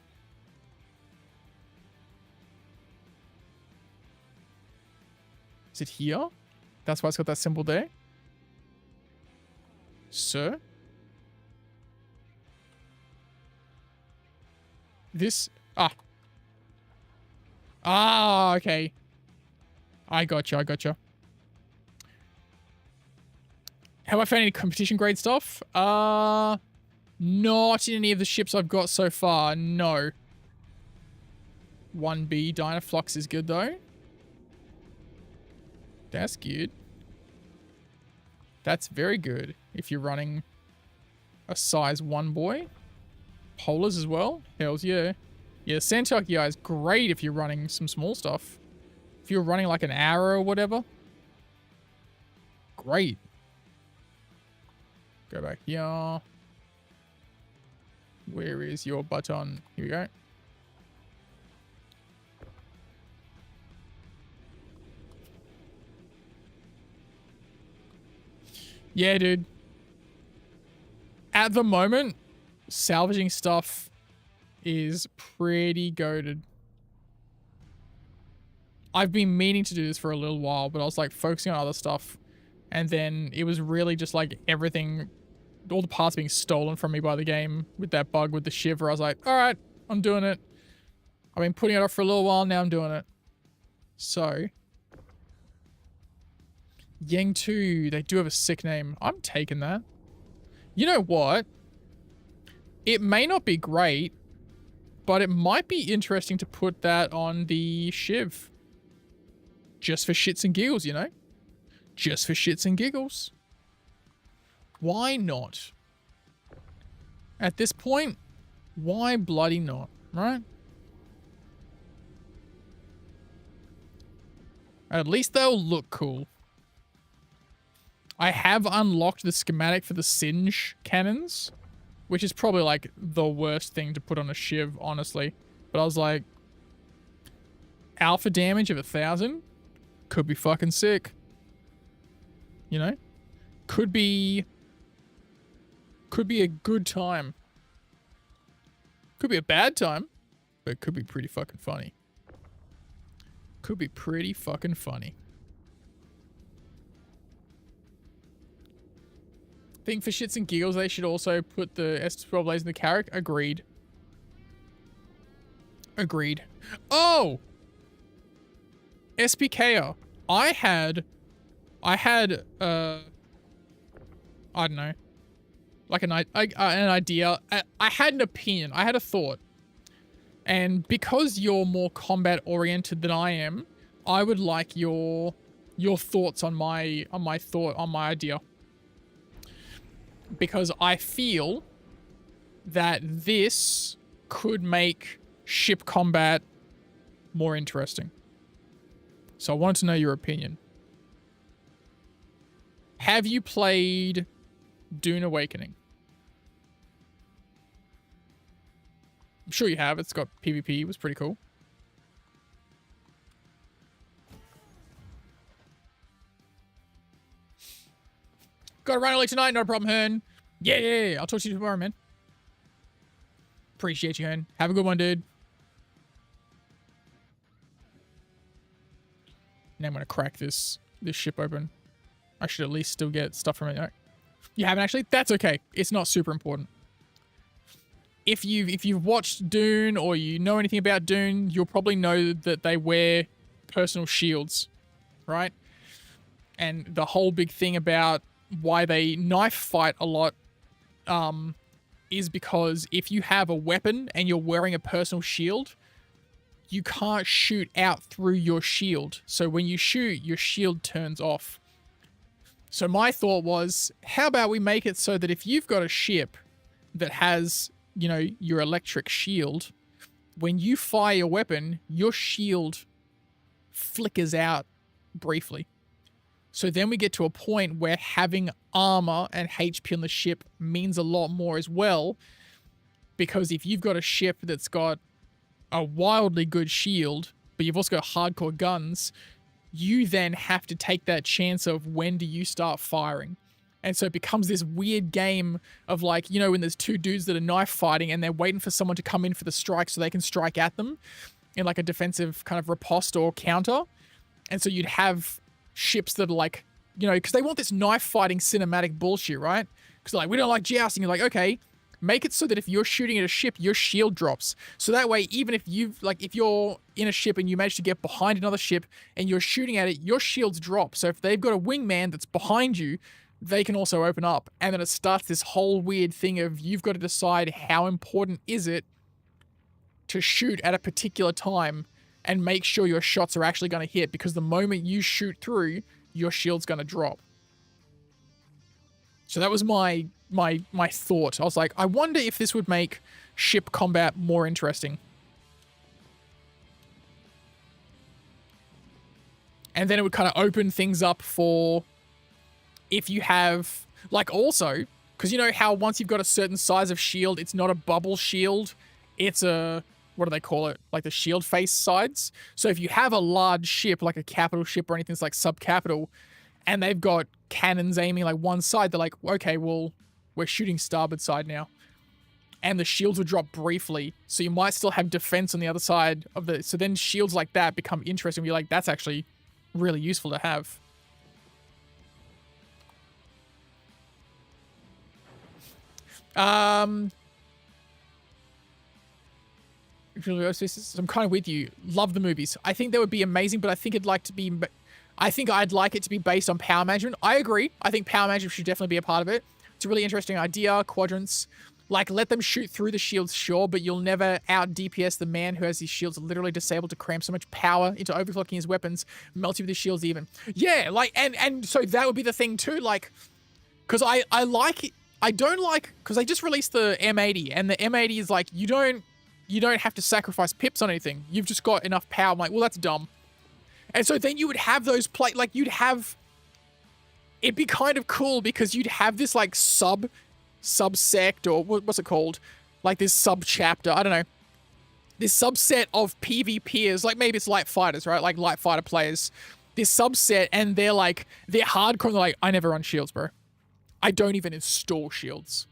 Is it here? That's why it's got that symbol there? Sir? This... Ah, okay. I gotcha. Have I found any competition grade stuff? Not in any of the ships I've got so far, no. 1B Dynaflux is good though. That's good. That's very good if you're running a size 1 boy. Polars as well. Hells yeah. Yeah, Santucci is great if you're running some small stuff. If you're running like an arrow or whatever. Great. Go back here. Where is your button? Here we go. Yeah, dude. At the moment, salvaging stuff is pretty goated. I've been meaning to do this for a little while, but I was like focusing on other stuff. And then it was really just like everything, all the parts being stolen from me by the game with that bug with the shiver. I was like, all right, I'm doing it. I've been putting it off for a little while. Now I'm doing it. So Yang 2, they do have a sick name. I'm taking that. You know what? It may not be great, but it might be interesting to put that on the Shiv. Just for shits and giggles, you know? Just for shits and giggles. Why not? At this point, why bloody not, right? At least they'll look cool. I have unlocked the schematic for the Singe cannons, which is probably like the worst thing to put on a Shiv, honestly. But I was like, alpha damage of 1,000 could be fucking sick. You know? Could be a good time. Could be a bad time, but it could be pretty fucking funny. Could be pretty fucking funny. Think for shits and giggles, they should also put the S12 blades in the Carrack. Agreed. Agreed. Oh! SPKer. I had, I don't know, like an idea. I had an opinion. I had a thought. And because you're more combat oriented than I am, I would like your thoughts on my idea. Because I feel that this could make ship combat more interesting. So I wanted to know your opinion. Have you played Dune Awakening? I'm sure you have. It's got PvP. It was pretty cool. Got to run early tonight. No problem, Hearn. Yeah. I'll talk to you tomorrow, man. Appreciate you, Hearn. Have a good one, dude. Now I'm going to crack this ship open. I should at least still get stuff from it. No. You haven't actually? That's okay. It's not super important. If you've watched Dune or you know anything about Dune, you'll probably know that they wear personal shields, right? And the whole big thing about why they knife fight a lot is because if you have a weapon and you're wearing a personal shield, you can't shoot out through your shield. So when you shoot, your shield turns off. So my thought was, how about we make it so that if you've got a ship that has, you know, your electric shield, when you fire your weapon, your shield flickers out briefly. So then we get to a point where having armor and HP on the ship means a lot more as well, because if you've got a ship that's got a wildly good shield, but you've also got hardcore guns, you then have to take that chance of when do you start firing. And so it becomes this weird game of like, you know, when there's two dudes that are knife fighting and they're waiting for someone to come in for the strike so they can strike at them in like a defensive kind of riposte or counter. And so you'd have ships that are like, you know, because they want this knife fighting cinematic bullshit, right? Because like, we don't like jousting. You're like, okay, make it so that if you're shooting at a ship, your shield drops. So that way, even if if you're in a ship and you manage to get behind another ship and you're shooting at it, your shields drop. So if they've got a wingman that's behind you, they can also open up. And then it starts this whole weird thing of you've got to decide how important is it to shoot at a particular time and make sure your shots are actually going to hit, because the moment you shoot through, your shield's going to drop. So that was my thought. I was like, I wonder if this would make ship combat more interesting. And then it would kind of open things up for if you have, like, also, because you know how once you've got a certain size of shield, it's not a bubble shield, it's a, what do they call it? Like the shield face sides. So if you have a large ship, like a capital ship or anything that's like subcapital, and they've got cannons aiming like one side, they're like, okay, well, we're shooting starboard side now. And the shields will drop briefly, so you might still have defense on the other side of the, so then shields like that become interesting. You're like, that's actually really useful to have. I'm kind of with you. Love the movies. I think they would be amazing, but I think I'd like it to be based on power management. I agree. I think power management should definitely be a part of it. It's a really interesting idea. Quadrants. Like, let them shoot through the shields, sure, but you'll never out DPS the man who has his shields literally disabled to cram so much power into overclocking his weapons, melt you with his shields even. Yeah, like, and so that would be the thing too, like, because I like it. I don't like, because they just released the M80, and the M80 is like, you don't have to sacrifice pips on anything. You've just got enough power. I'm like, well, that's dumb. And so then you would have those it'd be kind of cool because you'd have this like subsect, or what's it called? Like this sub-chapter, I don't know. This subset of PvPers, like maybe it's light fighters, right? Like light fighter players. This subset, and they're hardcore, and they're like, I never run shields, bro. I don't even install shields.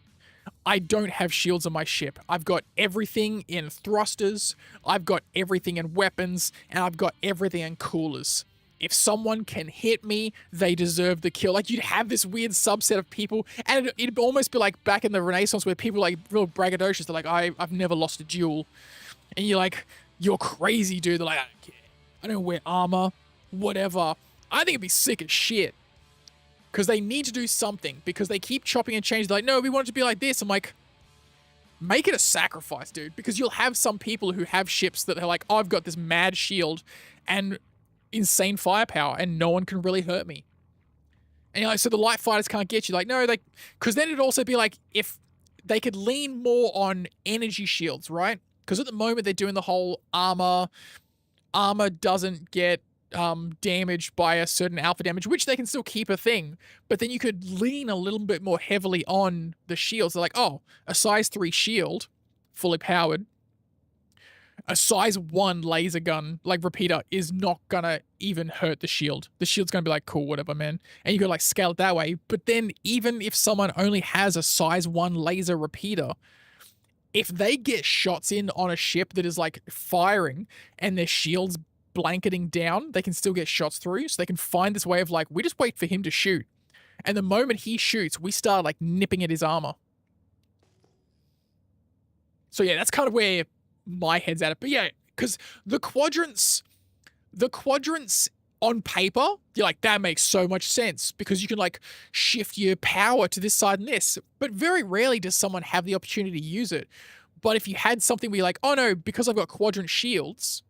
I don't have shields on my ship. I've got everything in thrusters, I've got everything in weapons, and I've got everything in coolers. If someone can hit me, they deserve the kill. Like, you'd have this weird subset of people, and it'd almost be like back in the Renaissance where people like real braggadocious. They're like, I've never lost a duel. And you're like, you're crazy, dude. They're like, I don't care. I don't wear armor, whatever. I think it'd be sick as shit. Because they need to do something, because they keep chopping and changing. They're like, no, we want it to be like this. I'm like, make it a sacrifice, dude. Because you'll have some people who have ships that are like, oh, I've got this mad shield and insane firepower, and no one can really hurt me. And you're like, so the light fighters can't get you. Like, no, because then it'd also be like, if they could lean more on energy shields, right? Because at the moment they're doing the whole armor doesn't get damaged by a certain alpha damage, which they can still keep a thing, but then you could lean a little bit more heavily on the shields. They're like, oh, a size 3 shield, fully powered, a size 1 laser gun, like repeater, is not gonna even hurt the shield. The shield's gonna be like, cool, whatever, man. And you gotta like scale it that way. But then even if someone only has a size 1 laser repeater, if they get shots in on a ship that is like firing and their shield's blanketing down, they can still get shots through. So they can find this way of like, we just wait for him to shoot, and the moment he shoots, we start like nipping at his armor. So yeah, that's kind of where my head's at it. But yeah, because the quadrants on paper, you're like, that makes so much sense, because you can like shift your power to this side and this, but very rarely does someone have the opportunity to use it. But if you had something where you're like, oh no, because I've got quadrant shields,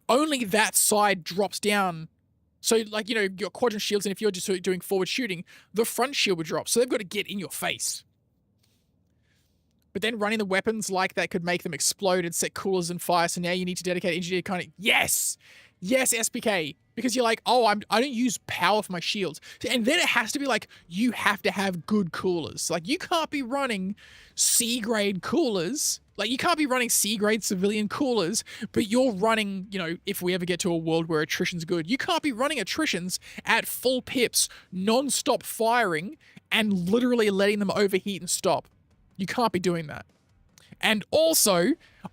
only that side drops down. So like, you know, your quadrant shields, and if you're just doing forward shooting, the front shield would drop. So they've got to get in your face. But then running the weapons like that could make them explode and set coolers and fire. So now you need to dedicate energy to kind of, yes, Yes, SPK. Because you're like, oh, I don't use power for my shields. And then it has to be like, you have to have good coolers. Like, you can't be running C-grade coolers. Like, you can't be running C-grade civilian coolers, but you're running, you know, if we ever get to a world where attrition's good, you can't be running attritions at full pips, non-stop firing, and literally letting them overheat and stop. You can't be doing that. And also,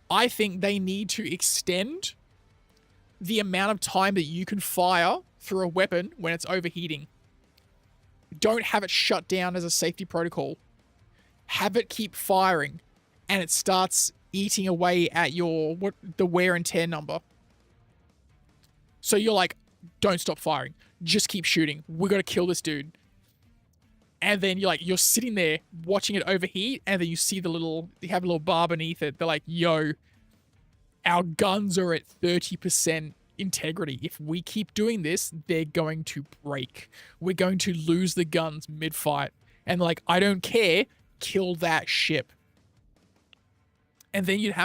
I think they need to extend the amount of time that you can fire through a weapon when it's overheating. Don't have it shut down as a safety protocol. Have it keep firing, and it starts eating away at your the wear and tear number. So you're like, don't stop firing. Just keep shooting. We got to kill this dude. And then you're sitting there watching it overheat, and then you see you have a little bar beneath it. They're like, yo, our guns are at 30% integrity. If we keep doing this, they're going to break. We're going to lose the guns mid-fight. And like, I don't care, kill that ship. And then you'd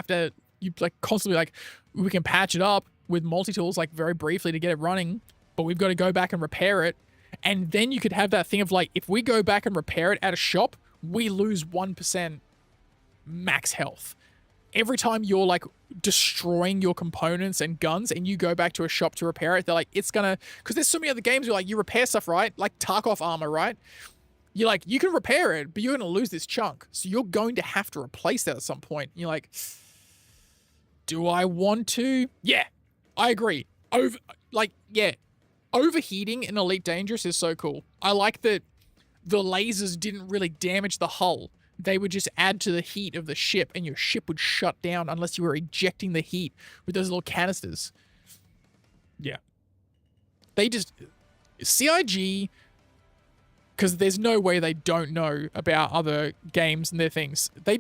like constantly like, we can patch it up with multi-tools like very briefly to get it running, but we've got to go back and repair it. And then you could have that thing of like, if we go back and repair it at a shop, we lose 1% max health. Every time you're like destroying your components and guns and you go back to a shop to repair it, they're like, it's gonna, because there's so many other games where like you repair stuff, right? Like Tarkov armor, right? You're like, you can repair it, but you're gonna lose this chunk. So you're going to have to replace that at some point. You're like, do I want to? Yeah, I agree. Overheating in Elite Dangerous is so cool. I like that the lasers didn't really damage the hull. They would just add to the heat of the ship, and your ship would shut down unless you were ejecting the heat with those little canisters. Yeah. CIG, because there's no way they don't know about other games and their things. They're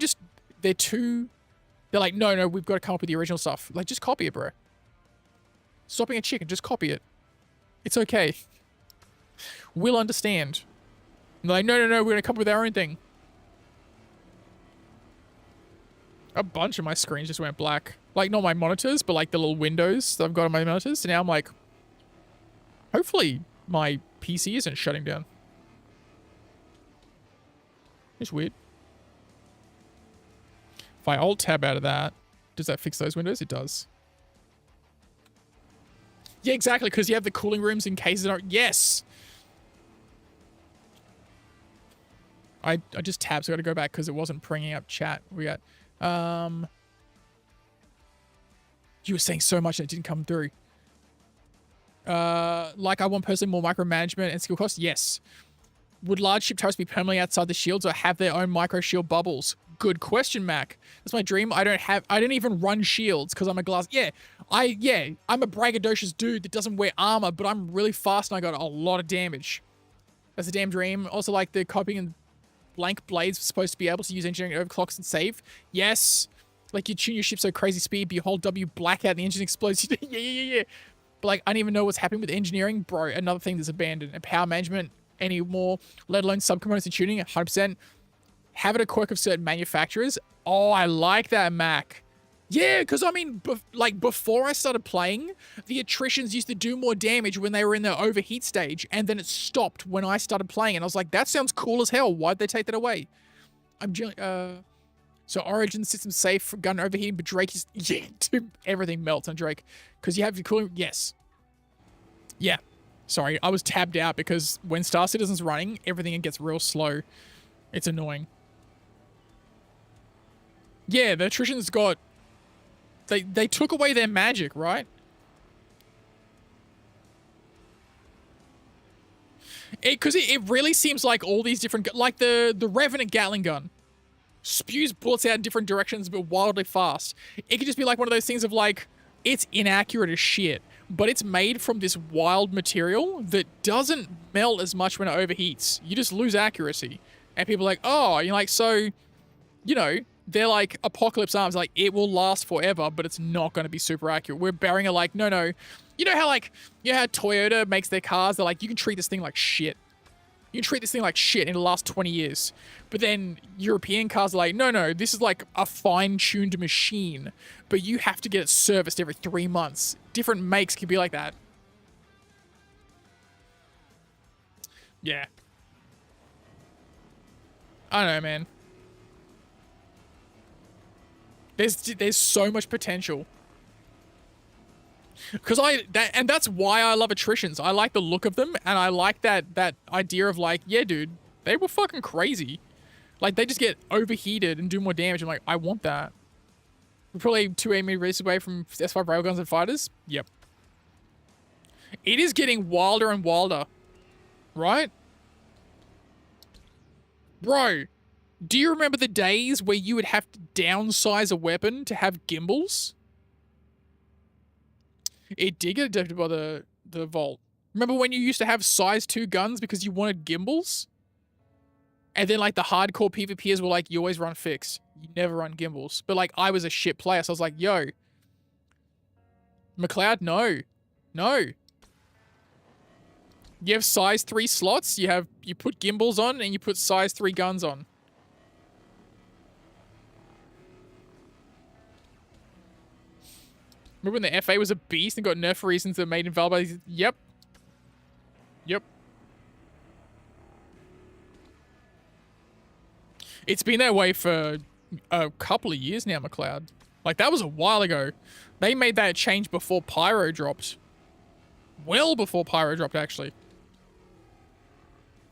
like, no, we've got to come up with the original stuff. Like, just copy it, bro. Stop being a chicken, just copy it. It's okay. We'll understand. And they're like, no, we're going to come up with our own thing. A bunch of my screens just went black. Like, not my monitors, but like the little windows that I've got on my monitors. So now I'm like, hopefully my PC isn't shutting down. It's weird. If I alt-tab out of that, does that fix those windows? It does. Yeah, exactly, because you have the cooling rooms in case they don't... Yes! I just tabbed, so I gotta go back because it wasn't bringing up chat. We got... You were saying so much and it didn't come through. Like I want personally more micromanagement and skill costs? Yes. Would large ship turrets be permanently outside the shields or have their own micro shield bubbles? Good question, Mac. That's my dream. I don't even run shields because I'm a glass. I'm a braggadocious dude that doesn't wear armor, but I'm really fast and I got a lot of damage. That's a damn dream. Also, like the copying and blank blades were supposed to be able to use engineering overclocks and save. Yes. Like you tune your ship so crazy speed, but you hold W blackout and the engine explodes. yeah. But like, I don't even know what's happening with engineering. Bro, another thing that's abandoned. And power management anymore, let alone subcomponents and tuning, 100%. Have it a quirk of certain manufacturers. Oh, I like that, Mac. Yeah, because I mean, before I started playing, the attritions used to do more damage when they were in their overheat stage, and then it stopped when I started playing, and I was like, that sounds cool as hell. Why'd they take that away? So Origin system safe for gun overheating, but Drake is... Yeah, dude, everything melts on Drake. Because you have the cooling... Yes. Yeah. Sorry, I was tabbed out because when Star Citizen's running, everything gets real slow. It's annoying. Yeah, the attrition's got... They took away their magic, right? Because it really seems like all these different... Like the Revenant Gatling gun. Spews bullets out in different directions, but wildly fast. It could just be like one of those things of like... It's inaccurate as shit. But it's made from this wild material that doesn't melt as much when it overheats. You just lose accuracy. And people are like, oh, you're like, so... You know... They're like Apocalypse Arms, like it will last forever, but it's not going to be super accurate. We're bearing it like, no. You know how Toyota makes their cars? They're like, you can treat this thing like shit. You can treat this thing like shit in the last 20 years. But then European cars are like, no, this is like a fine-tuned machine. But you have to get it serviced every 3 months. Different makes can be like that. Yeah. I don't know, man. There's so much potential. Because that's why I love attritions. I like the look of them, and I like that idea of like, yeah, dude, they were fucking crazy. Like, they just get overheated and do more damage. I'm like, I want that. We're probably 2 8 meters away from S5 railguns and fighters. Yep. It is getting wilder and wilder. Right? Bro, do you remember the days where you would have to downsize a weapon to have gimbals? It did get adapted by the Vault. Remember when you used to have size 2 guns because you wanted gimbals? And then, like, the hardcore PvPers were like, you always run fixed. You never run gimbals. But, like, I was a shit player, so I was like, yo. McLeod, no. No. You have size 3 slots, you put gimbals on, and you put size 3 guns on. Remember when the FA was a beast and got nerfed for reasons that made invaluable? Yep. Yep. It's been that way for a couple of years now, McLeod. Like, that was a while ago. They made that change before Pyro dropped. Well before Pyro dropped, actually.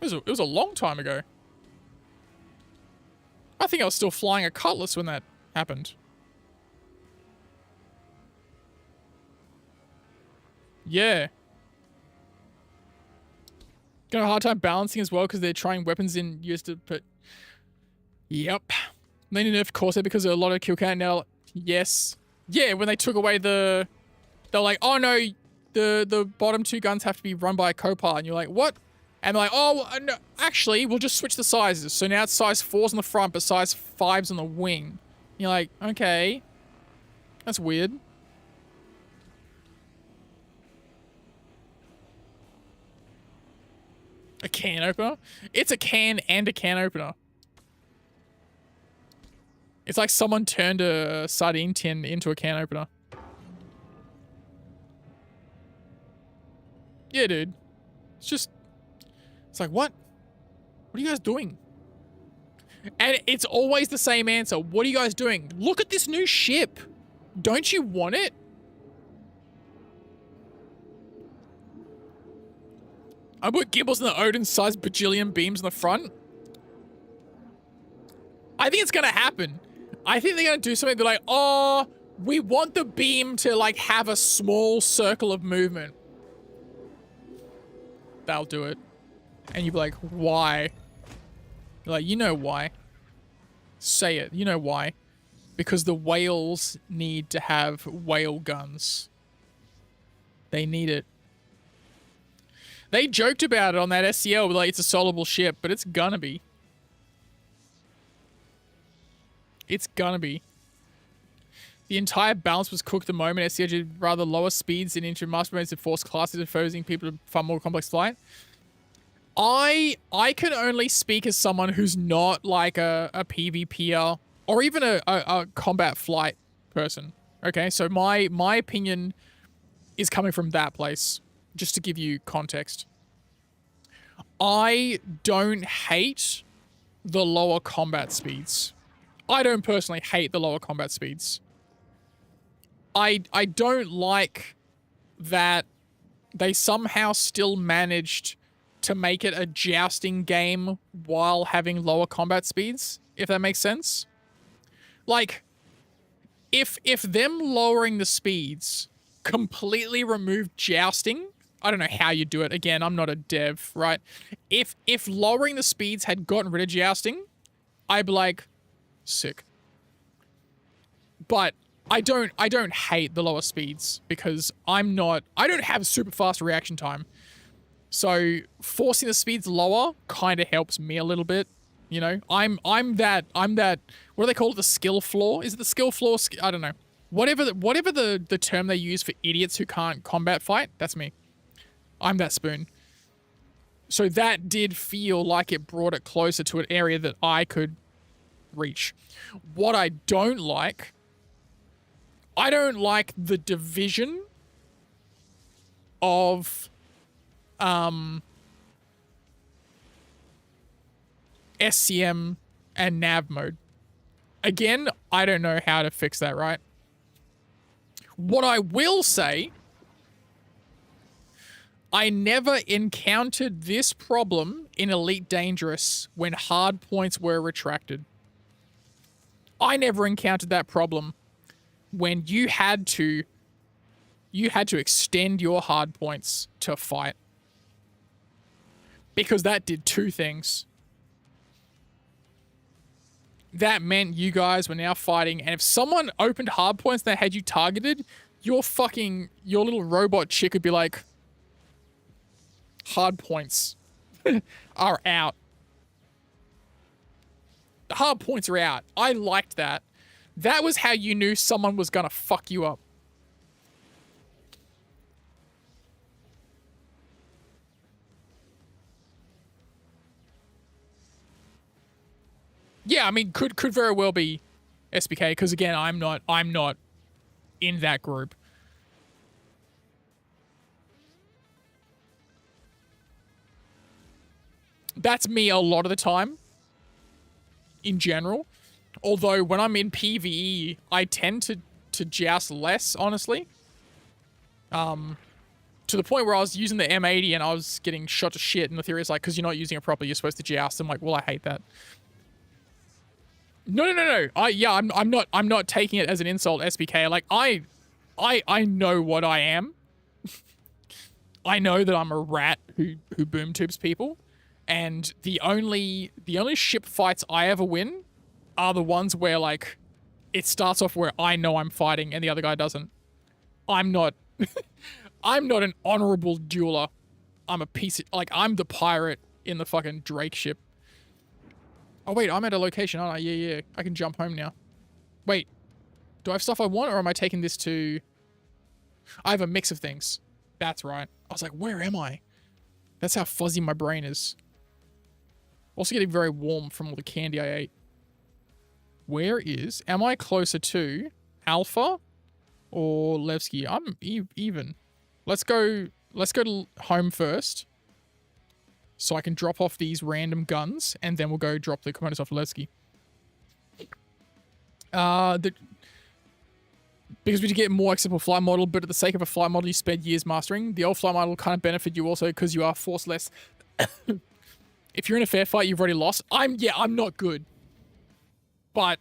It was a long time ago. I think I was still flying a Cutlass when that happened. Yeah. Got a hard time balancing as well because they're trying weapons in used to put. Yep. They need to nerf Corsair because of a lot of kill count now. Yes. Yeah, when they took away they're like, oh no, the bottom 2 guns have to be run by a Copilot. And you're like, what? And they're like, oh, no, actually, we'll just switch the sizes. So now it's size 4s on the front, but size 5s on the wing. And you're like, okay. That's weird. A can opener? It's a can and a can opener. It's like someone turned a sardine tin into a can opener. Yeah, dude. It's like, what? What are you guys doing? And it's always the same answer. What are you guys doing? Look at this new ship. Don't you want it? I put gimbals in the Odin-sized bajillion beams in the front. I think it's gonna happen. I think they're gonna do something. They're like, oh, we want the beam to like have a small circle of movement. They'll do it. And you'll be like, why? You're like, you know why. Say it. You know why. Because the whales need to have whale guns. They need it. They joked about it on that SCL, like it's a soluble ship, but it's gonna be. It's gonna be. The entire balance was cooked the moment SCL did rather lower speeds in into masterminds and forced classes, exposing people to far more complex flight. I can only speak as someone who's not like a PvPer or even a combat flight person. Okay, so my opinion is coming from that place. Just to give you context. I don't hate the lower combat speeds. I don't personally hate the lower combat speeds. I don't like that they somehow still managed to make it a jousting game while having lower combat speeds, if that makes sense. Like, if them lowering the speeds completely removed jousting, I don't know how you do it. Again, I'm not a dev, right? If lowering the speeds had gotten rid of jousting, I'd be like, sick. But I don't hate the lower speeds because I don't have super fast reaction time. So forcing the speeds lower kind of helps me a little bit. You know, I'm that, what do they call it? The skill floor? Is it the skill floor? I don't know. Whatever the term they use for idiots who can't combat fight, that's me. I'm that spoon. So that did feel like it brought it closer to an area that I could reach. What I don't like the division of SCM and nav mode. Again, I don't know how to fix that, right? What I will say, I never encountered this problem in Elite Dangerous when hard points were retracted. I never encountered that problem when you had to extend your hard points to fight. Because that did two things. That meant you guys were now fighting, and if someone opened hard points that had you targeted, your little robot chick would be like, hard points are out. The hard points are out. I liked that. That was how you knew someone was gonna fuck you up. Yeah, I mean, could very well be SBK, because again, I'm not in that group. That's me a lot of the time, in general. Although when I'm in PvE, I tend to joust less, honestly. To the point where I was using the M80 and I was getting shot to shit, and the theory is like, because you're not using it properly, you're supposed to joust. I'm like, well, I hate that. No. I'm not taking it as an insult, SBK. Like, I know what I am. I know that I'm a rat who boom tubes people, and the only ship fights I ever win are the ones where, like, it starts off where I know I'm fighting and the other guy doesn't. I'm not I'm not an honorable dueler. I'm a piece of, like, I'm the pirate in the fucking Drake ship. Oh wait, I'm at a location, aren't I? Yeah. I can jump home now. Wait, do I have stuff I want, or am I taking this to... I have a mix of things. That's right. I was like, where am I? That's how fuzzy my brain is. Also getting very warm from all the candy I ate. Where is... Am I closer to Alpha or Levski? I'm even. Let's go to home first, so I can drop off these random guns, and then we'll go drop the components off Levski. Because we did get more acceptable flight model, but at the sake of a flight model you spent years mastering, the old flight model will kind of benefit you also because you are force less. If you're in a fair fight, you've already lost. I'm not good. But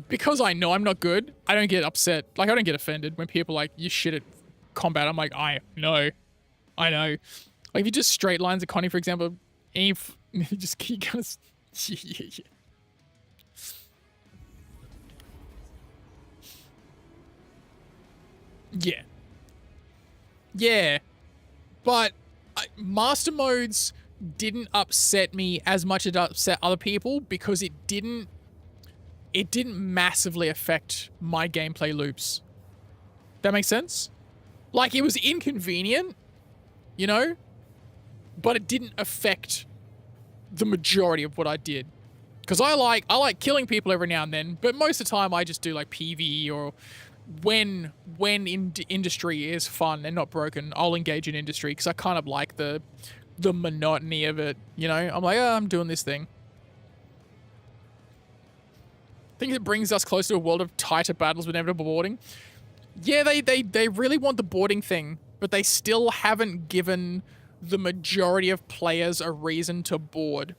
because I know I'm not good, I don't get upset. Like, I don't get offended when people are like, you shit at combat. I'm like, I know. Like, if you just straight lines a Connie, for example, and you just keep kind of... Yeah. But master modes didn't upset me as much as it upset other people because it didn't massively affect my gameplay loops. That makes sense? Like, it was inconvenient, you know, but it didn't affect the majority of what I did. Because I like killing people every now and then, but most of the time I just do like PvE, or when industry is fun and not broken, I'll engage in industry because I kind of like the monotony of it, you know? I'm like, oh, I'm doing this thing. I think it brings us closer to a world of tighter battles with inevitable boarding. Yeah, they really want the boarding thing, but they still haven't given the majority of players a reason to board.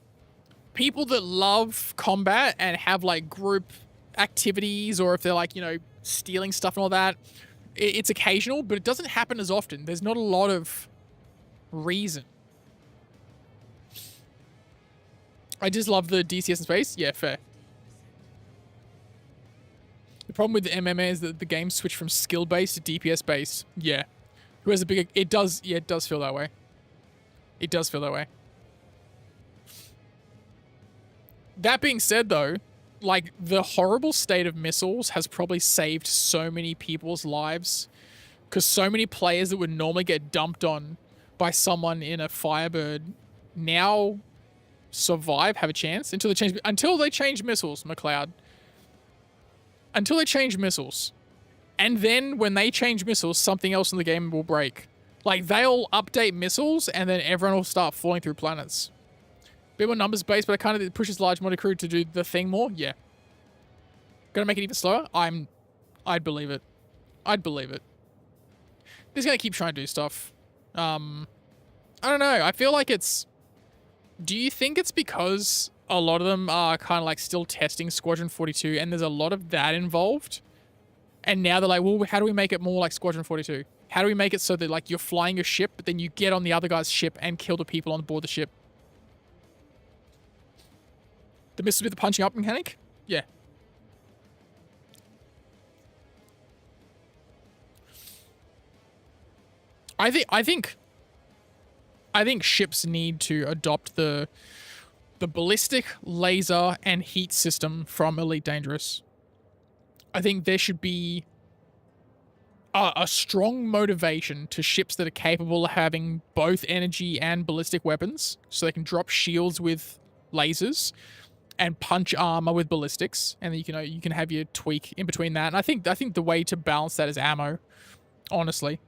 People that love combat and have, like, group activities, or if they're, like, you know, stealing stuff and all that, it's occasional, but it doesn't happen as often. There's not a lot of reason. I just love the DCS in space. Yeah, fair. The problem with the MMA is that the game switched from skill-based to DPS-based. Yeah. Who has a bigger... It does feel that way. It does feel that way. That being said, though, like, the horrible state of missiles has probably saved so many people's lives, because so many players that would normally get dumped on by someone in a Firebird now survive, have a chance until they change missiles, McLeod. Until they change missiles. And then when they change missiles, something else in the game will break. Like, they'll update missiles and then everyone will start falling through planets. Bit more numbers based, but it kind of pushes large modded crew to do the thing more. Yeah. Gonna make it even slower? I'd believe it. I'd believe it. They're gonna keep trying to do stuff. I don't know. I feel like it's... Do you think it's because a lot of them are kind of like still testing Squadron 42 and there's a lot of that involved? And now they're like, well, how do we make it more like Squadron 42? How do we make it so that like you're flying your ship, but then you get on the other guy's ship and kill the people on board the ship? The missiles with the punching up mechanic? Yeah. I think ships need to adopt the ballistic, laser, and heat system from Elite Dangerous. I think there should be a strong motivation to ships that are capable of having both energy and ballistic weapons, so they can drop shields with lasers and punch armor with ballistics, and then you can have your tweak in between that. And I think the way to balance that is ammo, honestly.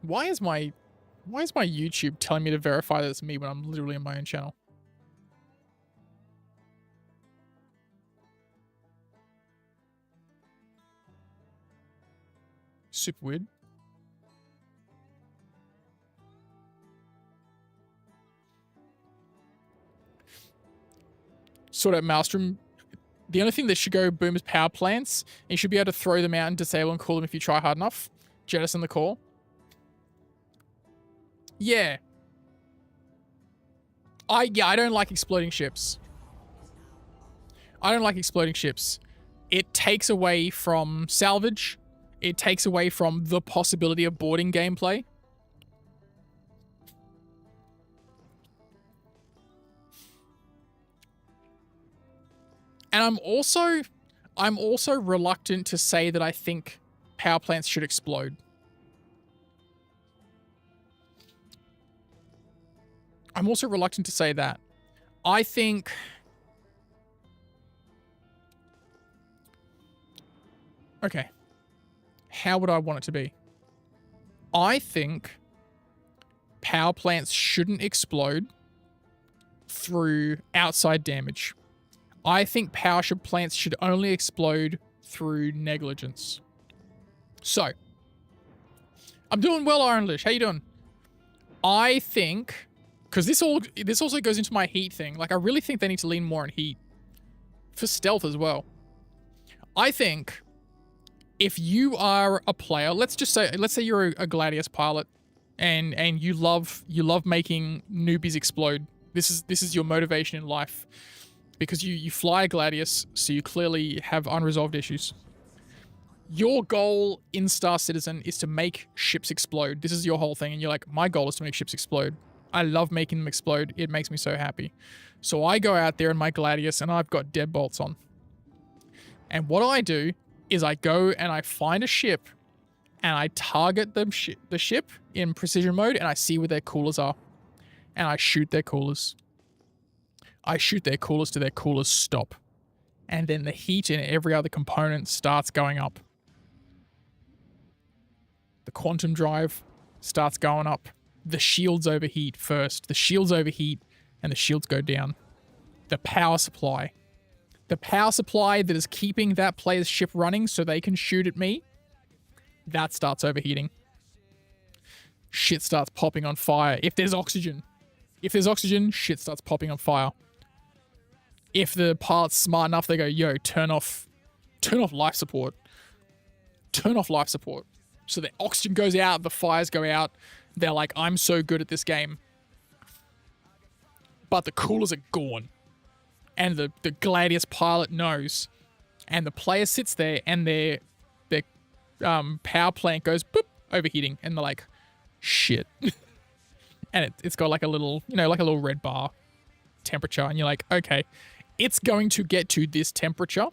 Why is my YouTube telling me to verify that it's me when I'm literally in my own channel? Super weird. Sort out Maelstrom. The only thing that should go boom is power plants. And you should be able to throw them out and disable and cool them if you try hard enough. Jettison the core. Yeah. I don't like exploding ships. I don't like exploding ships. It takes away from salvage. It takes away from the possibility of boarding gameplay. And I'm also reluctant to say that I think power plants should explode. I'm also reluctant to say that. I think... Okay. How would I want it to be? I think power plants shouldn't explode through outside damage. I think power plants should only explode through negligence. So, I'm doing well, Ironlish. How you doing? I think... Because this also goes into my heat thing. Like, I really think they need to lean more on heat. For stealth as well. I think if you are a player, let's say you're a Gladius pilot and you love making newbies explode. This is your motivation in life. Because you fly a Gladius, so you clearly have unresolved issues. Your goal in Star Citizen is to make ships explode. This is your whole thing, and you're like, my goal is to make ships explode. I love making them explode. It makes me so happy. So I go out there in my Gladius and I've got deadbolts on. And what I do is I go and I find a ship and I target the ship in precision mode and I see where their coolers are. And I shoot their coolers. I shoot their coolers till their coolers stop. And then the heat in every other component starts going up. The quantum drive starts going up. The shields overheat first. The shields overheat and the shields go down. The power supply. The power supply that is keeping that player's ship running so they can shoot at me, that starts overheating. Shit starts popping on fire. If there's oxygen. Shit starts popping on fire. If the pilot's smart enough, they go, yo, turn off life support. Turn off life support. So the oxygen goes out, the fires go out. They're like, I'm so good at this game. But the coolers are gone. And the Gladius pilot knows. And the player sits there and their power plant goes boop, overheating. And they're like, shit. And it's got like a little, like a little red bar temperature. And you're like, okay, it's going to get to this temperature.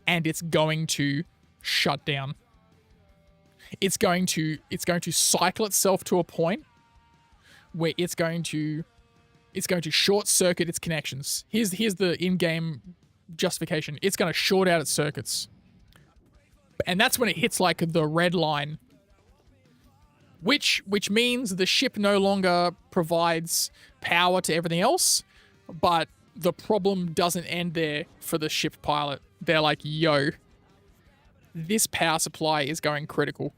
and it's going to shut down. It's going to cycle itself to a point where it's going to short circuit its connections. Here's the in-game justification. It's going to short out its circuits. And that's when it hits like the red line, which means the ship no longer provides power to everything else, but the problem doesn't end there for the ship pilot. They're like, yo, this power supply is going critical.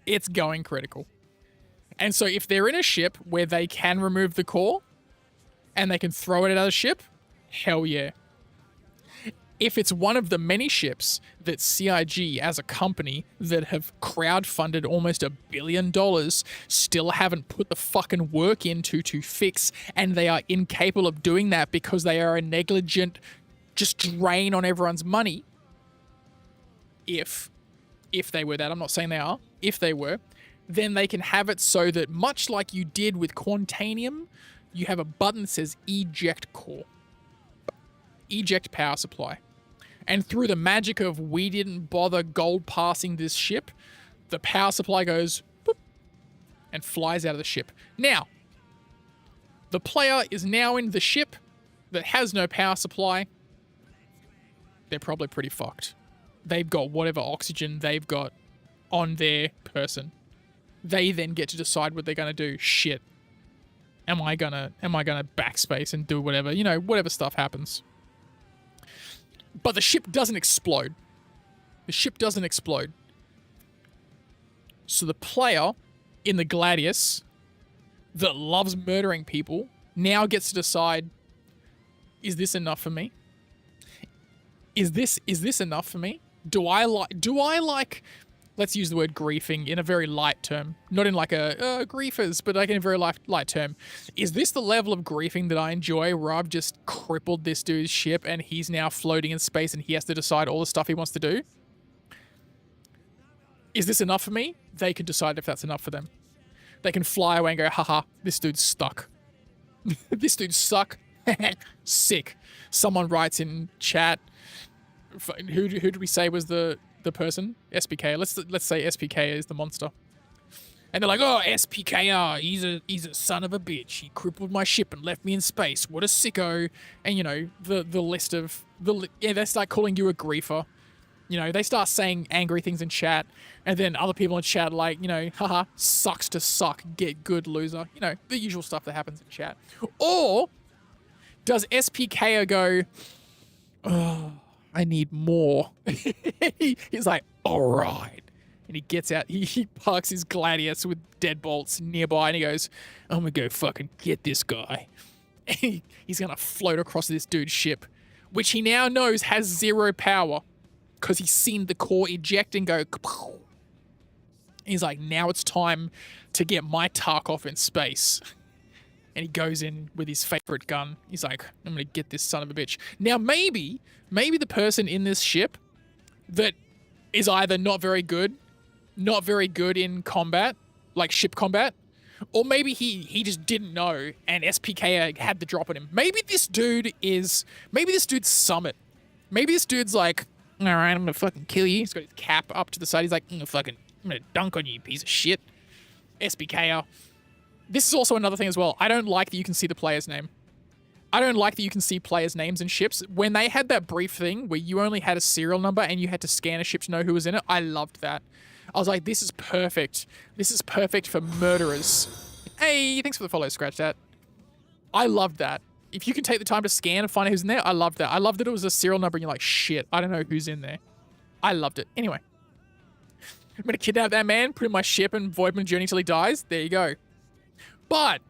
It's going critical. And so if they're in a ship where they can remove the core and they can throw it at the ship, hell yeah. If it's one of the many ships that CIG as a company that have crowdfunded almost $1 billion still haven't put the fucking work into to fix, and they are incapable of doing that because they are a negligent just drain on everyone's money. If they were that, I'm not saying they are, if they were, then they can have it so that much like you did with Quantanium, you have a button that says eject core. Eject power supply. And through the magic of we didn't bother gold passing this ship, the power supply goes boop, and flies out of the ship. Now, the player is now in the ship that has no power supply. They're probably pretty fucked. They've got whatever oxygen they've got on their person. They then get to decide what they're going to do. Shit. Am I gonna backspace and do whatever, whatever stuff happens. But the ship doesn't explode. The ship doesn't explode. So the player in the Gladius that loves murdering people now gets to decide, is this enough for me? Is this enough for me? Do I like, let's use the word griefing in a very light term. Not in like a griefers, but like in a very light term. Is this the level of griefing that I enjoy where I've just crippled this dude's ship and he's now floating in space and he has to decide all the stuff he wants to do? Is this enough for me? They can decide if that's enough for them. They can fly away and go, haha, this dude's stuck. This dude's stuck. Sick. Someone writes in chat, who did we say was the person? SPK. Let's say SPK is the monster. And they're like, oh, SPKR, he's a son of a bitch. He crippled my ship and left me in space. What a sicko. And the list of they start calling you a griefer. They start saying angry things in chat, and then other people in chat are like, haha, sucks to suck, get good, loser. The usual stuff that happens in chat. Or does SPKR go, oh, I need more. He's like, all right. And he gets out, he parks his Gladius with deadbolts nearby, and he goes, I'm gonna go fucking get this guy. And he's gonna float across this dude's ship, which he now knows has 0 power, because he's seen the core eject and go, kapow. He's like, now it's time to get my Tarkov in space. And he goes in with his favorite gun. He's like, I'm going to get this son of a bitch. Now, maybe the person in this ship that is either not very good in combat, like ship combat, or maybe he just didn't know and SPK had the drop on him. Maybe this dude's Summit. Maybe this dude's like, all right, I'm going to fucking kill you. He's got his cap up to the side. He's like, I'm going to dunk on you, you piece of shit. SPKR. This is also another thing as well. I don't like that you can see the player's name. I don't like that you can see players' names in ships. When they had that brief thing where you only had a serial number and you had to scan a ship to know who was in it, I loved that. I was like, this is perfect. This is perfect for murderers. Hey, thanks for the follow, Scratch That. I loved that. If you can take the time to scan and find out who's in there, I loved that. I loved that it was a serial number and you're like, shit, I don't know who's in there. I loved it. Anyway. I'm going to kidnap that man, put him in my ship, and void my journey till he dies. There you go. But,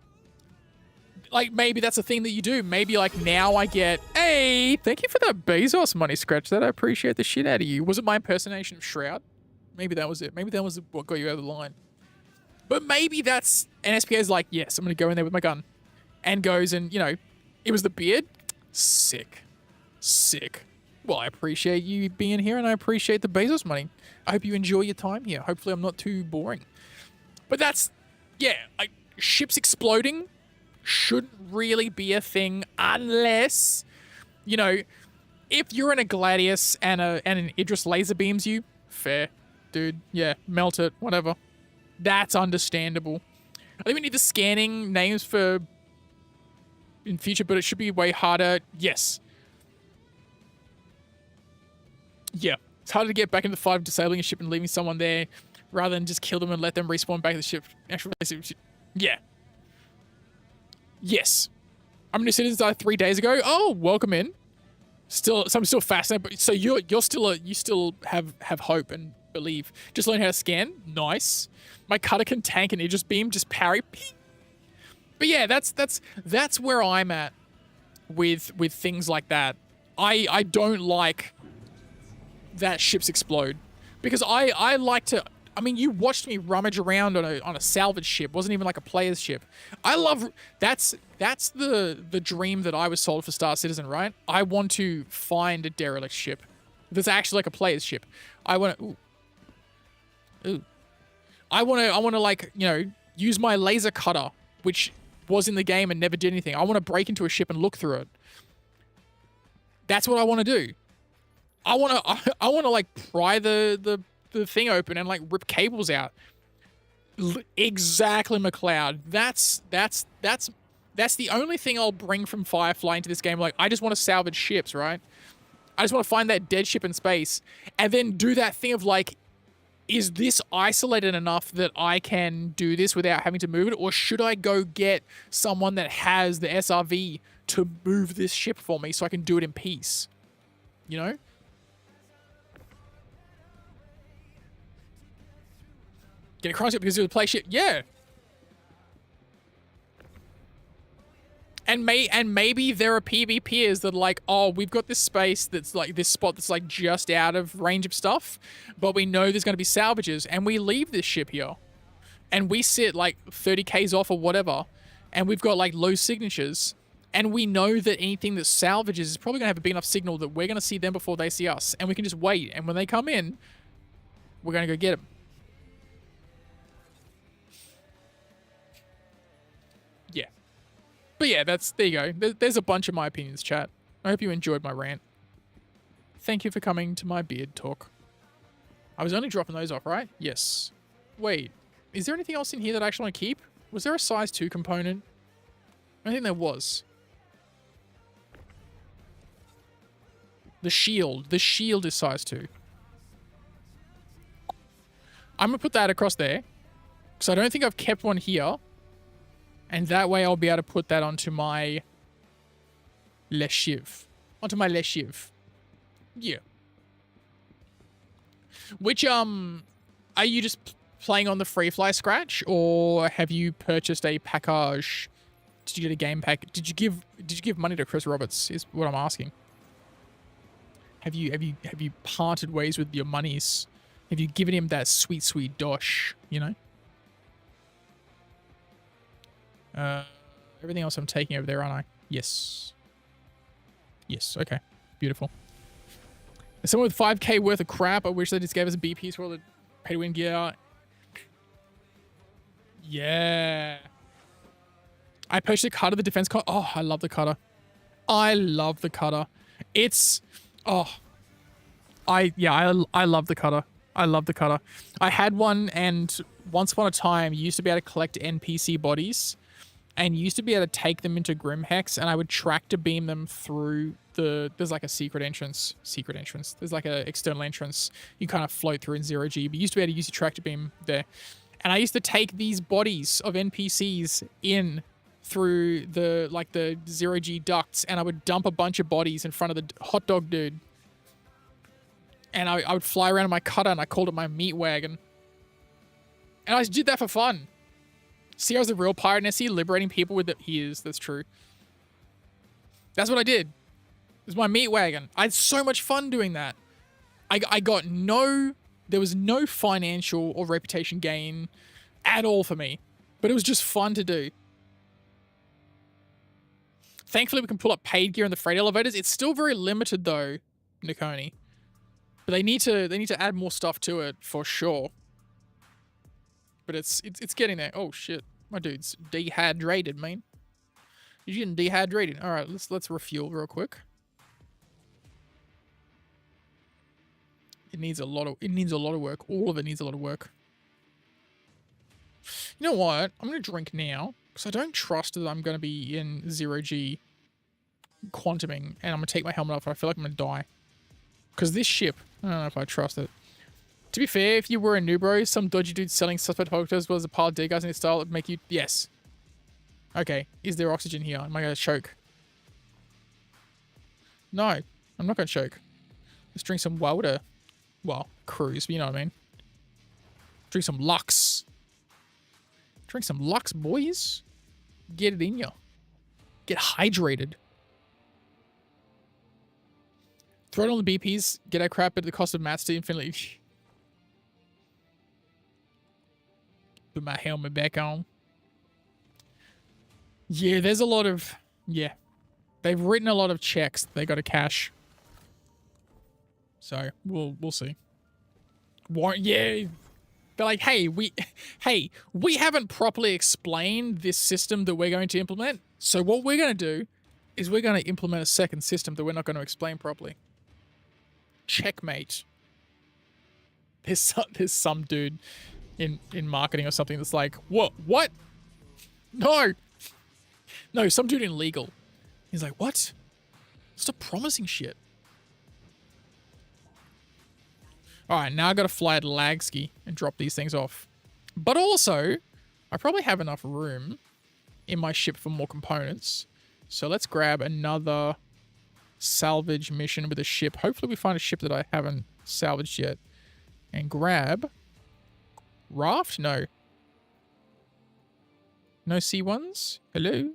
like, maybe that's a thing that you do. Maybe, like, now I get, hey, thank you for that Bezos money, Scratch That. I appreciate the shit out of you. Was it my impersonation of Shroud? Maybe that was it. Maybe that was what got you over the line. But maybe that's, and SPA is like, yes, I'm going to go in there with my gun. And goes and, it was the beard. Sick. Sick. Well, I appreciate you being here, and I appreciate the Bezos money. I hope you enjoy your time here. Hopefully I'm not too boring. But that's, yeah, ships exploding shouldn't really be a thing unless, If you're in a Gladius and an Idris laser beams you, fair, dude. Yeah, melt it, whatever. That's understandable. I think we need the scanning names for in future, but it should be way harder. Yes. Yeah. It's harder to get back into the fight of disabling a ship and leaving someone there rather than just kill them and let them respawn back to the ship. Yeah. Yes. I'm a new citizen died 3 days ago. Oh, welcome in. So I'm still fascinated. But so you still have hope and believe. Just learn how to scan. Nice. My cutter can tank an Aegis beam. Just parry. But yeah, that's where I'm at with things like that. I don't like that ships explode because I like to. I mean, you watched me rummage around on a salvage ship. It wasn't even like a player's ship. I love that's the dream that I was sold for Star Citizen, right? I want to find a derelict ship that's actually like a player's ship. I want to I want to like, you know, use my laser cutter, which was in the game and never did anything. I want to break into a ship and look through it. That's what I want to do. I want to like pry the thing open and like rip cables out. Exactly, McLeod. That's the only thing I'll bring from Firefly into this game. Like, I just want to salvage ships, right? I just want to find that dead ship in space and then do that thing of like, is this isolated enough that I can do this without having to move it? Or should I go get someone that has the SRV to move this ship for me so I can do it in peace? You know? Get across it because it was a play ship. Yeah. And maybe there are PvPers that are like, oh, we've got this space that's like this spot that's like just out of range of stuff, but we know there's going to be salvages, and we leave this ship here, and we sit like 30 k's off or whatever, and we've got like low signatures, and we know that anything that salvages is probably going to have a big enough signal that we're going to see them before they see us, and we can just wait, and when they come in, we're going to go get them. Yeah. But yeah, there you go. There's a bunch of my opinions, chat. I hope you enjoyed my rant. Thank you for coming to my beard talk. I was only dropping those off, right? Yes. Wait, is there anything else in here that I actually want to keep? Was there a size 2 component? I think there was. The shield. The shield is size 2. I'm going to put that across there, because I don't think I've kept one here. And that way I'll be able to put that onto my Leshiv. Onto my Leshiv. Yeah. Which, are you just playing on the free fly scratch, or have you purchased a package? Did you get a game pack? Did you give money to Chris Roberts is what I'm asking. Have you parted ways with your monies? Have you given him that sweet, sweet dosh, you know? Everything else I'm taking over there, aren't I? Yes. Yes, okay. Beautiful. Someone with 5k worth of crap. I wish they just gave us a BPs for all the pay-to-win gear. Yeah. I purchased a cutter, the defense cutter. Oh, I love the cutter. I love the cutter. It's... Oh. I love the cutter. I love the cutter. I had one, and once upon a time, you used to be able to collect NPC bodies, and you used to be able to take them into Grimhex, and I would tractor beam them through there's like a secret entrance. There's like an external entrance you kind of float through in 0G, but you used to be able to use your tractor beam there. And I used to take these bodies of NPCs in through the 0G ducts, and I would dump a bunch of bodies in front of the hot dog dude. And I would fly around in my cutter, and I called it my meat wagon. And I just did that for fun. See, I was a real pirate, and liberating people with he is. That's true. That's what I did. It was my meat wagon. I had so much fun doing that. There was no financial or reputation gain at all for me. But it was just fun to do. Thankfully, we can pull up paid gear in the freight elevators. It's still very limited, though, Nikoni. But they need to add more stuff to it for sure. But it's getting there. Oh shit, my dude's dehydrated, man. You're getting dehydrated. All right, let's refuel real quick. needs a lot of work. All of it needs a lot of work. You know what? I'm going to drink now because I don't trust that I'm going to be in 0G quantuming and I'm going to take my helmet off and I feel like I'm going to die. Because this ship, I don't know if I trust it. To be fair, if you were a noobro, some dodgy dude selling suspect helicopters was a pile of dead guys in his style that would make you... Yes. Okay. Is there oxygen here? Am I going to choke? No. I'm not going to choke. Let's drink some water. Well, cruise, but you know what I mean. Drink some Lux. Drink some Lux, boys. Get it in ya. Get hydrated. Throw it on the BPs. Get our crap at the cost of mats to infinity. Put my helmet back on. Yeah, there's a lot of... Yeah. They've written a lot of checks they got to cash. So, we'll see. Yeah. They're like, hey, we haven't properly explained this system that we're going to implement. So what we're going to do is we're going to implement a second system that we're not going to explain properly. Checkmate. There's some dude in marketing or something that's like, what? No, some dude in legal. He's like, what? Stop promising shit. Alright, now I gotta fly at Lagski and drop these things off. But also, I probably have enough room in my ship for more components. So let's grab another salvage mission with a ship. Hopefully we find a ship that I haven't salvaged yet. And grab... Raft? No. No C1s? Hello?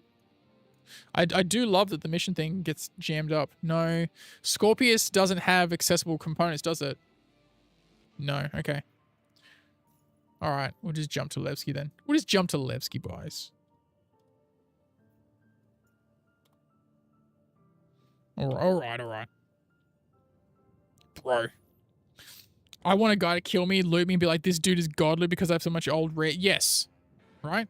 I do love that the mission thing gets jammed up. No. Scorpius doesn't have accessible components, does it? No. Okay. Alright. We'll just jump to Levski then. We'll just jump to Levski, boys. Alright. Bro. I want a guy to kill me, loot me, and be like, this dude is godly because I have so much old rare. Yes. Right?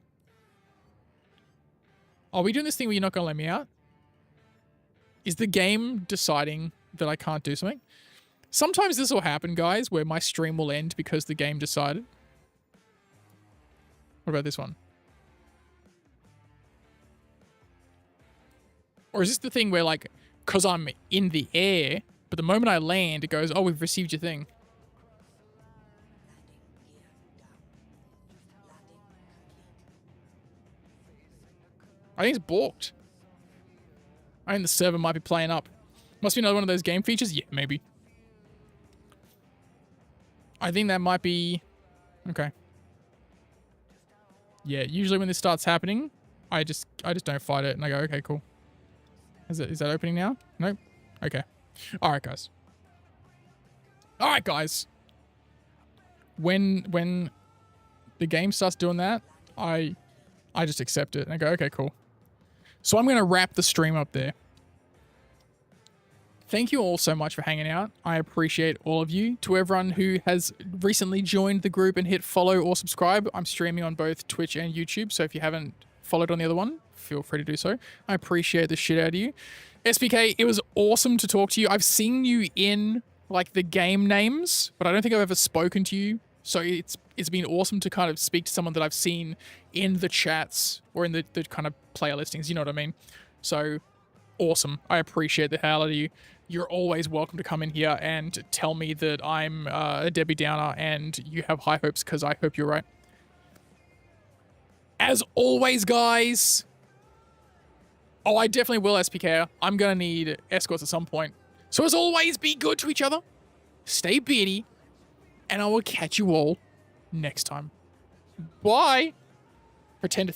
Are we doing this thing where you're not going to let me out? Is the game deciding that I can't do something? Sometimes this will happen, guys, where my stream will end because the game decided. What about this one? Or is this the thing where, like, because I'm in the air, but the moment I land, it goes, oh, we've received your thing. I think it's balked. I think the server might be playing up. Must be another one of those game features? Yeah, maybe. I think that might be... Okay. Yeah, usually when this starts happening, I just don't fight it and I go, okay, cool. Is that opening now? Nope. Okay. Alright, guys. Alright, guys. When the game starts doing that, I just accept it and I go, okay, cool. So I'm going to wrap the stream up there. Thank you all so much for hanging out. I appreciate all of you. To everyone who has recently joined the group and hit follow or subscribe, I'm streaming on both Twitch and YouTube. So if you haven't followed on the other one, feel free to do so. I appreciate the shit out of you. SPK, it was awesome to talk to you. I've seen you in like the game names, but I don't think I've ever spoken to you. So it's been awesome to kind of speak to someone that I've seen in the chats or in the kind of player listings, you know what I mean? So awesome. I appreciate the hell out of you. You're always welcome to come in here and tell me that I'm a Debbie Downer and you have high hopes because I hope you're right. As always, guys. Oh, I definitely will, SPK. I'm going to need escorts at some point. So as always, be good to each other. Stay beardy. And I will catch you all next time. Bye. Pretend to